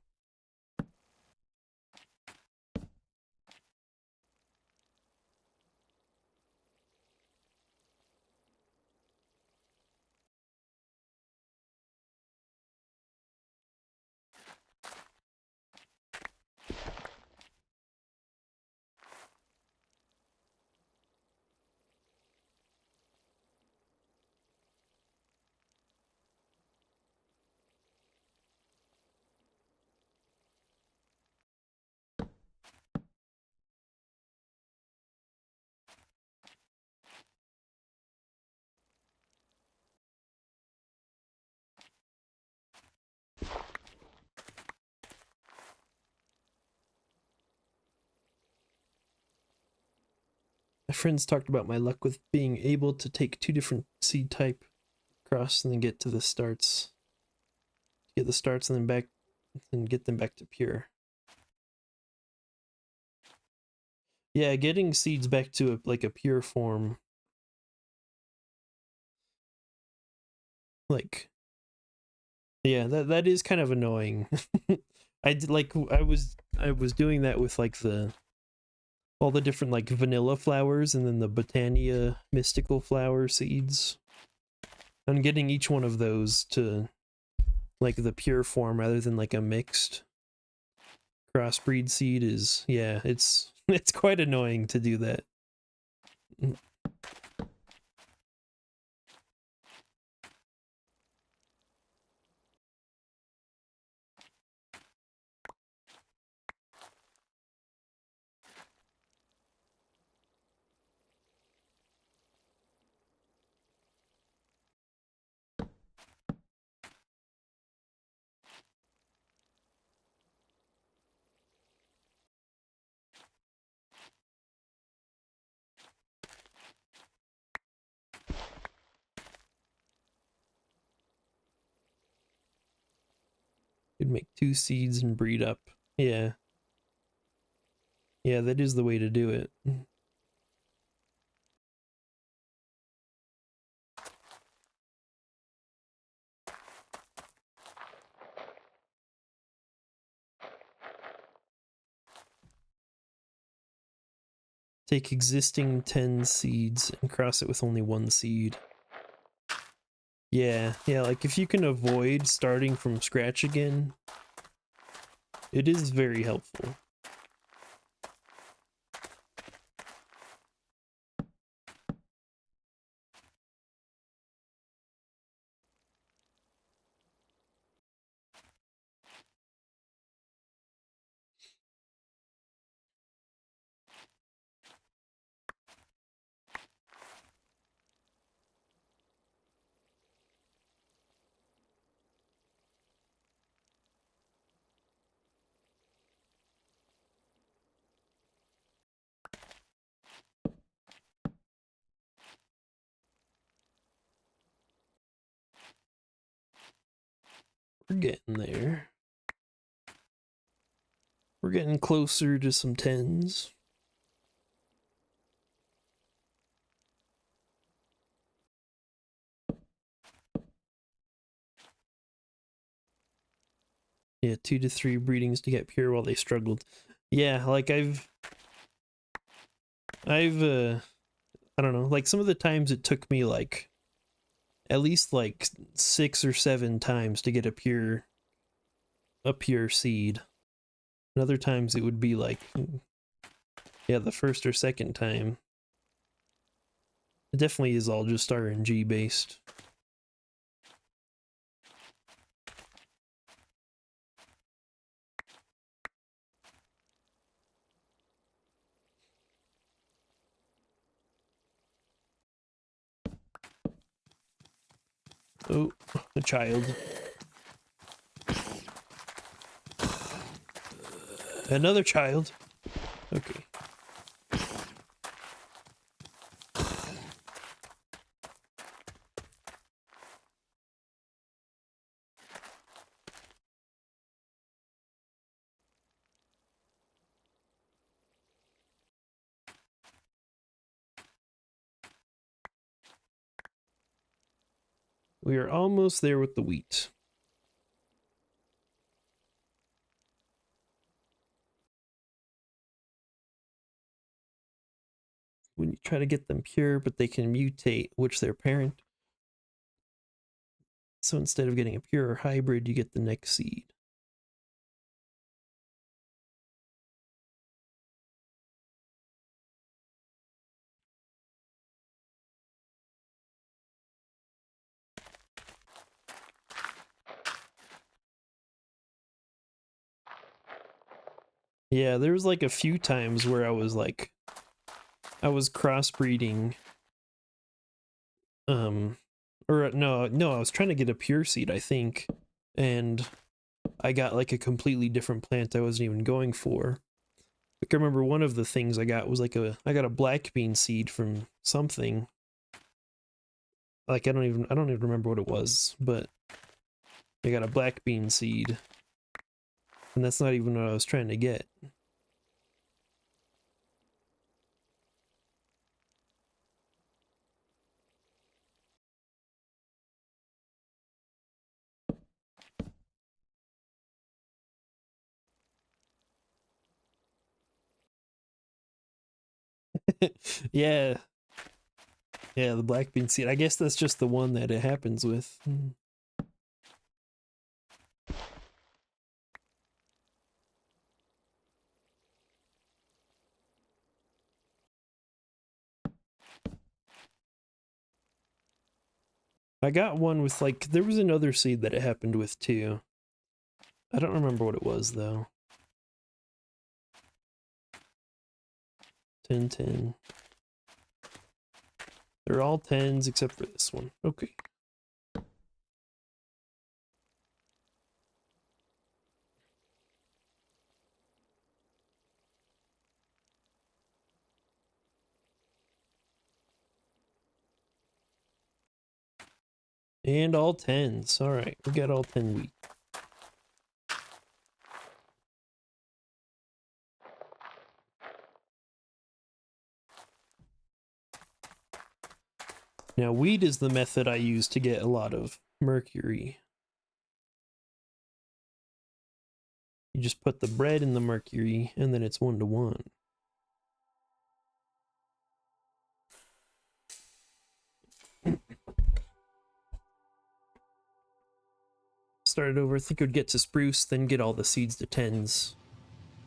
My friends talked about my luck with being able to take 2 different seed type cross and then get to the starts. Get the starts and then back and get them back to pure. Yeah, getting seeds back to like a pure form. Like, yeah, that is kind of annoying. I was doing that with like all the different like vanilla flowers and then the Botania mystical flower seeds. I'm getting each one of those to like the pure form rather than like a mixed crossbreed seed is, yeah, it's it's quite annoying to do that. Could make 2 seeds and breed up. Yeah. Yeah, that is the way to do it. Take existing 10 seeds and cross it with only 1 seed. Yeah, like if you can avoid starting from scratch again, it is very helpful. We're getting there. We're getting closer to some 10s. Yeah, 2 to 3 breedings to get pure while they struggled. Yeah, like I've I don't know, like some of the times it took me like at least like 6 or 7 times to get a pure seed. And other times it would be like, yeah, the first or second time. It definitely is all just RNG based. Oh, a child. Another child. Okay. We are almost there with the wheat. When you try to get them pure, but they can mutate which their parent. So instead of getting a pure or hybrid, you get the next seed. Yeah, there was like a few times where I was crossbreeding, or no, I was trying to get a pure seed, I think, and I got like a completely different plant I wasn't even going for. Like I remember one of the things I got was I got a black bean seed from something. Like I don't even remember what it was, but I got a black bean seed. And that's not even what I was trying to get. Yeah. Yeah, the black bean seed. I guess that's just the one that it happens with. I got one with like, there was another seed that it happened with too. I don't remember what it was though. 10, 10. They're all 10s except for this one. Okay. And all 10s. All right, we got all 10 wheat. Now, wheat is the method I use to get a lot of mercury. You just put the bread in the mercury, and then it's 1-to-1. Started over, I think it would get to spruce, then get all the seeds to 10s,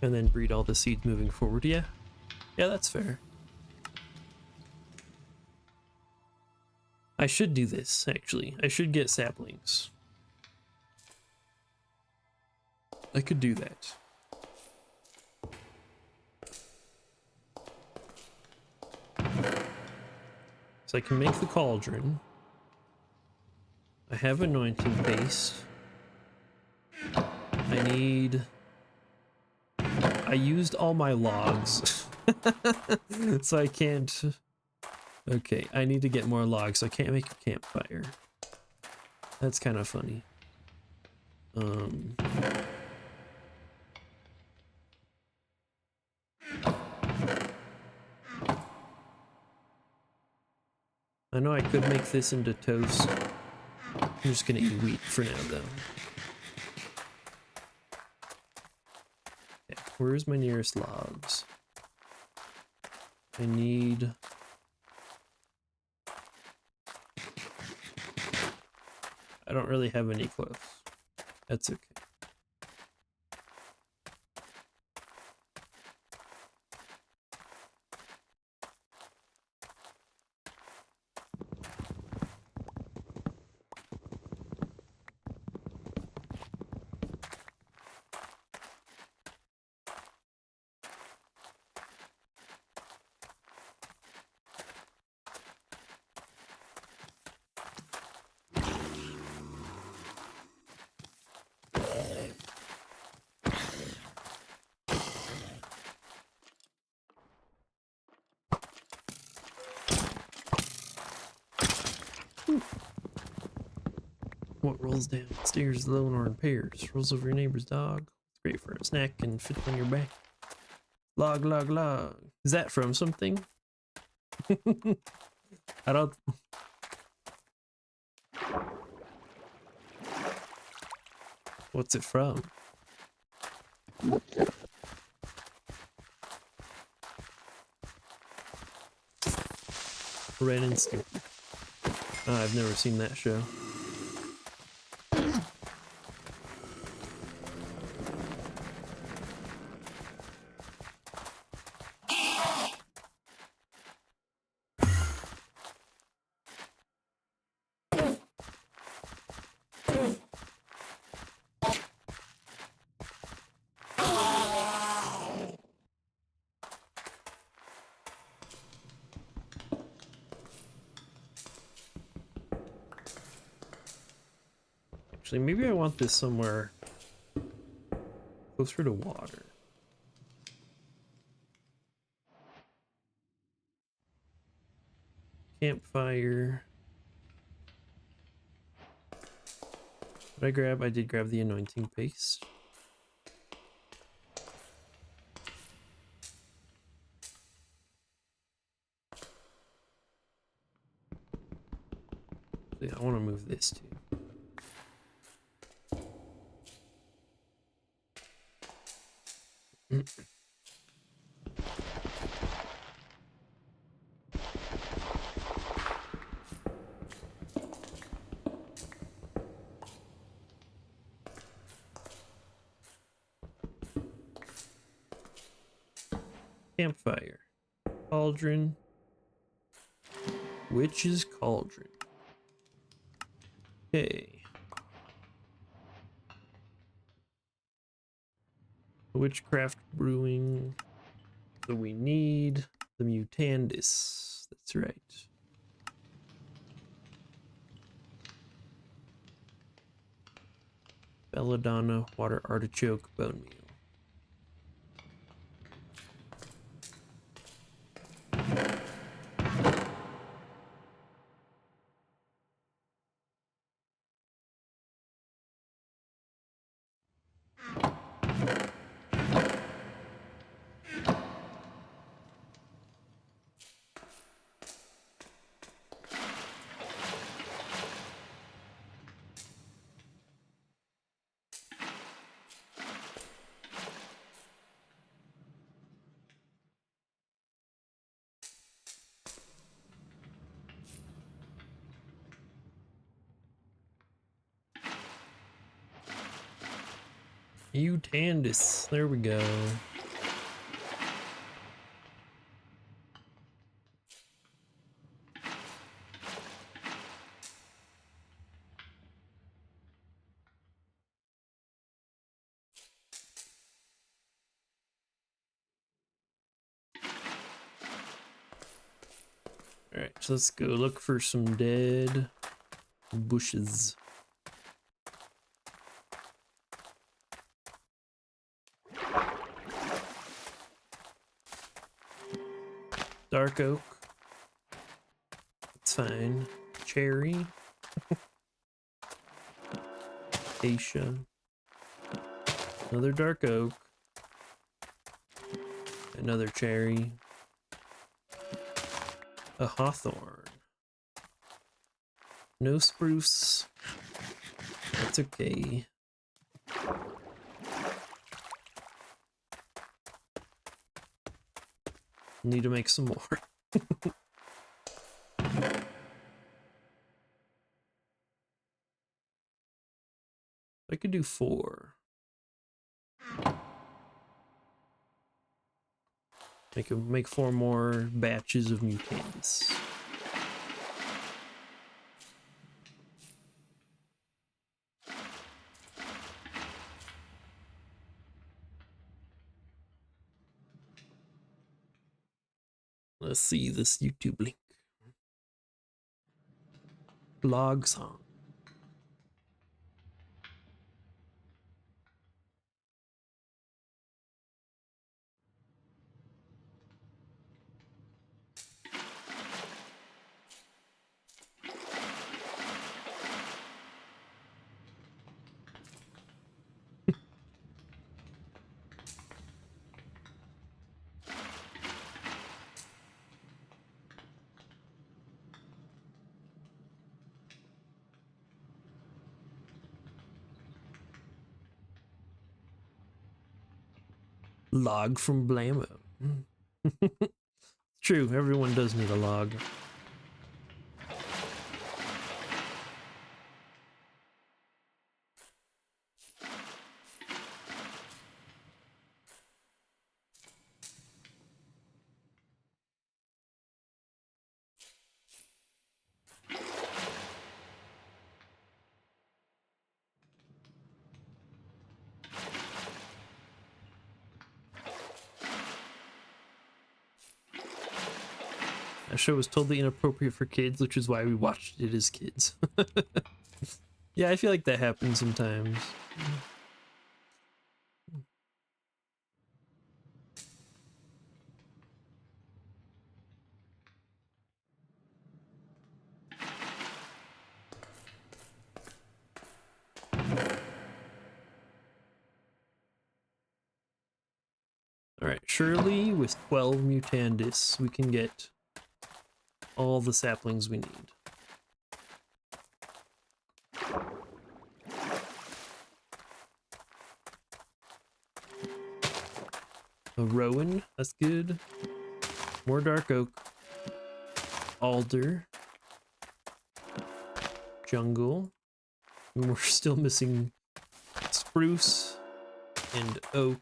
and then breed all the seeds moving forward. Yeah, that's fair. I should do this, actually. I should get saplings. I could do that. So I can make the cauldron. I have anointing base. I used all my logs. So I can't... Okay, I need to get more logs, so I can't make a campfire. That's kind of funny. I know I could make this into toast. I'm just gonna eat wheat for now, though. Where's my nearest logs? I need... I don't really have any close. That's okay. What rolls downstairs alone or in pairs? Rolls over your neighbor's dog. It's great for a snack and fits on your back. Log, log, log. Is that from something? I don't... What's it from? Ren and Stimpy. Oh, I've never seen that show. Actually, maybe I want this somewhere closer to water. Campfire. What I grab? I did grab the anointing paste. I want to move this too. Campfire. Cauldron. Witch's cauldron. Okay. Witchcraft brewing. So we need the Mutandis. That's right. Belladonna, water artichoke, bone meal. Mutandis. There we go. Alright, so let's go look for some dead bushes. Dark oak. It's fine. Cherry. Acacia. Another dark oak. Another cherry. A hawthorn. No spruce. That's okay. Need to make some more. I could do 4. Make 4 more batches of mutants. Let's see this YouTube link. Blog song. Log from Blammo. True, everyone does need a log. That show was totally inappropriate for kids, which is why we watched it as kids. Yeah, I feel like that happens sometimes. Alright, surely with 12 mutandis, we can get all the saplings we need. A rowan, that's good. More dark oak. Alder. Jungle. And we're still missing spruce and oak.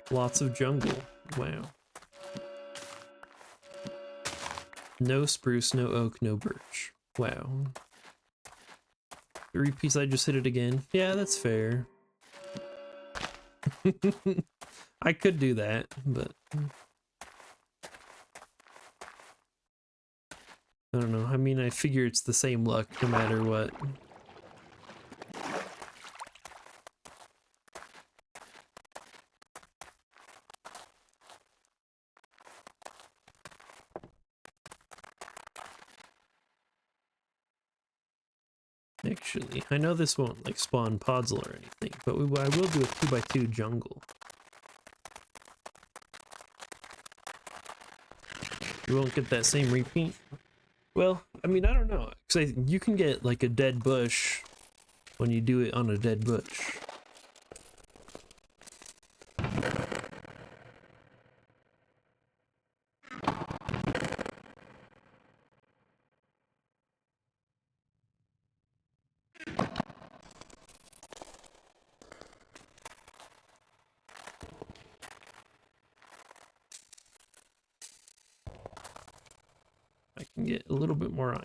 Lots of jungle. Wow. No spruce, no oak, no birch. Wow. 3-piece, I just hit it again. Yeah, that's fair. I could do that, but I don't know. I mean, I figure it's the same luck no matter what. Actually, I know this won't like spawn podzol or anything, but I will do a 2x2 jungle. You won't get that same repeat? Well, I mean, I don't know. Because you can get like a dead bush when you do it on a dead bush. I can get a little bit more iron.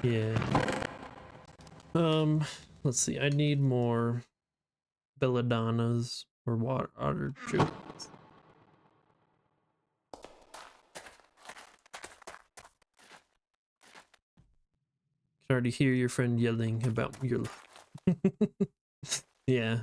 Yeah. Let's see. I need more belladonnas or water juice. Can already hear your friend yelling about your luck. Yeah.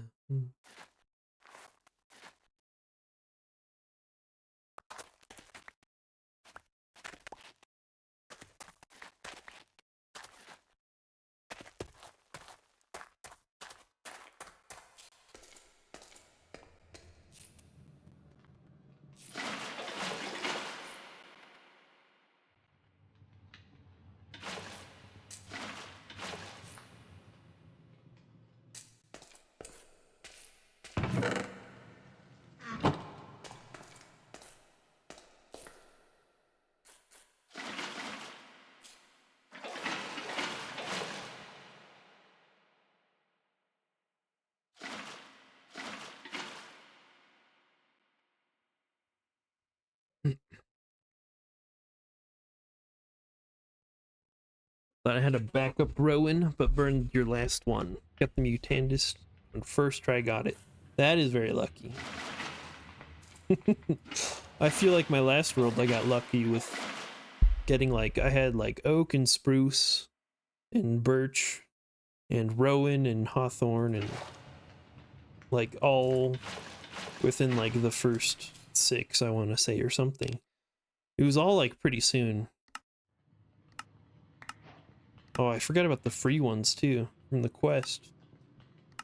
Thought I had a backup Rowan, but burned your last one. Got the Mutandis on first try, got it. That is very lucky. I feel like my last world I got lucky with getting like, I had like oak and spruce and birch and rowan and hawthorn and like all within like the first 6, I want to say, or something. It was all like pretty soon. Oh, I forgot about the free ones too from the quest.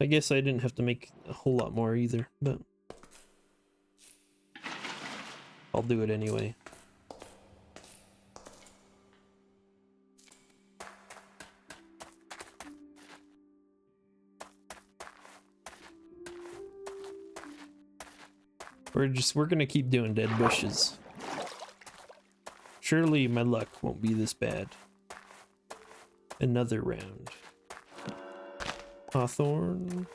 I guess I didn't have to make a whole lot more either, but I'll do it anyway. We're gonna keep doing dead bushes. Surely my luck won't be this bad. Another round. Hawthorn.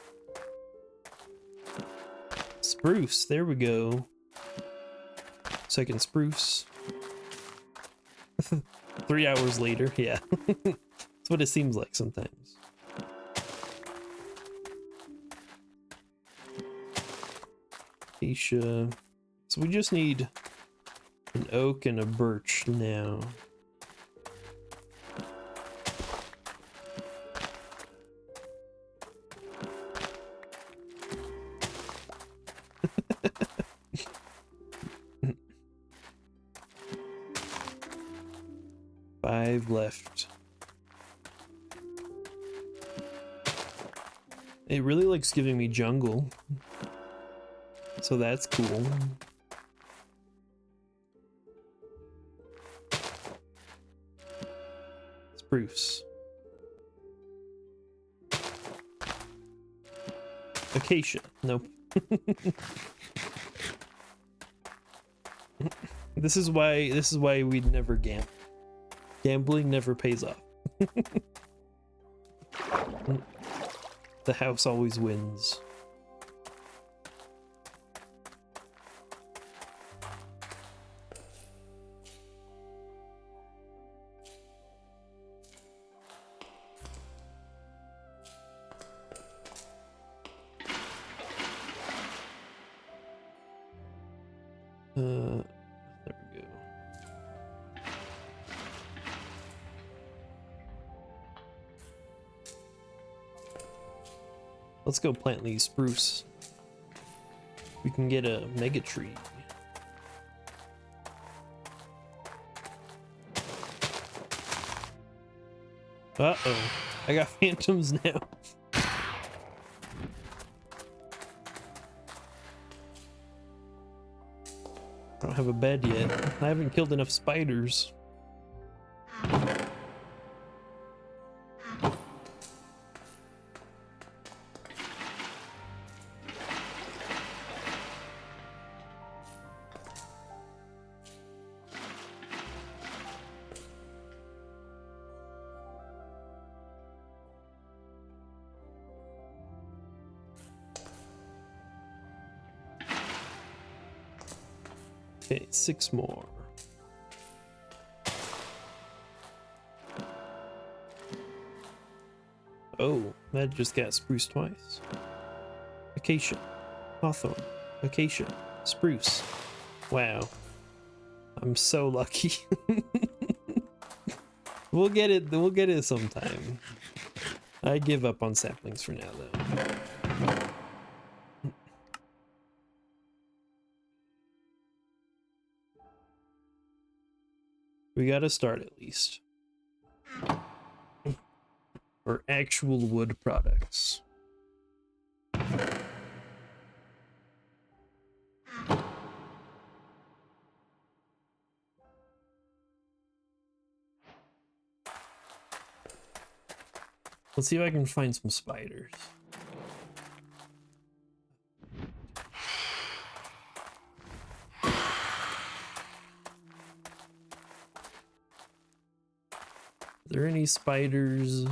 Spruce, there we go. Second spruce. 3 hours later, yeah. That's what it seems like sometimes. Acacia. So we just need an oak and a birch now. Five left. It really likes giving me jungle. So that's cool. Spruce. Acacia. Nope. This is why we'd never gamble. Gambling never pays off. The house always wins. There we go. Let's go plant these spruce. We can get a mega tree. Uh-oh. I got phantoms now. I don't have a bed yet. I haven't killed enough spiders. Okay, 6 more. Oh, that just got spruce twice. Acacia, hawthorn, acacia, spruce. Wow. I'm so lucky. We'll get it sometime. I give up on saplings for now though. We gotta start at least. Or actual wood products. Let's see if I can find some spiders. Are there any spiders?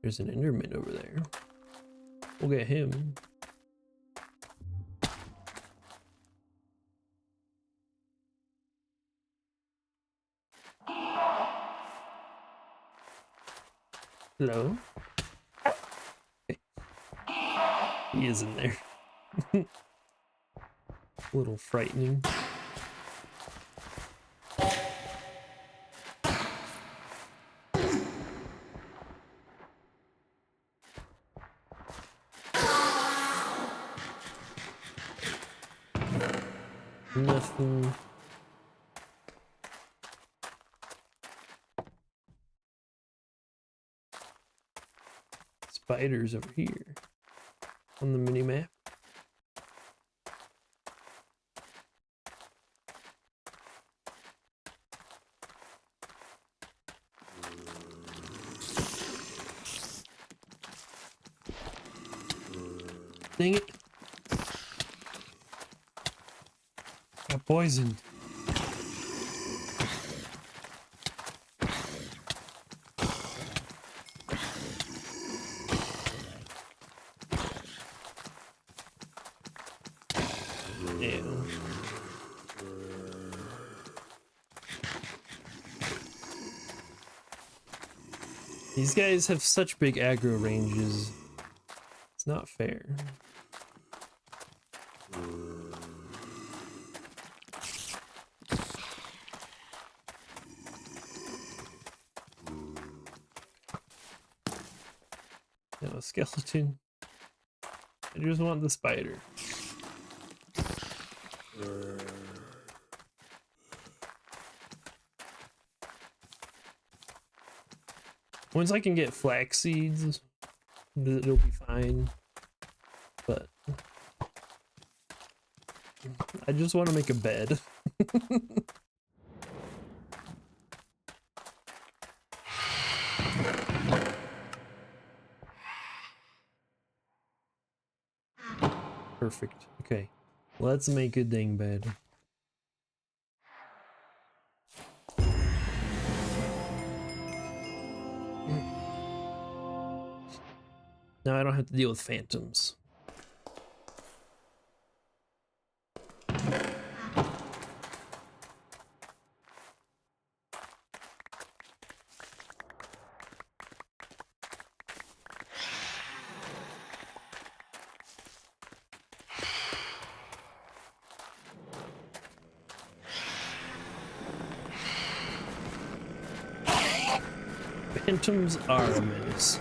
There's an Enderman over there. We'll get him. Hello? Okay. He is in there. A little frightening. Nothing. Spiders over here on the mini map. Dang it. Got poisoned. Ew. These guys have such big aggro ranges. It's not fair. No, skeleton. I just want the spider. Once I can get flax seeds, it'll be fine. But I just want to make a bed. Perfect. Okay. Let's make a dang bed. Now I don't have to deal with phantoms. Phantoms are a menace.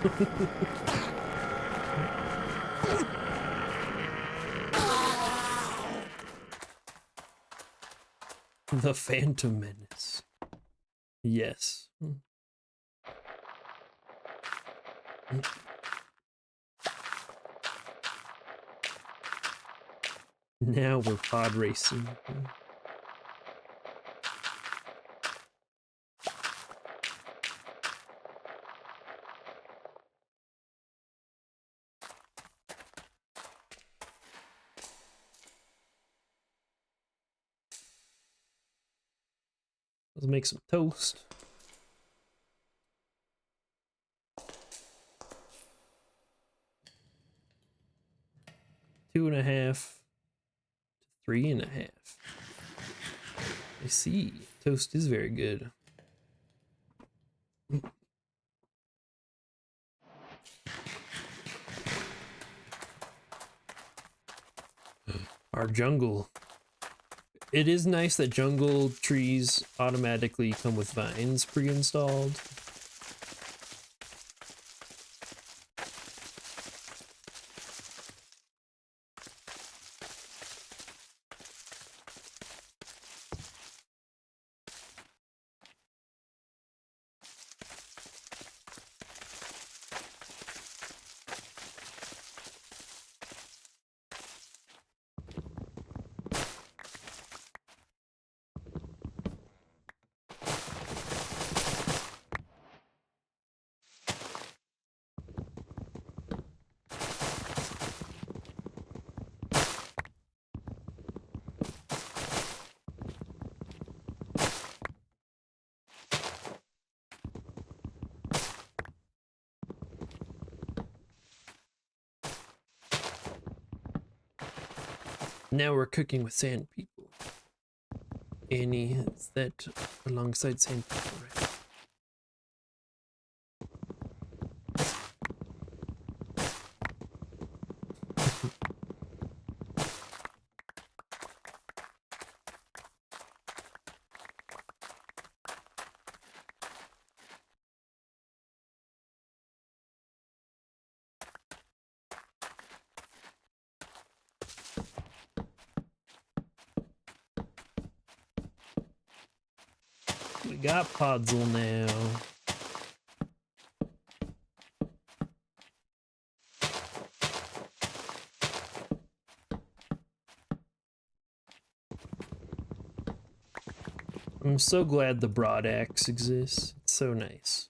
The Phantom Menace. Yes. Now we're pod racing. Let's make some toast. Two and a half to 3.5. I see. Toast is very good. Our jungle. It is nice that jungle trees automatically come with vines pre-installed. Now we're cooking with sand people. Annie, is that alongside sand people, right? We got Podzol now. I'm so glad the broad axe exists. It's so nice.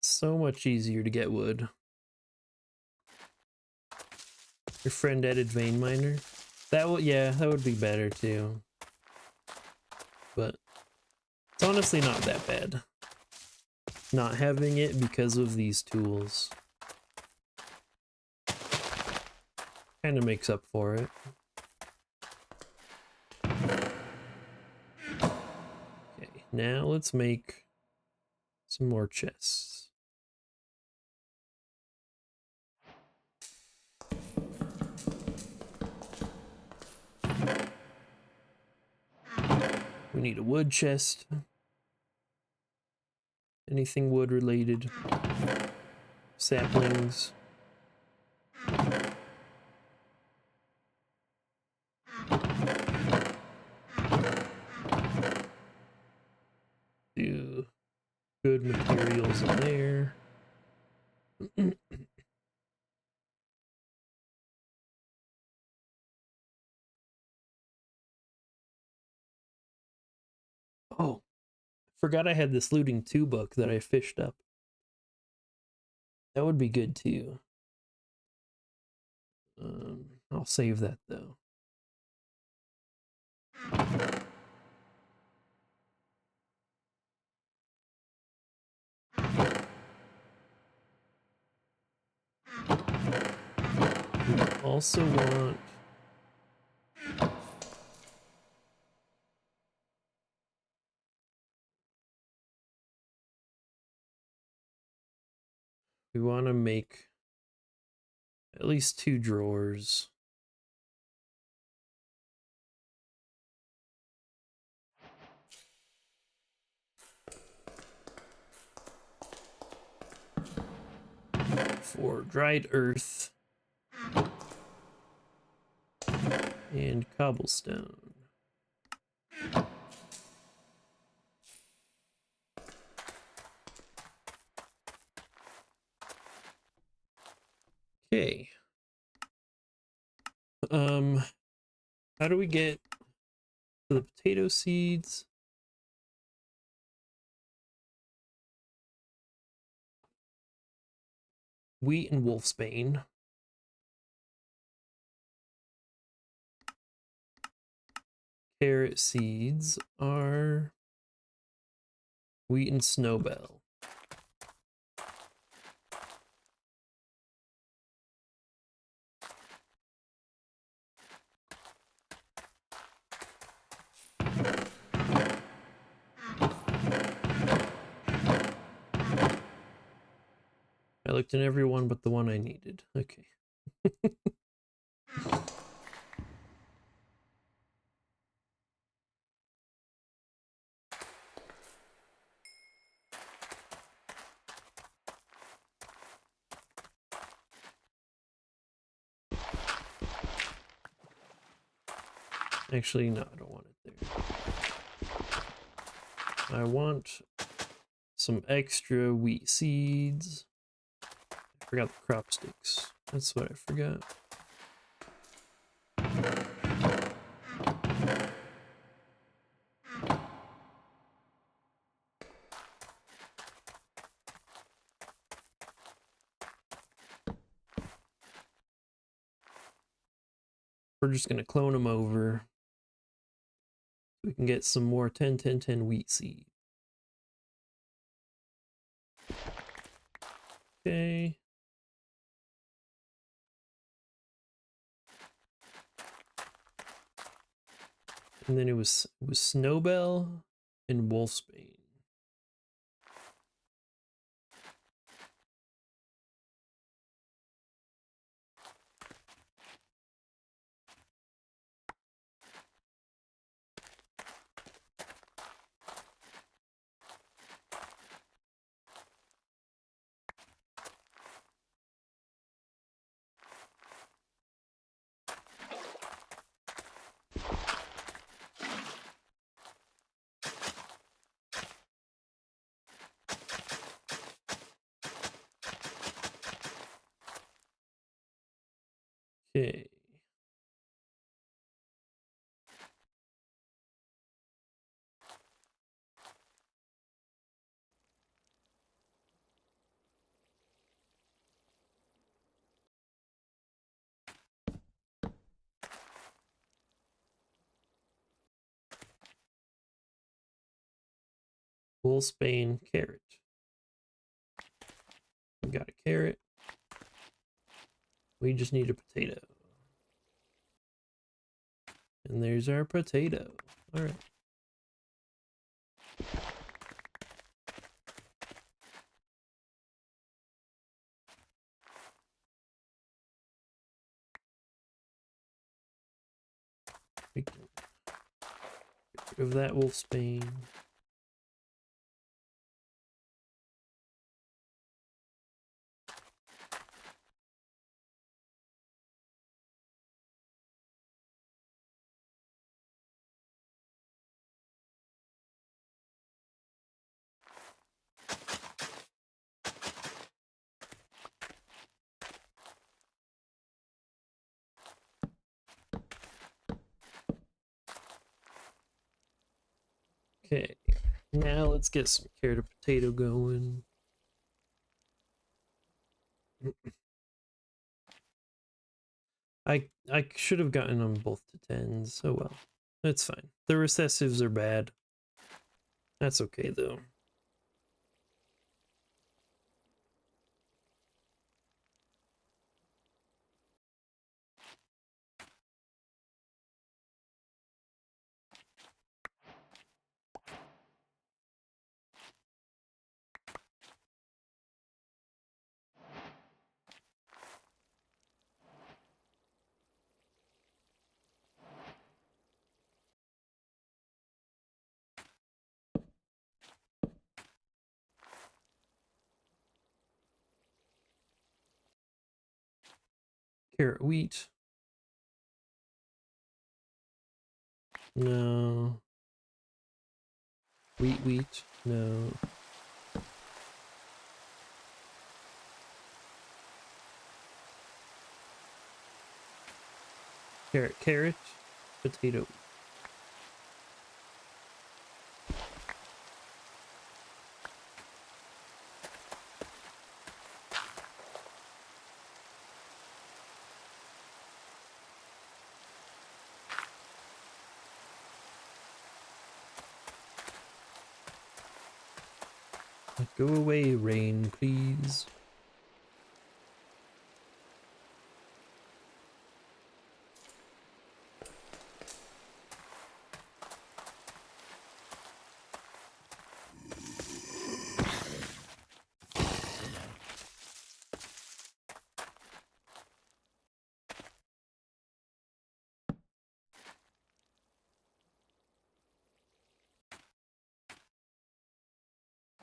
So much easier to get wood. Your friend added vein miner. That would, yeah, that would be better too. But it's honestly not that bad. Not having it because of these tools kind of makes up for it. Okay, now let's make some more chests. We need a wood chest. Anything wood related. Saplings. Do good materials in there. Oh, forgot I had this looting 2 book that I fished up. That would be good too. I'll save that though. We also want to make at least 2 drawers. For dried earth and cobblestone. Okay. How do we get to the potato seeds? Wheat and wolfsbane. Carrot seeds are wheat and snowbell. I looked in every one but the one I needed. Okay. Actually, no, I don't want it there. I want some extra wheat seeds. I forgot the crop sticks. That's what I forgot. We're just gonna clone them over. We can get some more 10-10-10 wheat seed. Okay. And then it was Snowbell and Wolfsbane. Okay. Wolfsbane, carrot. We got a carrot. We just need a potato. And there's our potato. All right. We can get rid of that Wolfsbane. Okay, now let's get some carrot or potato going. I should have gotten them both to 10s. Oh well, that's fine. The recessives are bad. That's okay though. Carrot wheat. No. Wheat. No. Carrot. Potato. Go away, rain, please.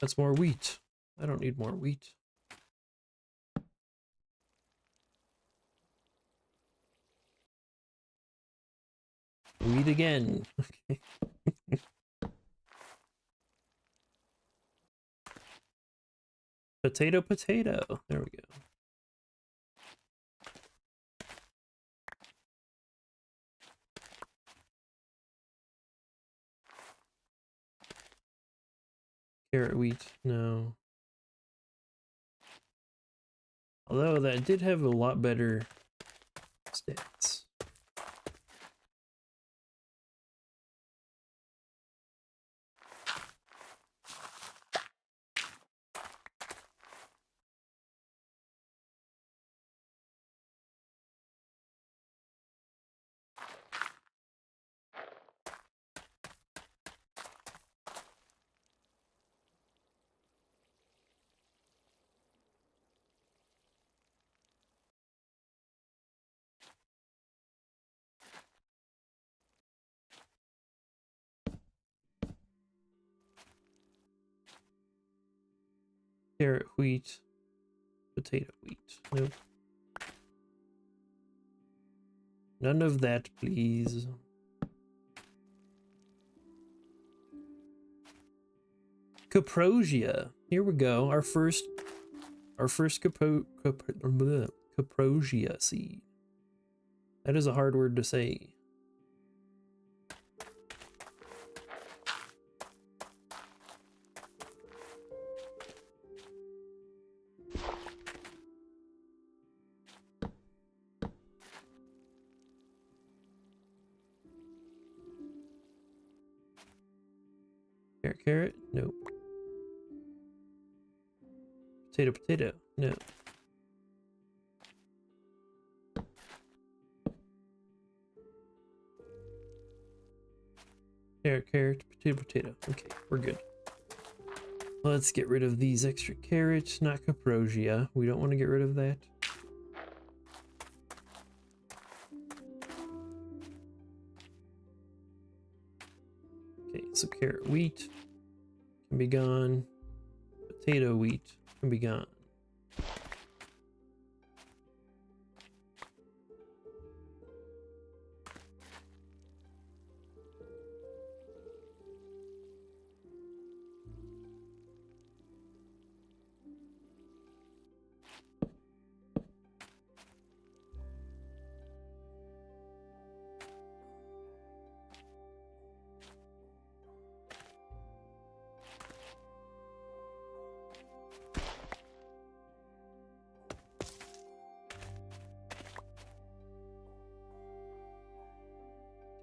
That's more wheat. I don't need more wheat. Wheat again. Okay. Potato. There we go. Carrot wheat. No. Although that did have a lot better stats. Carrot, wheat, potato, wheat. Nope. None of that, please. Caprosia. Here we go. Our first caprosia seed. That is a hard word to say. Carrot, carrot? Nope. Potato, potato? No. Carrot, carrot, potato, potato. Okay, we're good. Let's get rid of these extra carrots, not caprosia. We don't want to get rid of that. Okay, so carrot wheat can be gone. Potato wheat can be gone.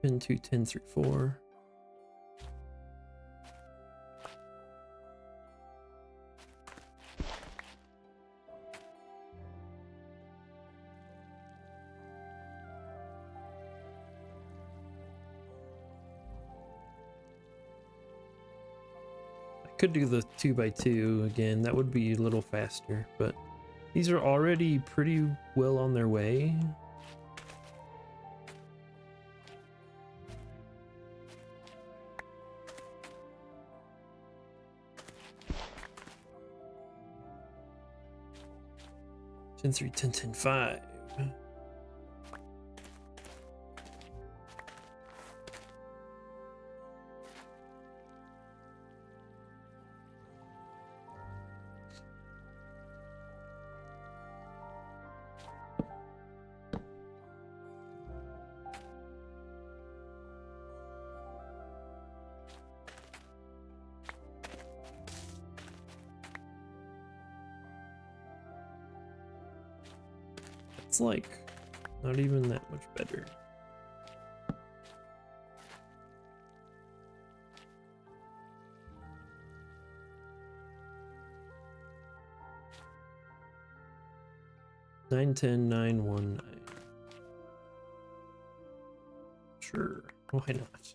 Ten, 2, 10, 3, 4. Could do the 2x2 again. That would be a little faster, but these are already pretty well on their way. Ten, 3, 10, 10, 5. It's like not even that much better. Nine, 10, 9, 1, 9. Sure, why not?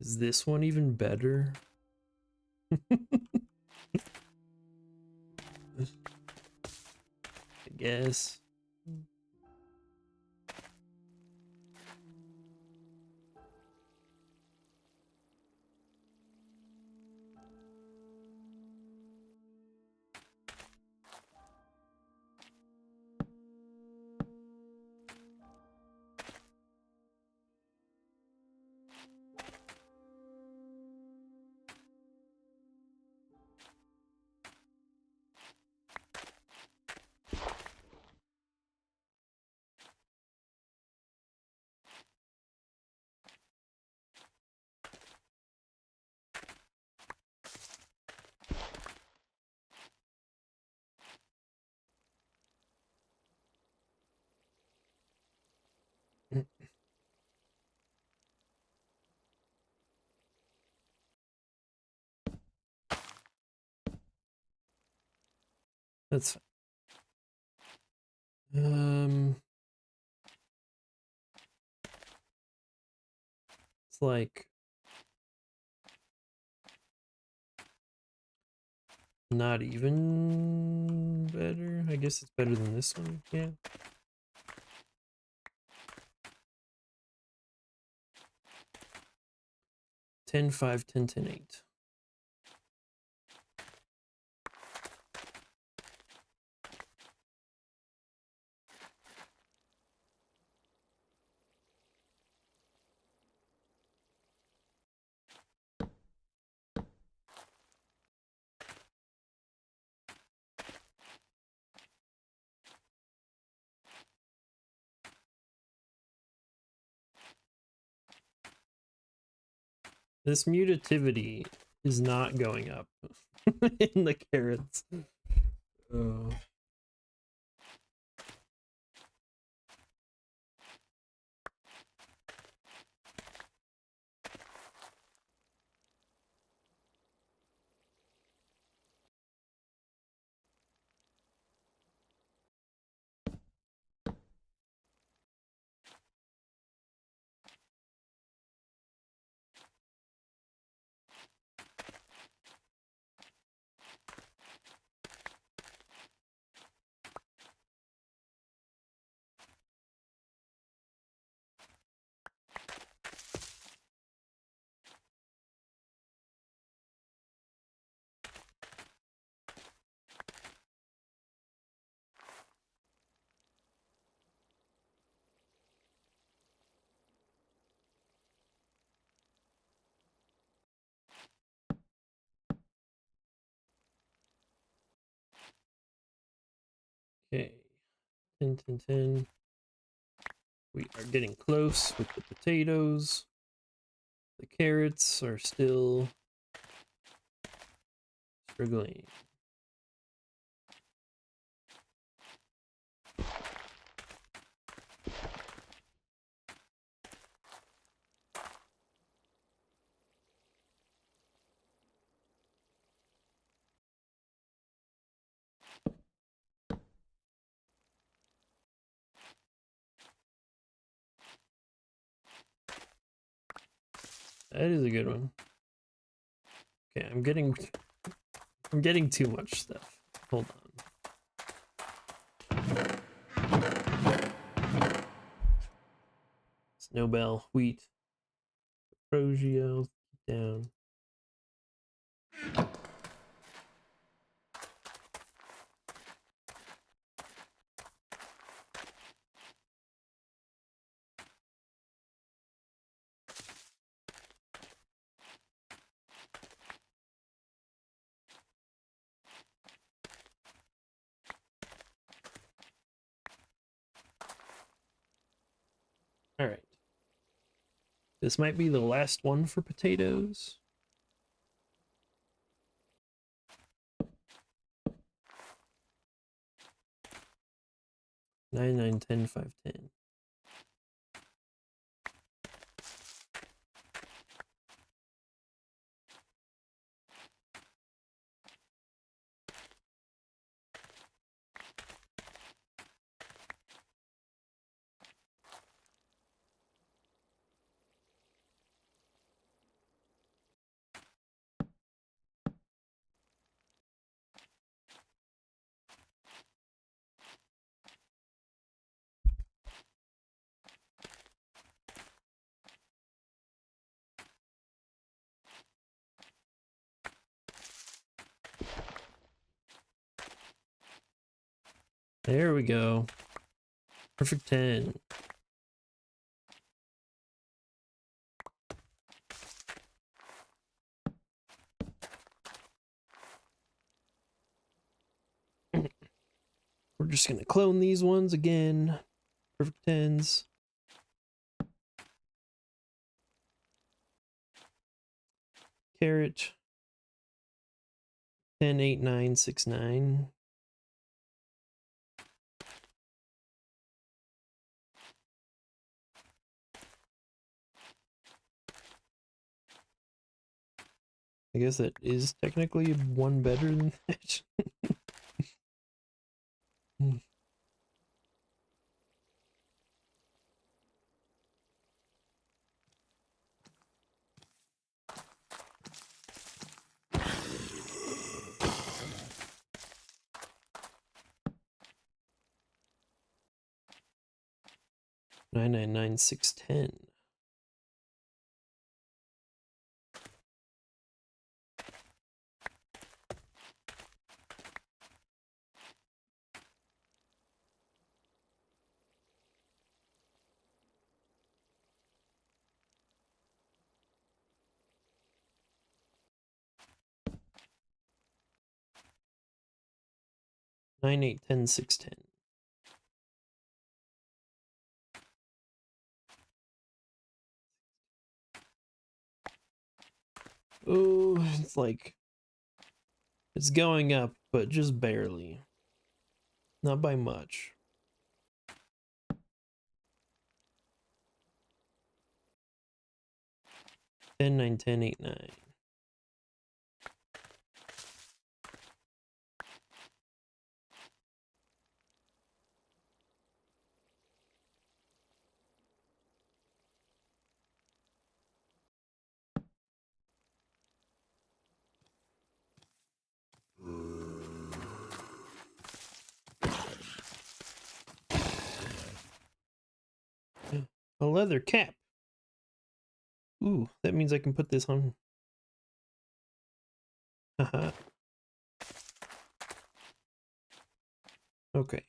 Is this one even better? I guess. That's It's like not even better. I guess it's better than this one. Yeah. 10, 5, 10, 10, 8. This mutativity is not going up in the carrots. Oh. Okay. 10, 10, 10. We are getting close with the potatoes. The carrots are still struggling. That is a good one. Okay, I'm getting too much stuff. Hold on. Snowbell, wheat, progio, down. All right. This might be the last one for potatoes. 9, 9, 10, 5, 10. There we go. Perfect 10. We're just gonna clone these ones again. Perfect 10s. Carrot. 10, 8, 9, 6, 9. I guess that is technically one better than that. 999610. Nine eight ten 610. Oh, it's like it's going up, but just barely. Not by much. 10 9 10 8 9. A leather cap. Ooh, that means I can put this on. Haha. Okay.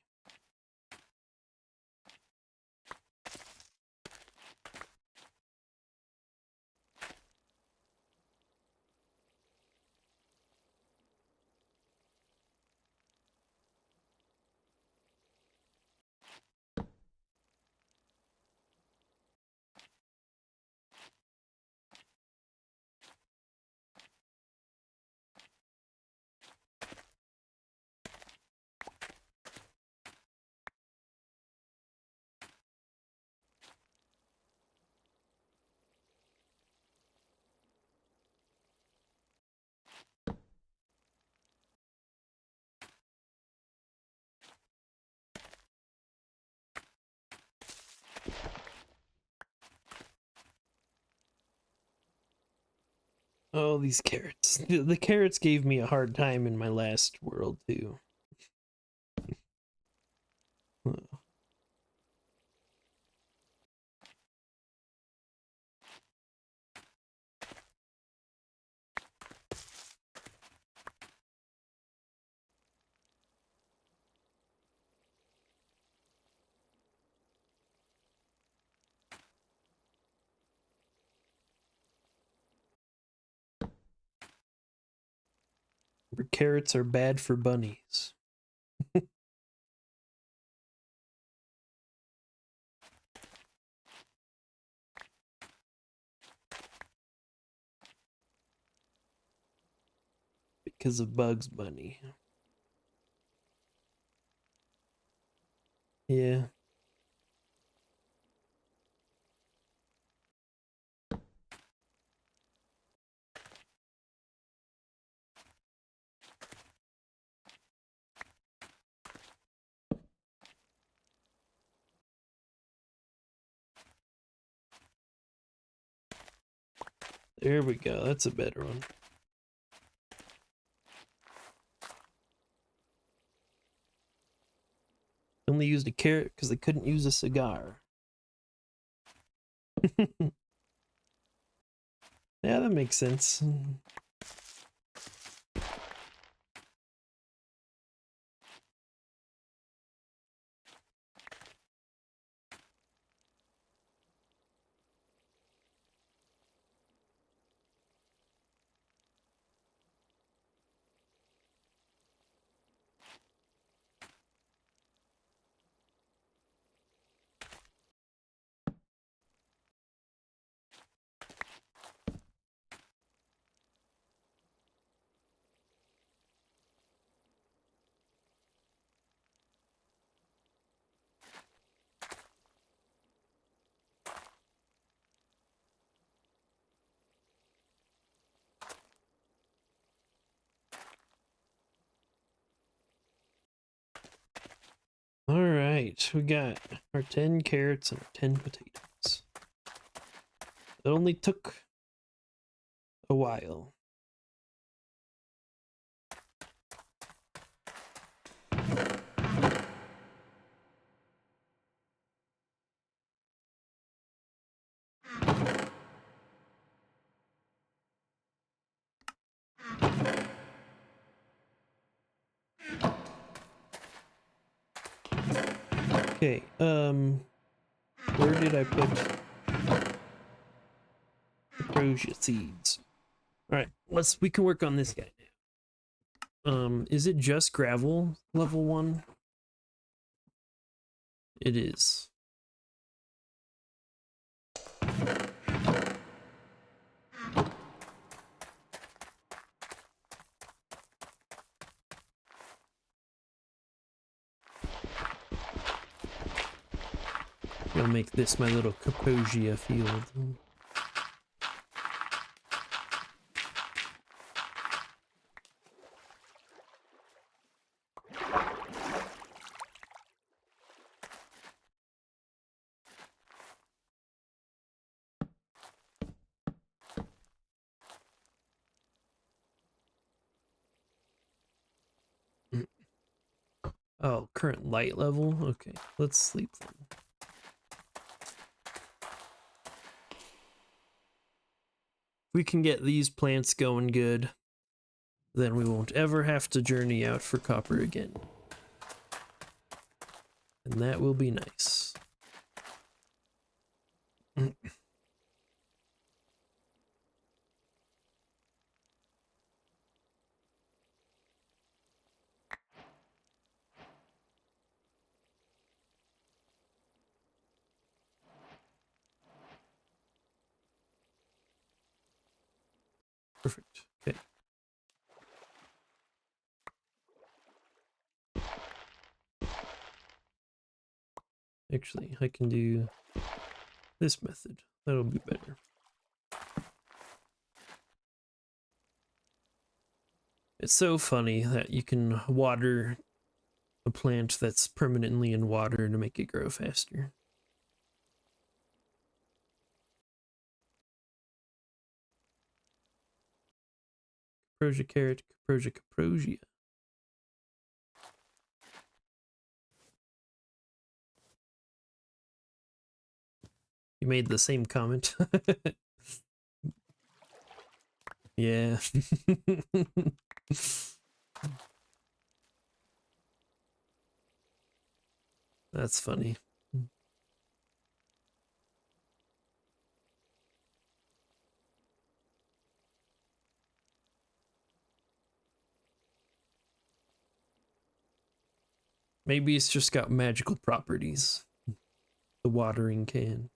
Oh, these carrots. The carrots gave me a hard time in my last world, too. Carrots are bad for bunnies. Because of Bugs Bunny. Yeah. There we go. That's a better one. Only used a carrot because they couldn't use a cigar. Yeah, that makes sense. All right, we got our 10 carrots and our 10 potatoes. It only took a while. Okay, where did I put ambrosia seeds? Alright, we can work on this guy now. Is it just gravel level 1? It is. I'll make this my little Caposia field. Oh, current light level? Okay, let's sleep then. If we can get these plants going good, then we won't ever have to journey out for copper again. And that will be nice. Perfect. Okay. Actually, I can do this method. That'll be better. It's so funny that you can water a plant that's permanently in water to make it grow faster. Caprosia carrot, caprosia caprosia. You made the same comment. Yeah. That's funny. Maybe it's just got magical properties. The watering can.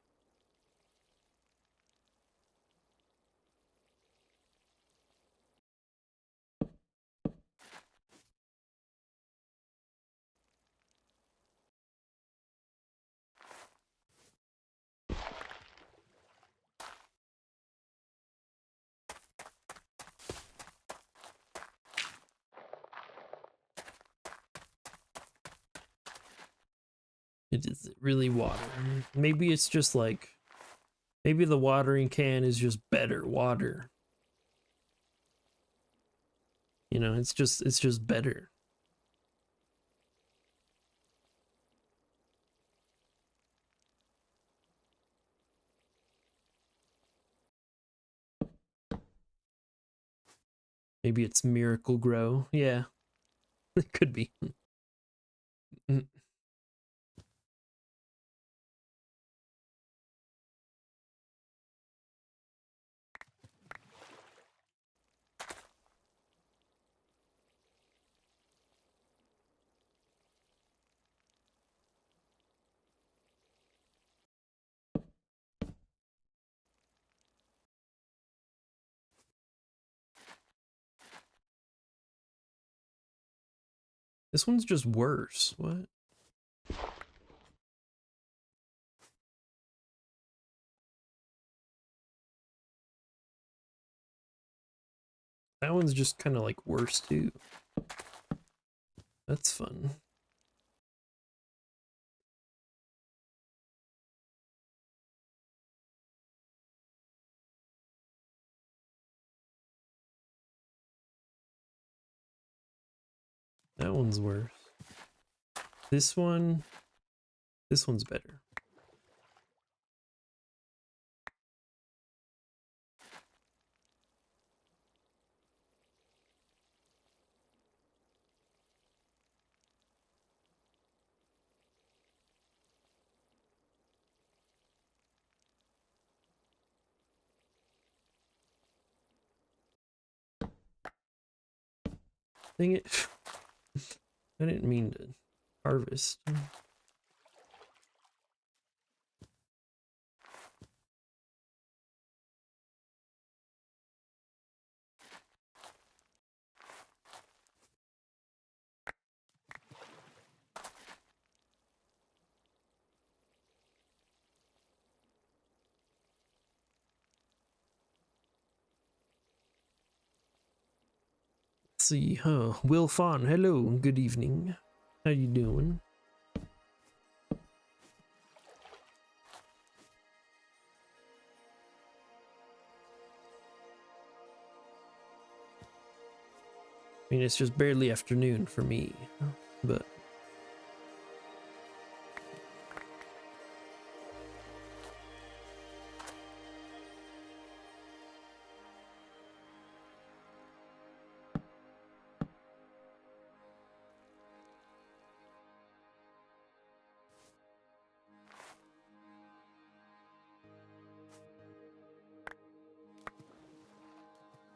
It is really water. Maybe it's just like, maybe the watering can is just better water. You know, it's just better. Maybe it's Miracle Grow. Yeah, it could be. This one's just worse. What? That one's just kind of like worse too. That's fun. That one's worse. This one's better. Dang it. I didn't mean to harvest. Let's see, huh? Will Fawn, hello, good evening. How you doing? I mean, it's just barely afternoon for me, but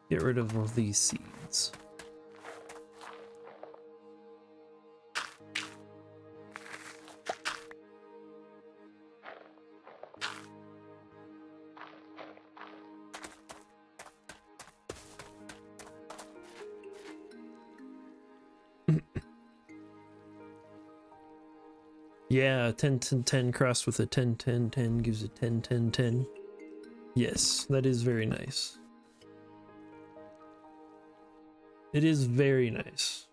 get rid of all these seeds. Yeah, 10-10-10 crossed with a 10-10-10 gives a 10-10-10. Yes, that is very nice. It is very nice.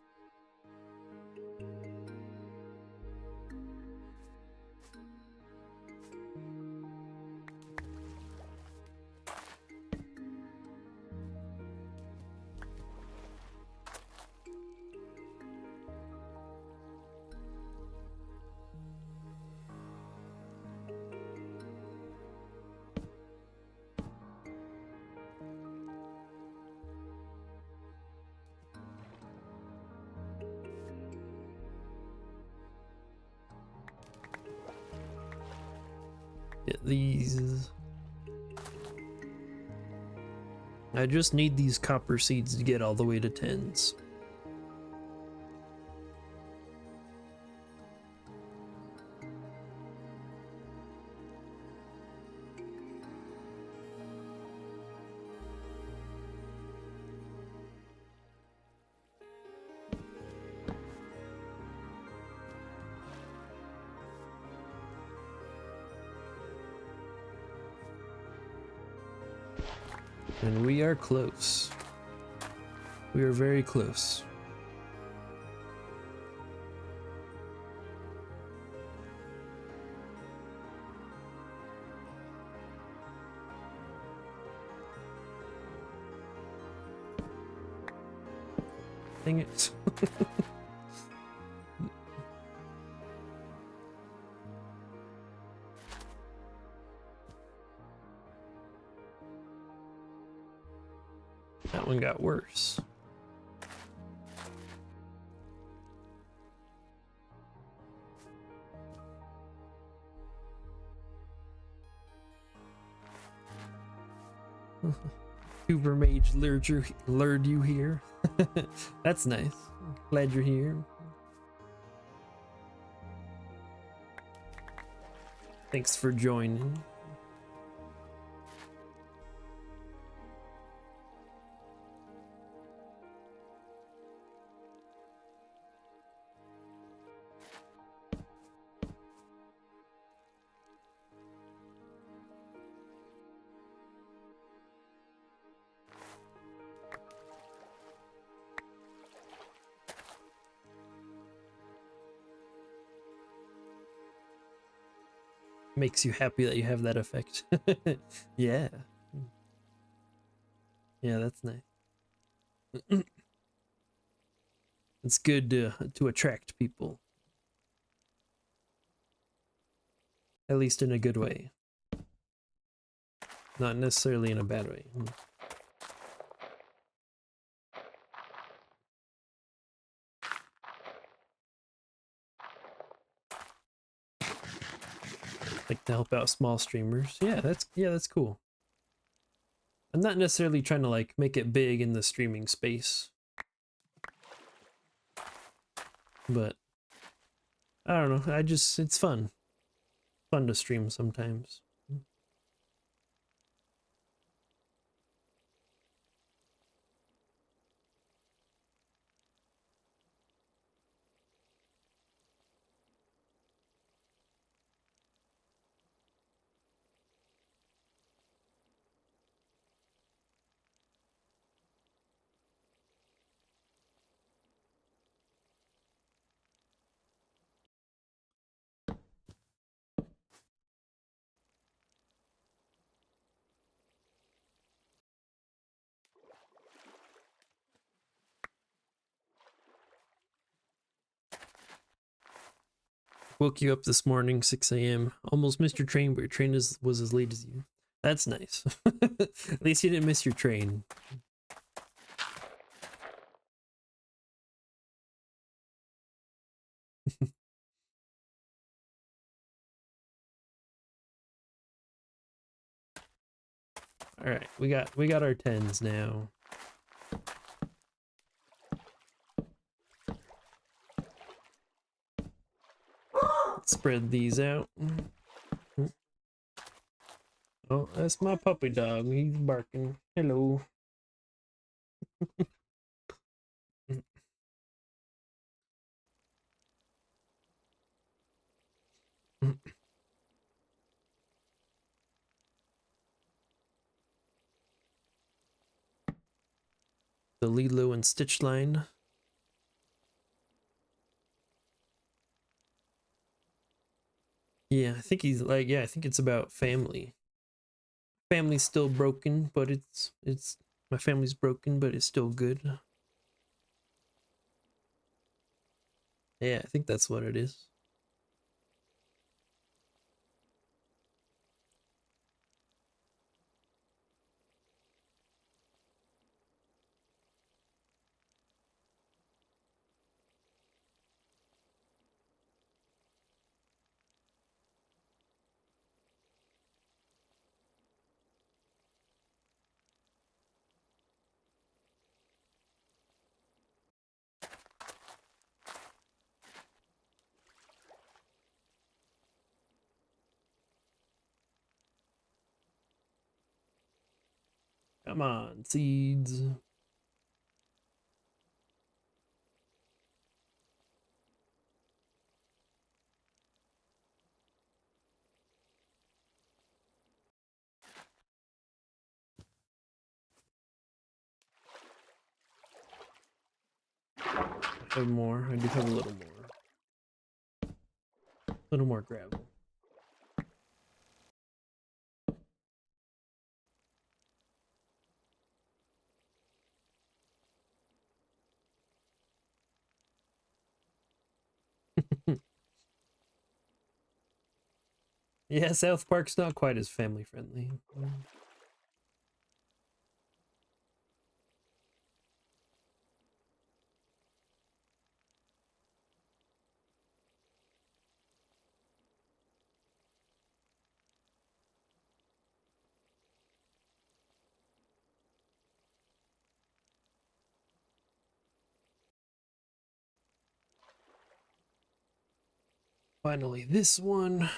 Get these. I just need these copper seeds to get all the way to 10s. And we are close. We are very close. Dang it. That one got worse. Hoover Mage lured you here. That's nice. Glad you're here. Thanks for joining. Makes you happy that you have that effect. Yeah. Yeah, that's nice. It's good to attract people. At least in a good way. Not necessarily in a bad way. Like to help out small streamers. Yeah, that's cool. I'm not necessarily trying to like make it big in the streaming space. but I don't know. It's fun to stream sometimes. Woke you up this morning, 6 a.m. Almost missed your train, but your train was as late as you. That's nice. At least you didn't miss your train. All right, we got our 10s now. Spread these out. Oh, that's my puppy dog. He's barking. Hello. The Lilo and Stitch line. Yeah, I think he's like, yeah, I think it's about family. Family's still broken, but it's my family's broken, but it's still good. Yeah, I think that's what it is. Come on, seeds. I have more. I do have a little more. A little more gravel. Yeah, South Park's not quite as family friendly. Finally, this one.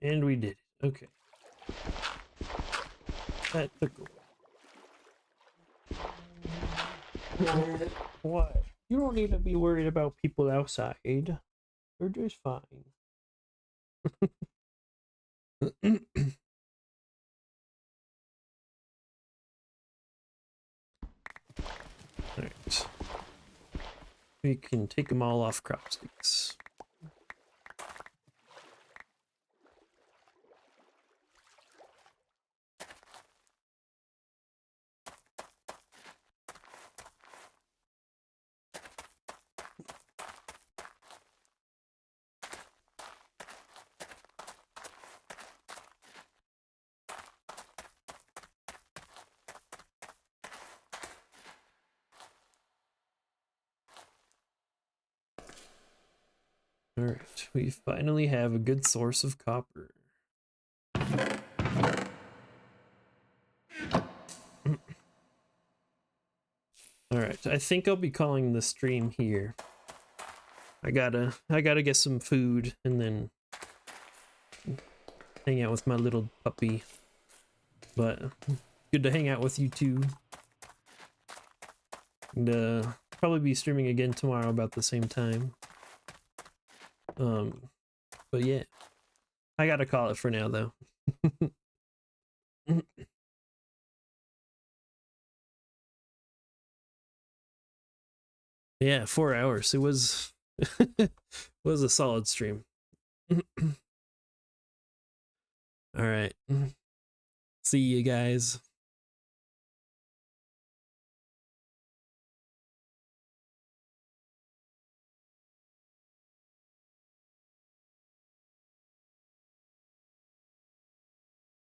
And we did it. Okay. That took a while. What? You don't need to be worried about people outside. They're just fine. Alright. We can take them all off crop sticks. Alright, we finally have a good source of copper. right, I think I'll be calling the stream here. I gotta get some food and then hang out with my little puppy. But good to hang out with you too. And probably be streaming again tomorrow about the same time. But yeah, I gotta call it for now though. Yeah, 4 hours. It was was a solid stream. All right. See you guys.